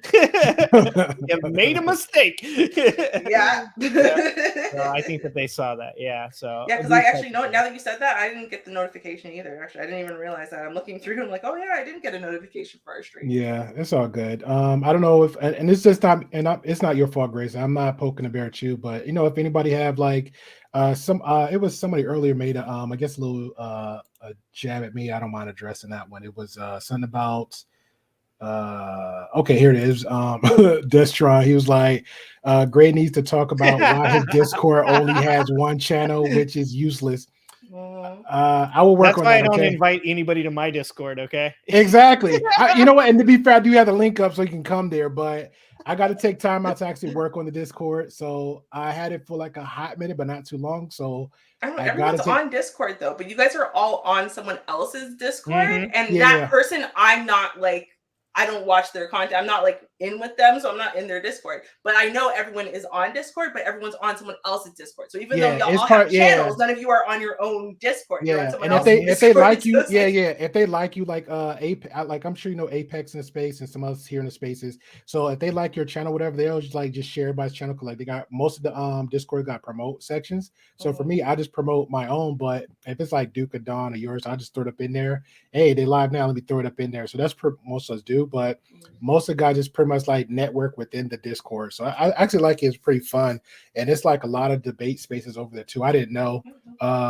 made a mistake. Yeah. So I think that they saw that. Yeah. So yeah, because I actually know, now that you said that, I didn't get the notification either. Actually, I didn't even realize that. I'm looking through and I'm like, oh yeah, I didn't get a notification for our stream. Yeah, it's all good. I don't know if, and it's just not, it's not your fault, Grace. I'm not poking a bear at you, but if anybody have like it was somebody earlier made a I guess a little a jab at me. I don't mind addressing that one. It was something about okay, here it is. Destron, he was like, Gray needs to talk about why his Discord only has one channel, which is useless. I will work on that. That's why I don't invite anybody to my Discord, okay? Exactly. You know what? And to be fair, I do have the link up so you can come there, but I got to take time out to actually work on the Discord. So I had it for like a hot minute, but not too long. So I don't know, everyone's on Discord though, but you guys are all on someone else's Discord, and that person, I'm not like, I don't watch their content. I'm not like in with them, so I'm not in their Discord. But I know everyone is on Discord, but everyone's on someone else's Discord. So even though y'all all have channels, none of you are on your own Discord. Yeah, and if they like you, if they like you, like like I'm sure you know Apex in the space and some others here in the spaces. So if they like your channel, whatever, they'll just share everybody's channel. Like they got most of the Discord got promote sections. So for me, I just promote my own. But if it's like Duke or Dawn or yours, I just throw it up in there. Hey, they live now. Let me throw it up in there. So that's most of us do. But most of the guys just pretty much like network within the Discord. So I actually like it. It's pretty fun. And it's like a lot of debate spaces over there too. I didn't know.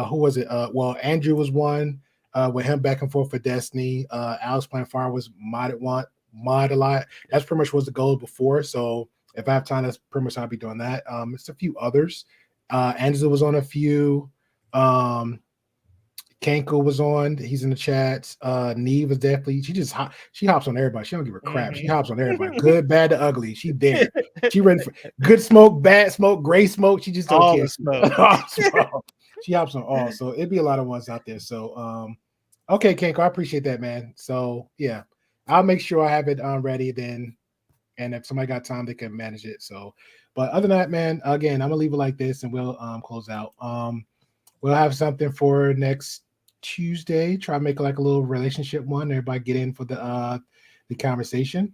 Who was it? Well, Andrew was one with him back and forth for Destiny. Alex Playing Fire was mod a lot. That's pretty much was the goal before. So if I have time, that's pretty much I'll be doing that. It's a few others. Angela was on a few. Kanko was on. He's in the chats. Neve was definitely. She hops on everybody. She don't give a crap. She hops on everybody. Good, bad, to ugly. She there. She ready for good smoke, bad smoke, gray smoke. She just don't care. Smoke. She hops on all. So it'd be a lot of ones out there. So okay, Kanko, I appreciate that, man. So yeah, I'll make sure I have it ready then. And if somebody got time, they can manage it. So, but other than that, man, again, I'm gonna leave it like this, and we'll close out. We'll have something for next Tuesday. Try to make like a little relationship one. Everybody get in for the conversation.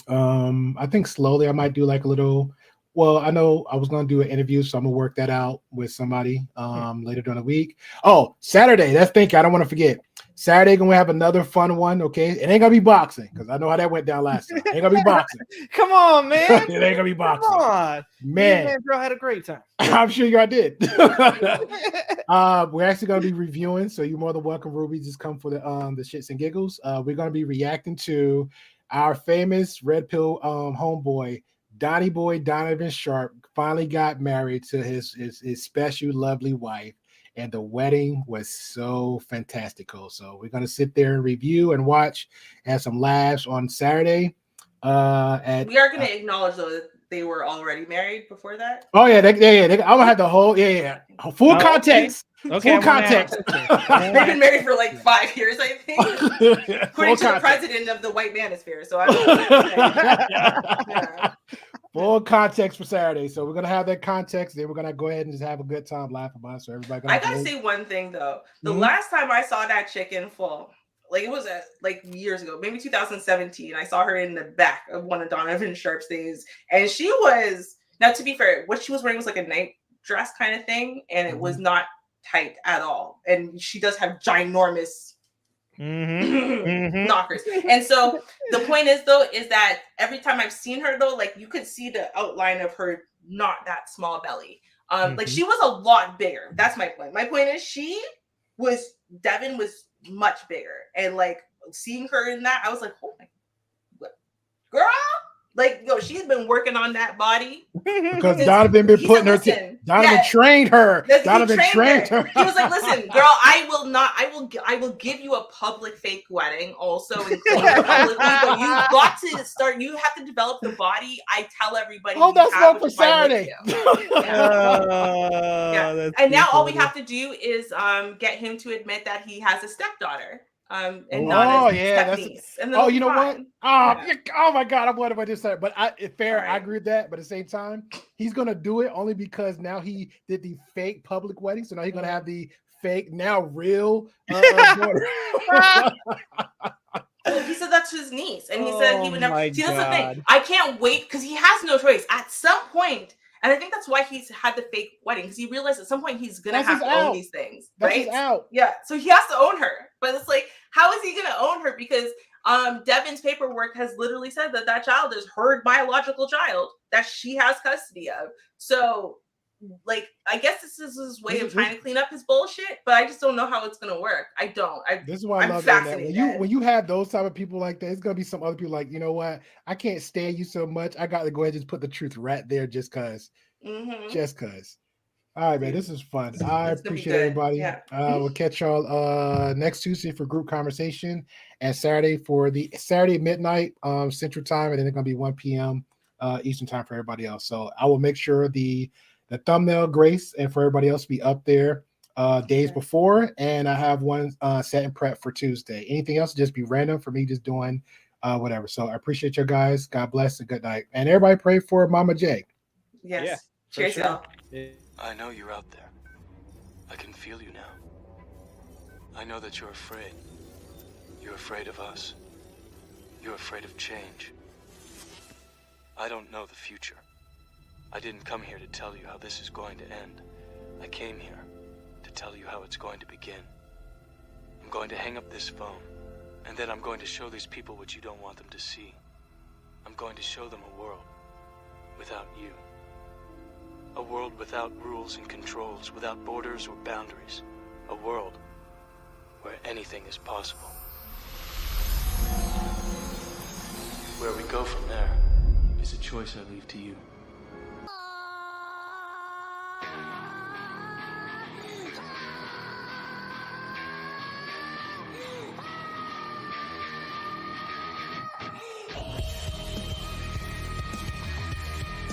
I think slowly I might do like a little Well, I know I was going to do an interview, so I'm going to work that out with somebody later during the week. Oh, Saturday. That's thinking. I don't want to forget. Saturday, going to have another fun one, okay? It ain't going to be boxing because I know how that went down last time. It ain't going to be boxing. Come on, man. It ain't going to be boxing. Come on. Man, bro, had a great time. I'm sure y'all did. We're actually going to be reviewing, so you're more than welcome, Ruby. Just come for the shits and giggles. We're going to be reacting to our famous Red Pill homeboy, Donnie Boy Donovan Sharp, finally got married to his special, lovely wife, and the wedding was so fantastical. So we're going to sit there and review and watch, have some laughs on Saturday. We are going to acknowledge, though, that they were already married before that. Oh, yeah. I'm going to have the whole, full context. Okay, full context. They've been married for like 5 years, I think. According to the president of the White Manosphere. So I don't know. Full context for Saturday. So we're going to have that context. Then we're going to go ahead and just have a good time, laugh about it. So everybody. I got to say one thing, though. The last time I saw that chick in full, like it was like years ago, maybe 2017. I saw her in the back of one of Donovan Sharp's things. And she was, now to be fair, what she was wearing was like a night dress kind of thing. And it was not tight at all. And she does have ginormous knockers. And so the point is, though, is that every time I've seen her, though, like you could see the outline of her not that small belly. Like she was a lot bigger. That's my point. My point is Devin was much bigger. And like seeing her in that, I was like, oh my girl. Like, yo, she's been working on that body. Because Donovan been putting her Donovan trained her. Donovan trained her. He was like, listen, girl, I will give you a public fake wedding also. But you got to start, you have to develop the body. I tell everybody. Oh, that's not for Saturday. And now all we have to do is get him to admit that he has a stepdaughter. And not step-niece. And you know what? Oh my God, I'm wondering about this. But I agree with that. But at the same time, he's gonna do it only because now he did the fake public wedding. So now he's gonna have the fake, now real daughter. He said that's his niece, and he said he would never. See, that's the thing. I can't wait because he has no choice. At some point, and I think that's why he's had the fake wedding, because he realized at some point he's gonna have to own these things, right? Yeah, so he has to own her. But it's like, how is he gonna own her? Because Devin's paperwork has literally said that child is her biological child that she has custody of. So, like, I guess this is his way of trying to clean up his bullshit, but I just don't know how it's gonna work. I don't. This is why I love that. When you have those type of people like that, it's gonna be some other people like, you know what? I can't stand you so much. I got to go ahead and just put the truth right there, just cause. Just cause. All right, man. This is fun. I appreciate everybody. Yeah. We'll catch y'all next Tuesday for group conversation, and Saturday for the Saturday midnight Central Time, and then it's gonna be 1 p.m. Eastern Time for everybody else. So I will make sure the thumbnail, Grace, and for everybody else be up there days before, and I have one set and prep for Tuesday. Anything else just be random for me, just doing whatever. So I appreciate you guys. God bless and good night, and everybody pray for Mama J. Yes. Yeah, cheers, y'all. I know you're out there. I can feel you now. I know that you're afraid. You're afraid of us. You're afraid of change. I don't know the future. I didn't come here to tell you how this is going to end. I came here to tell you how it's going to begin. I'm going to hang up this phone, and then I'm going to show these people what you don't want them to see. I'm going to show them a world without you. A world without rules and controls, without borders or boundaries. A world where anything is possible. Where we go from there is a choice I leave to you.